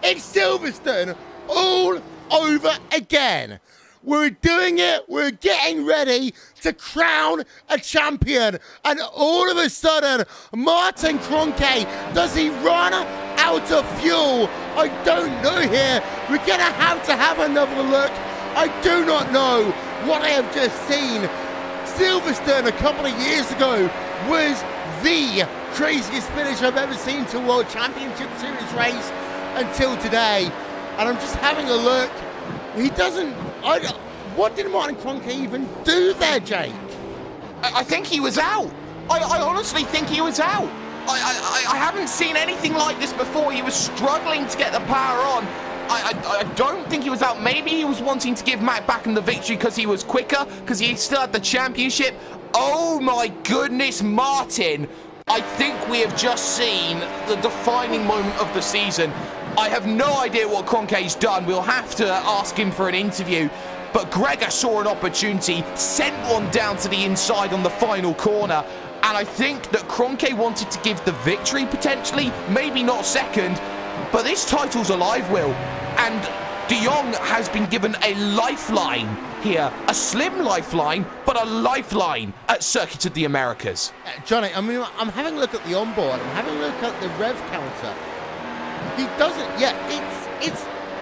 It's Silverstone all over again. We're doing it. We're getting ready to crown a champion. And all of a sudden, Martin Kroenke, does he run out of fuel? I don't know here. We're going to have another look. I do not know what I have just seen. Silverstone a couple of years ago was the craziest finish I've ever seen to a World Championship Series race until today. And I'm just having a look. He doesn't... what did Martin Kroenke even do there, Jake? I think he was out. I honestly think he was out. I haven't seen anything like this before. He was struggling to get the power on. I don't think he was out. Maybe he was wanting to give Matt Backham the victory because he was quicker, because he still had the championship. Oh my goodness, Martin. I think we have just seen the defining moment of the season. I have no idea what Kroenke's done. We'll have to ask him for an interview. But Gregor saw an opportunity, sent one down to the inside on the final corner. And I think that Kroenke wanted to give the victory, potentially. Maybe not second. But this title's alive, Will. And De Jong has been given a lifeline here. A slim lifeline, but a lifeline at Circuit of the Americas. Johnny, I mean, I'm having a look at the onboard. I'm having a look at the rev counter. He doesn't, yeah,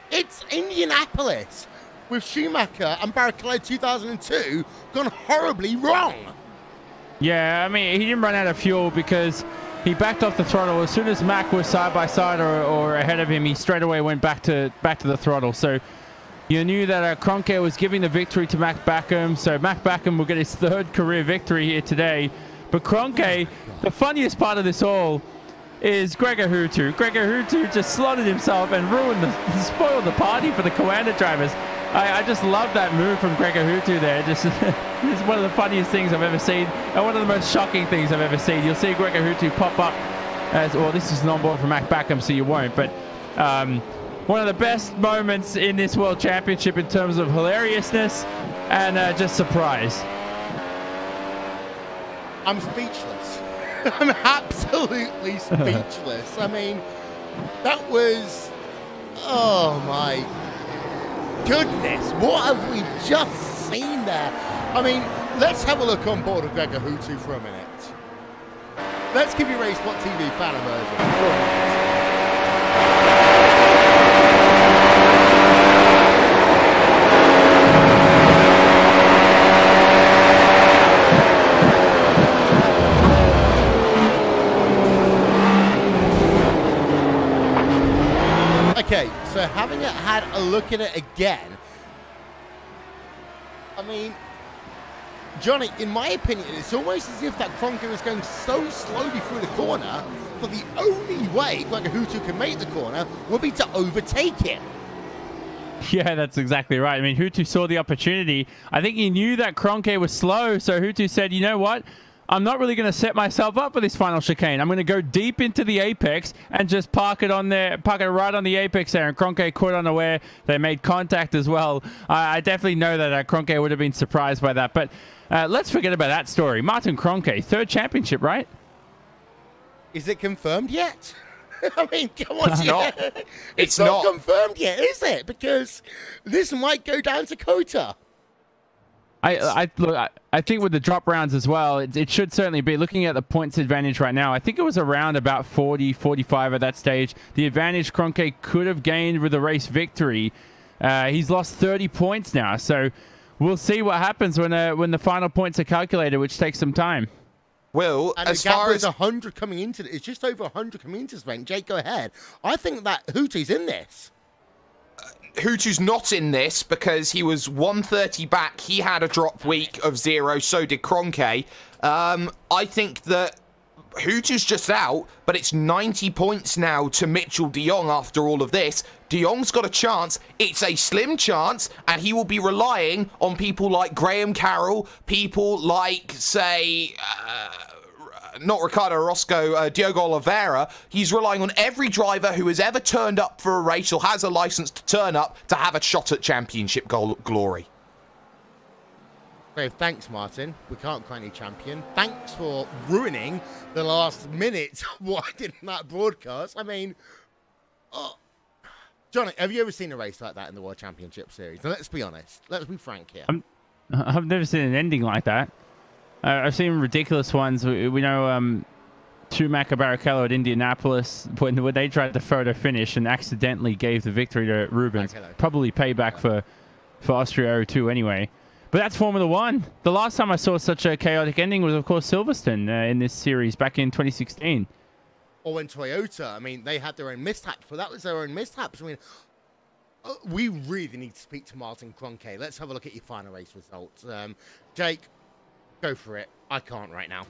it's Indianapolis with Schumacher and Barrichello 2002 gone horribly wrong. Yeah, I mean, he didn't run out of fuel because he backed off the throttle. As soon as Mac was side by side or ahead of him, he straight away went back to the throttle. So you knew that Kroenke was giving the victory to Mac Backham. So Mac Backham will get his third career victory here today. But Kroenke, the funniest part of this all is Gregor Hutu. Gregor Hutu just slotted himself and spoiled the party for the Coanda drivers. I just love that move from Gregor Hutu there. Just it's one of the funniest things I've ever seen, and one of the most shocking things I've ever seen. You'll see Gregor Hutu pop up as, well, this is an onboard from Mac Backham, so you won't, but one of the best moments in this World Championship in terms of hilariousness and just surprise. I'm speechless. I'm absolutely speechless. I mean, that was... Oh, my goodness. What have we just seen there? I mean, let's have a look on board of Gregor Hutu for a minute. Let's give you RaceSpotTV fan immersion. Okay, so having had a look at it again, I mean, Johnny, in my opinion, it's almost as if that Kroenke is going so slowly through the corner that the only way Gregor Hutu can make the corner would be to overtake him. Yeah, that's exactly right. I mean, Hutu saw the opportunity. I think he knew that Kroenke was slow, so Hutu said, you know what? I'm not really going to set myself up for this final chicane. I'm going to go deep into the apex and just park it on there, park it right on the apex there. And Kroenke caught unaware. They made contact as well. I definitely know that Kroenke would have been surprised by that. But let's forget about that story. Martin Kroenke, third championship, right? Is it confirmed yet? I mean, come on. It's not. It's not confirmed yet, is it? Because this might go down to Kota. I think with the drop rounds as well, it should certainly be. Looking at the points advantage right now, I think it was around about 40, 45 at that stage. The advantage Kroenke could have gained with a race victory. He's lost 30 points now, so we'll see what happens when the final points are calculated, which takes some time. Well, and as the gap far is as 100 coming into it, it's just over 100 coming into this event. Jake, go ahead. I think that Hutu's in this. Hutu's not in this because he was 130 back. He had a drop week of 0. So did Kroenke. I think that Hutu's just out, but it's 90 points now to Mitchell de Jong after all of this. De Jong's got a chance. It's a slim chance, and he will be relying on people like Graham Carroll, people like, say... not Ricardo Orozco, Diogo Oliveira. He's relying on every driver who has ever turned up for a race or has a license to turn up to have a shot at championship glory. So thanks, Martin. We can't crown you champion. Thanks for ruining the last minute of what I did in that broadcast. I mean, Johnny, have you ever seen a race like that in the World Championship Series? Now, let's be honest. Let's be frank here. I've never seen an ending like that. I've seen ridiculous ones. We know Schumacher Barrichello at Indianapolis when they tried to photo finish and accidentally gave the victory to Rubens. Probably payback for Austria 02 anyway. But that's Formula One. The last time I saw such a chaotic ending was, of course, Silverstone in this series back in 2016. Or when Toyota, I mean, they had their own mishaps, but that was their own mishaps. I mean, we really need to speak to Martin Kroenke. Let's have a look at your final race results. Jake, go for it. I can't right now.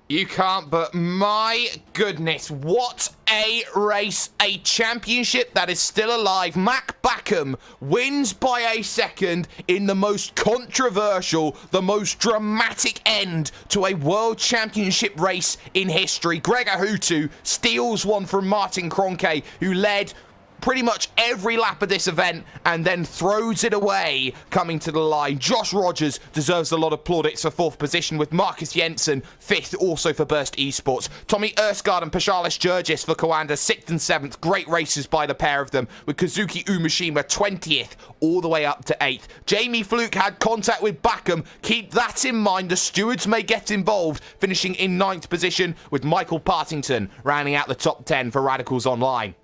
You can't, but my goodness, what a race. A championship that is still alive. Mac Backham wins by a second in the most controversial, the most dramatic end to a world championship race in history. Gregor Hutu steals one from Martin Kroenke, who led pretty much every lap of this event and then throws it away coming to the line. Josh Rogers deserves a lot of plaudits for 4th position, with Marcus Jensen 5th, also for Burst Esports. Tommy Erskard and Pashalis Jurgis for Coanda 6th and 7th. Great races by the pair of them, with Kazuki Umashima 20th all the way up to 8th. Jamie Fluke had contact with Backham. Keep that in mind. The stewards may get involved, finishing in 9th position, with Michael Partington rounding out the top 10 for Radicals Online.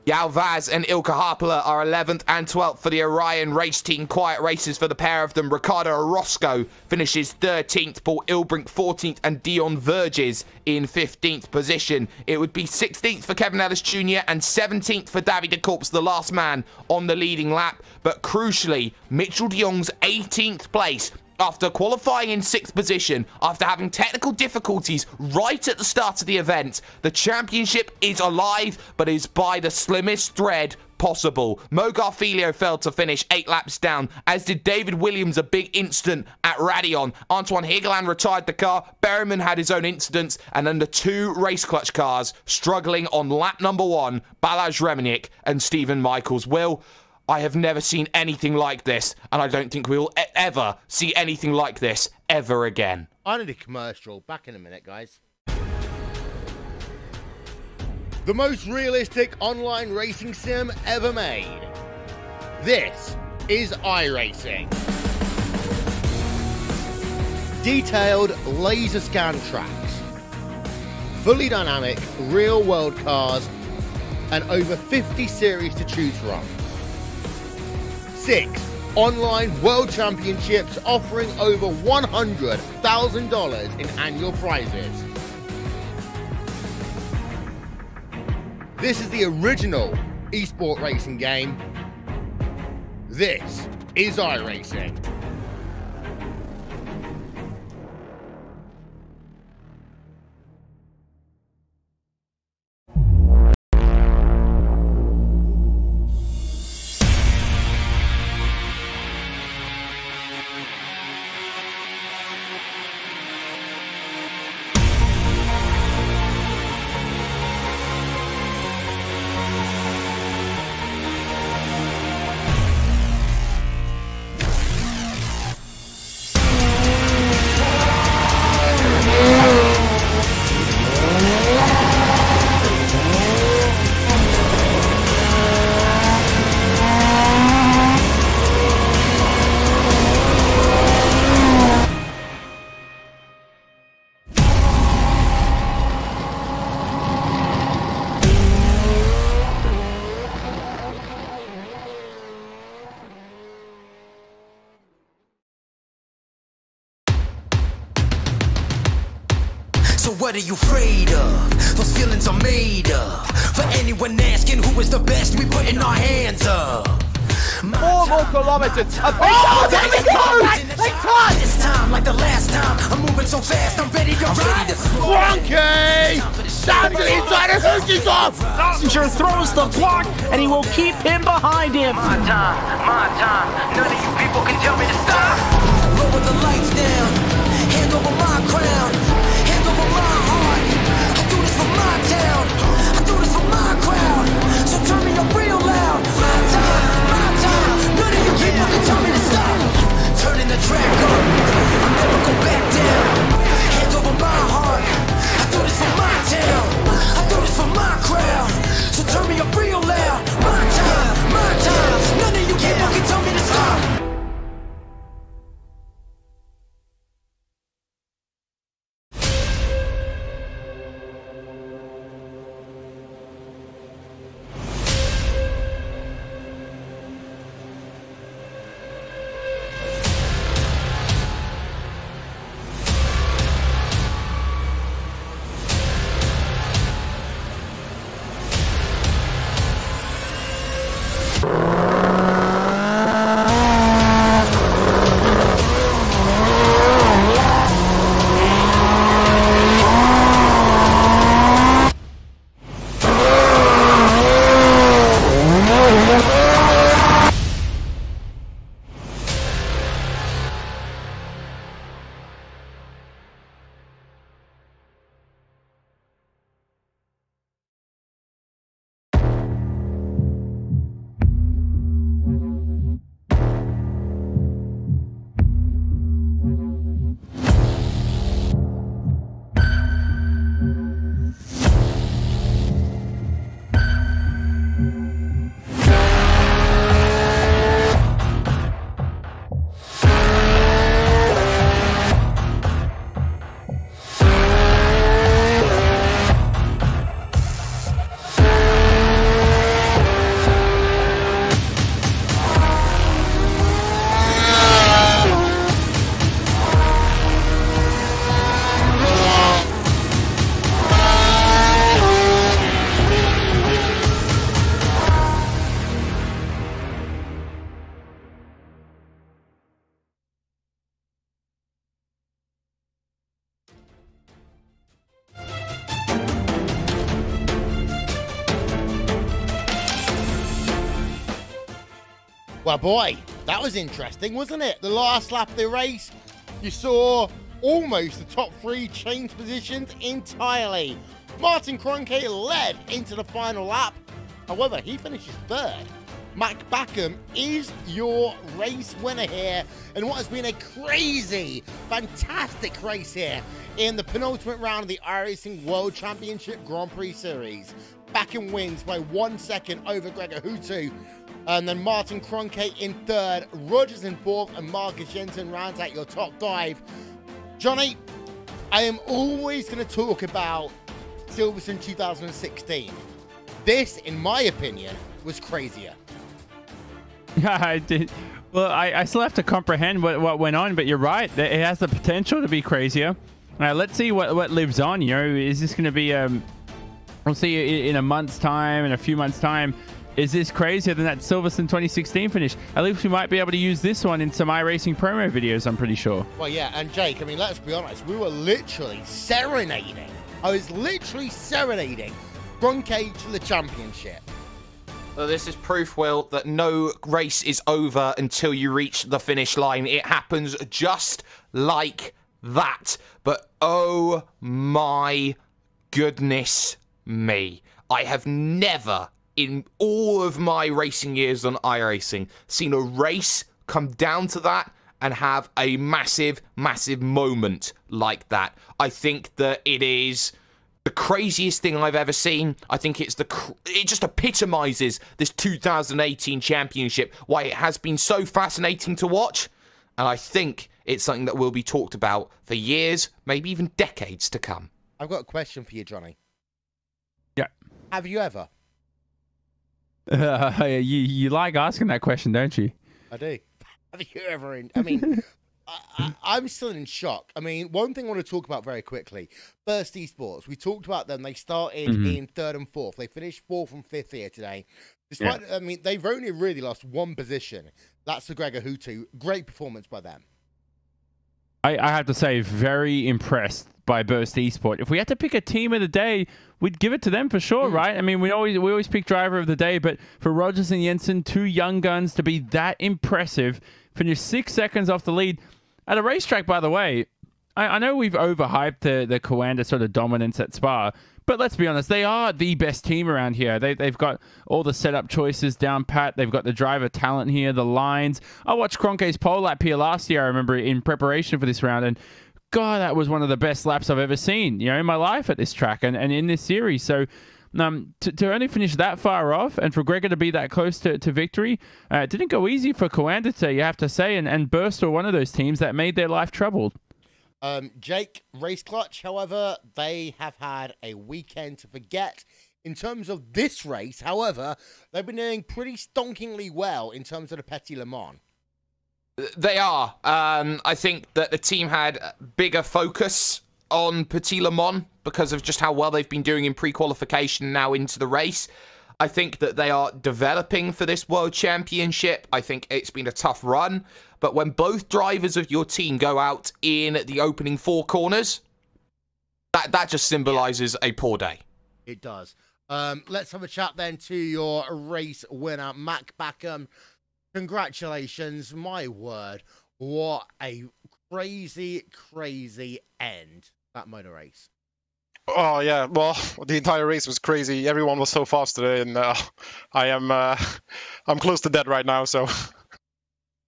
Yao Vaz and Ilka Harpala are 11th and 12th for the Orion race team. Quiet races for the pair of them. Ricardo Orozco finishes 13th, Paul Ilbrink 14th, and Dion Verges in 15th position. It would be 16th for Kevin Ellis Jr. and 17th for Davide de Corps, the last man on the leading lap. But crucially, Mitchell de Jong's 18th place, after qualifying in 6th position, after having technical difficulties right at the start of the event. The championship is alive, but is by the slimmest thread possible. Mo Garfilio failed to finish 8 laps down, as did David Williams, a big incident at Radion. Antoine Higeland retired the car. Berryman had his own incidents, and then the 2 race clutch cars struggling on lap number 1, Balazs Remenick and Stephen Michaels. Will, I have never seen anything like this, and I don't think we will ever see anything like this ever again. I need a commercial. Back in a minute, guys. The most realistic online racing sim ever made. This is iRacing. Detailed laser scan tracks, fully dynamic real world cars, and over 50 series to choose from. 6 online world championships offering over $100,000 in annual prizes. This is the original esport racing game. This is iRacing. So what are you afraid of? Those feelings are made up. For anyone asking who is the best, we putting our hands up. 4 more kilometers. Oh, there we go! This time, like the last time, I'm moving so fast, I'm ready to ride. Frankie! Down to the inside of Hoosie's off! Passenger throws the block, and he will keep him behind him. My time. None of you people can tell me to stop. Lower the lights down, hand over my crown, hand over my heart. I do this for my town, I do this for my crowd. So turn me up real loud. My time. None of you people can tell me to stop. Turning the track up, I'll never go back down. Hand over my heart, I do this for my town, I do this for my crowd. So turn me up real loud. My time. None of you people can tell me to stop. Well, boy, that was interesting, wasn't it? The last lap of the race, you saw almost the top three change positions entirely. Martin Kroenke led into the final lap. However, he finishes third. Mac Backham is your race winner here in what has been a crazy, fantastic race here in the penultimate round of the iRacing World Championship Grand Prix Series. Backham wins by 1 second over Gregor Hutu, and then Martin Kroenke in third, Rogers in fourth, and Marcus Jensen rounds out your top five. Johnny, I am always going to talk about Silverstone 2016. This, in my opinion, was crazier. Yeah, I did. Well, I still have to comprehend what went on, but you're right. It has the potential to be crazier. Let's see what lives on. You know, is this going to be? We'll see in a month's time, in a few months' time. Is this crazier than that Silverstone 2016 finish? At least we might be able to use this one in some iRacing promo videos, I'm pretty sure. Well, yeah, and Jake, I mean, let's be honest. We were literally serenading. I was literally serenading Kroenke to the championship. Well, this is proof, Will, that no race is over until you reach the finish line. It happens just like that. But oh my goodness me. I have never, in all of my racing years on iRacing, seen a race come down to that and have a massive, massive moment like that. I think that it is the craziest thing I've ever seen. I think it just epitomizes this 2018 championship, why it has been so fascinating to watch. And I think it's something that will be talked about for years, maybe even decades to come. I've got a question for you, Johnny. Yeah. Have you ever? You like asking that question, don't you? I do. Have you ever? I mean, I'm still in shock. I mean, one thing I want to talk about very quickly. Burst Esports. We talked about them. They started in third and fourth. They finished fourth and fifth here today. Despite, I mean, they've only really lost one position. That's the Gregor Hutu. Great performance by them. I have to say, very impressed by Burst Esports. If we had to pick a team of the day, we'd give it to them for sure, right? I mean, we always pick driver of the day, but for Rogers and Jensen, two young guns, to be that impressive, finish 6 seconds off the lead at a racetrack. By the way, I know we've overhyped the Coanda sort of dominance at Spa, but let's be honest, they are the best team around here. They've got all the setup choices down pat. They've got the driver talent here, the lines. I watched Kroenke's pole lap here last year, I remember, in preparation for this round, and God, that was one of the best laps I've ever seen, you know, in my life at this track and in this series. So to only finish that far off and for Gregor to be that close to victory, it didn't go easy for Coanda today, you have to say, and Burst were one of those teams that made their life troubled. Jake, Race Clutch, however, they have had a weekend to forget. In terms of this race, however, they've been doing pretty stonkingly well in terms of the Petit Le Mans. They are. I think that the team had bigger focus on Petit Le Mans because of just how well they've been doing in pre-qualification now into the race. I think that they are developing for this World Championship. I think it's been a tough run. But when both drivers of your team go out in the opening four corners, that just symbolizes a poor day. It does. Let's have a chat then to your race winner, Mac Backham. Congratulations. My word. What a crazy, crazy end, that motor race. Oh yeah, well, the entire race was crazy. Everyone was so fast today, and I'm close to dead right now. So,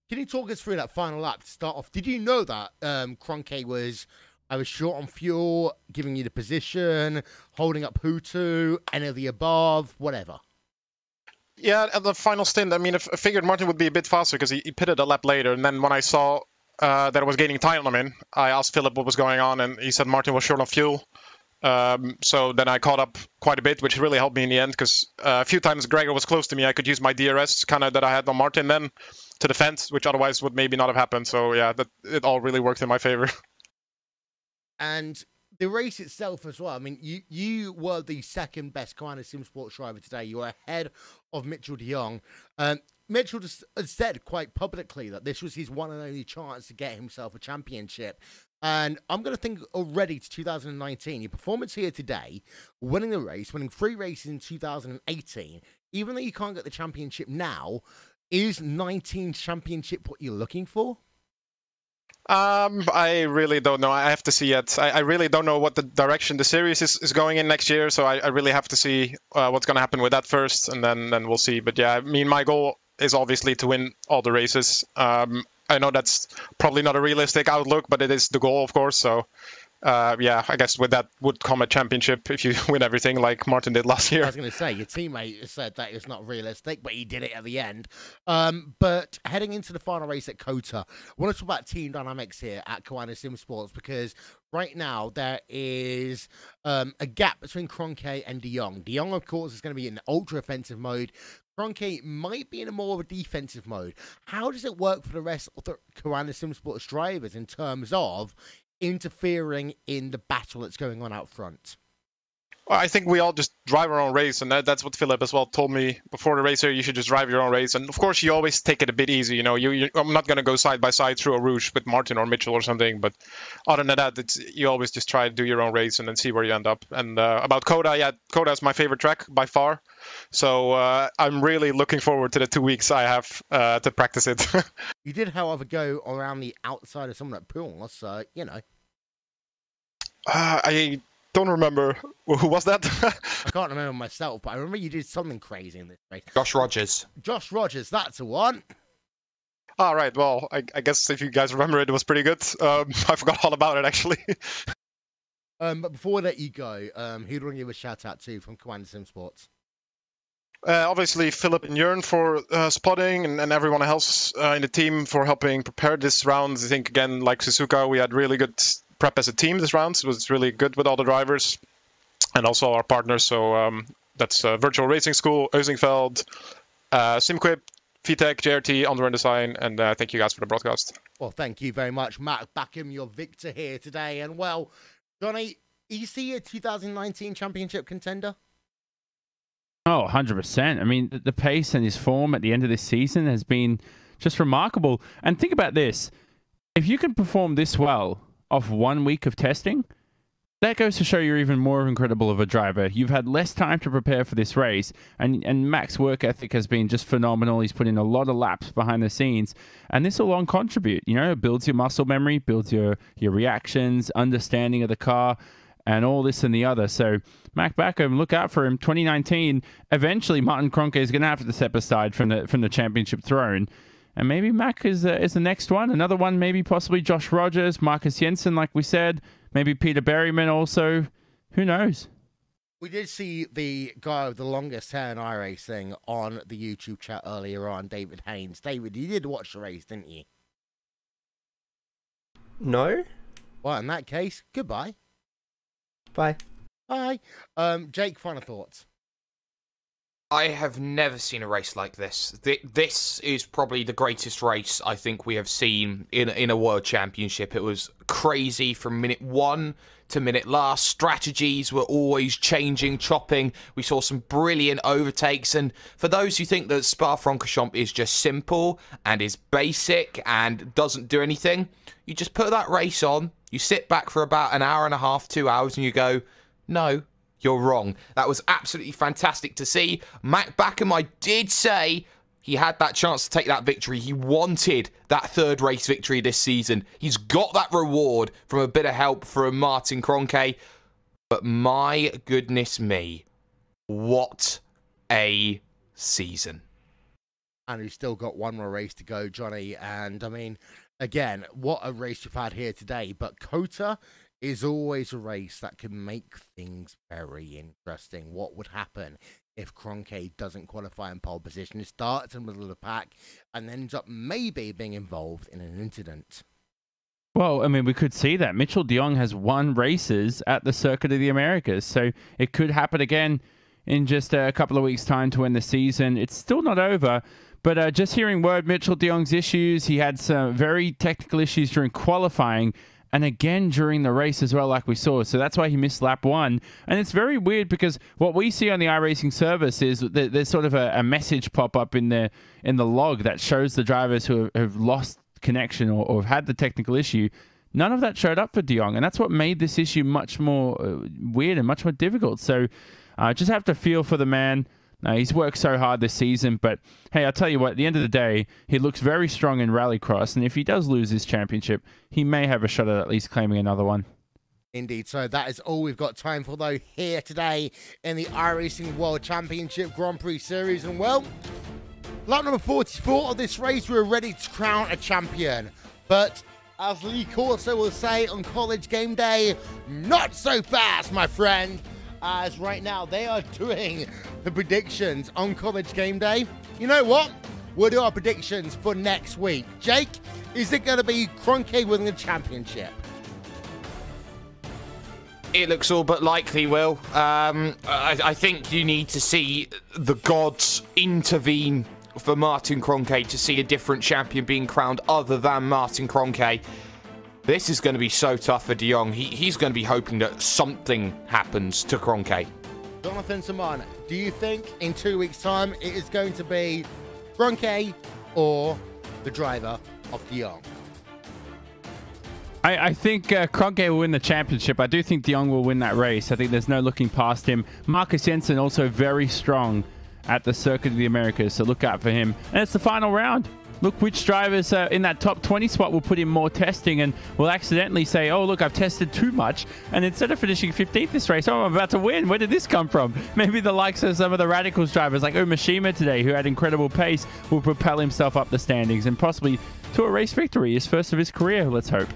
can you talk us through that final lap to start off? Did you know that Kroenke was short on fuel, giving you the position, holding up Hutu, any of the above, whatever? Yeah, at the final stint, I mean, I figured Martin would be a bit faster because he pitted a lap later, and then when I saw that it was gaining time on him, I asked Philip what was going on, and he said Martin was short on fuel. So then I caught up quite a bit, which really helped me in the end, because a few times Gregor was close to me. I could use my DRS kind of that I had on Martin then to defend, which otherwise would maybe not have happened. So yeah, it all really worked in my favor. And the race itself as well. I mean, you were the second best kind of sim sports driver today. You were ahead of Mitchell de Jong. Mitchell just said quite publicly that this was his one and only chance to get himself a championship. And I'm going to think already to 2019. Your performance here today, winning the race, winning 3 races in 2018, even though you can't get the championship now, Is 19 championship what you're looking for? I really don't know. I have to see it. I really don't know what the direction the series is going in next year, so I really have to see what's going to happen with that first, and then we'll see. But yeah, I mean, my goal is obviously to win all the races. I know that's probably not a realistic outlook, but it is the goal, of course. So yeah, I guess with that would come a championship if you win everything like Martin did last year. I was going to say, your teammate said that it's not realistic, but he did it at the end. But heading into the final race at COTA, I want to talk about team dynamics here at Kiwana Sim Sports, because right now there is a gap between Kroenke and De Jong. De Jong, of course, is going to be in ultra-offensive mode. Kroenke might be in a more of a defensive mode. How does it work for the rest of the Kiwana Sim Sports drivers in terms of interfering in the battle that's going on out front? Well, I think we all just drive our own race, and that's what Philip as well told me before the race here. You should just drive your own race, and of course you always take it a bit easy. You know, I'm not going to go side by side through a Rouge with Martin or Mitchell or something, but other than that, you always just try to do your own race and then see where you end up. And about COTA, yeah, COTA is my favorite track by far, so I'm really looking forward to the 2 weeks I have to practice it. You did, however, go around the outside of someone at Pool, so you know. I don't remember. Who was that? I can't remember myself, but I remember you did something crazy in this race. Josh Rogers. Josh Rogers, that's the one. All right, well, I guess if you guys remember it, it was pretty good. I forgot all about it, actually. But before I let you go, who do you want to give a shout-out to from Kiwana Sim Sports? Obviously, Philip and Jörn for spotting, and everyone else in the team for helping prepare this round. I think, again, like Suzuka, we had really good prep as a team this round. It was really good with all the drivers and also our partners. So that's Virtual Racing School, Oezingveld, SimQuip, VTech, JRT, Under Design, and thank you guys for the broadcast. Well, thank you very much, Matt Backham, your victor here today. And well, Johnny, is he a 2019 championship contender? Oh, 100%. I mean, the pace and his form at the end of this season has been just remarkable. And think about this. If you can perform this well off 1 week of testing, that goes to show you're even more incredible of a driver. You've had less time to prepare for this race, and Mac's work ethic has been just phenomenal. He's put in a lot of laps behind the scenes, and this will all contribute. You know, it builds your muscle memory, builds your reactions, understanding of the car, and all this and the other. So Mac Backham, look out for him. 2019, eventually Martin Kroenke is going to have to step aside from the championship throne. And maybe Mac is the next one. Another one, maybe possibly Josh Rogers, Marcus Jensen, like we said. Maybe Peter Berryman also. Who knows? We did see the guy with the longest hair in iRacing on the YouTube chat earlier on, David Haynes. David, you did watch the race, didn't you? No. Well, in that case, goodbye. Bye. Bye. Jake, final thoughts. I have never seen a race like this. This is probably the greatest race I think we have seen in a World Championship. It was crazy from minute 1 to minute last. Strategies were always changing, chopping. We saw some brilliant overtakes. And for those who think that Spa-Francorchamps is just simple and is basic and doesn't do anything, you just put that race on, you sit back for about an hour and a half, 2 hours, and you go, no, you're wrong. That was absolutely fantastic to see. Mac Backham, I did say he had that chance to take that victory. He wanted that third race victory this season. He's got that reward from a bit of help from Martin Kroenke. But my goodness me, what a season. And we've still got one more race to go, Johnny. And I mean, again, what a race we've had here today. But COTA is always a race that can make things very interesting. What would happen if Kroenke doesn't qualify in pole position? He starts in the middle of the pack and ends up maybe being involved in an incident. Well, I mean, we could see that. Mitchell de Jong has won races at the Circuit of the Americas, so it could happen again in just a couple of weeks' time to end the season. It's still not over, but just hearing word Mitchell de Jong's issues, he had some very technical issues during qualifying, and again during the race as well, like we saw. So that's why he missed lap 1. And it's very weird because what we see on the iRacing service is that there's sort of a message pop up in the log that shows the drivers who have lost connection or have had the technical issue. None of that showed up for de Jong, and that's what made this issue much more weird and much more difficult. So just have to feel for the man. He's worked so hard this season, but hey, I'll tell you what, at the end of the day, he looks very strong in Rallycross, and if he does lose his championship, he may have a shot at least claiming another one. Indeed, so that is all we've got time for, though, here today in the iRacing World Championship Grand Prix Series. And, well, lap number 44 of this race, we're ready to crown a champion. But, as Lee Corso will say on College Game Day, not so fast, my friend. As right now, they are doing the predictions on College Game Day. You know what? We'll do our predictions for next week. Jake, is it going to be Kroenke winning the championship? It looks all but likely, Will. I think you need to see the gods intervene for Martin Kroenke to see a different champion being crowned other than Martin Kroenke. This is going to be so tough for De Jong. He's going to be hoping that something happens to Kroenke. Jonathan Simon, do you think in 2 weeks' time it is going to be Kroenke or the driver of De Jong? I think Kroenke will win the championship. I do think De Jong will win that race. I think there's no looking past him. Marcus Jensen also very strong at the Circuit of the Americas, so look out for him. And it's the final round. Look which drivers in that top 20 spot will put in more testing and will accidentally say, oh, look, I've tested too much. And instead of finishing 15th this race, oh, I'm about to win. Where did this come from? Maybe the likes of some of the Radicals drivers like Umashima today, who had incredible pace, will propel himself up the standings and possibly to a race victory, his first of his career, let's hope.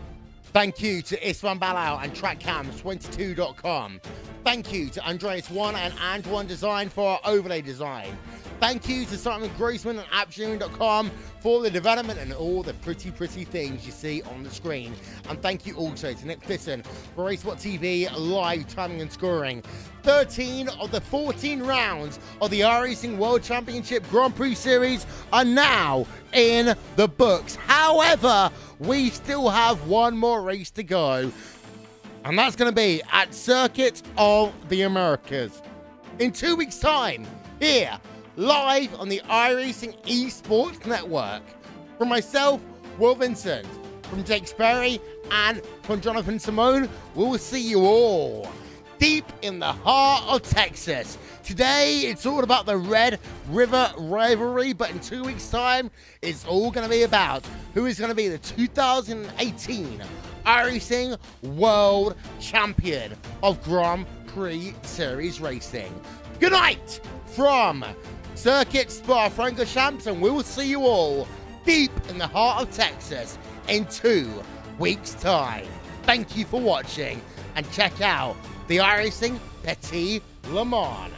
Thank you to Istvan Balau and TrackCam22.com. Thank you to Andreas One and And1 Design for our overlay design. Thank you to Simon Grossman and AppSharing.com for the development and all the pretty things you see on the screen. And thank you also to Nick Thisson for RaceSpotTV live timing and scoring. 13 of the 14 rounds of the iRacing World Championship Grand Prix Series are now in the books. However, we still have one more race to go, and that's going to be at Circuit of the Americas. In 2 weeks' time, here, live on the iRacing Esports Network. From myself, Will Vincent, from Jake Sperry, and from Jonathan Simone, we will see you all deep in the heart of Texas. Today, it's all about the Red River rivalry, but in 2 weeks' time, it's all going to be about who is going to be the 2018 iRacing World Champion of Grand Prix Series Racing. Good night from Circuit Spa-Francorchamps, and we will see you all deep in the heart of Texas in 2 weeks' time. Thank you for watching, and check out the iRacing Petit Le Mans.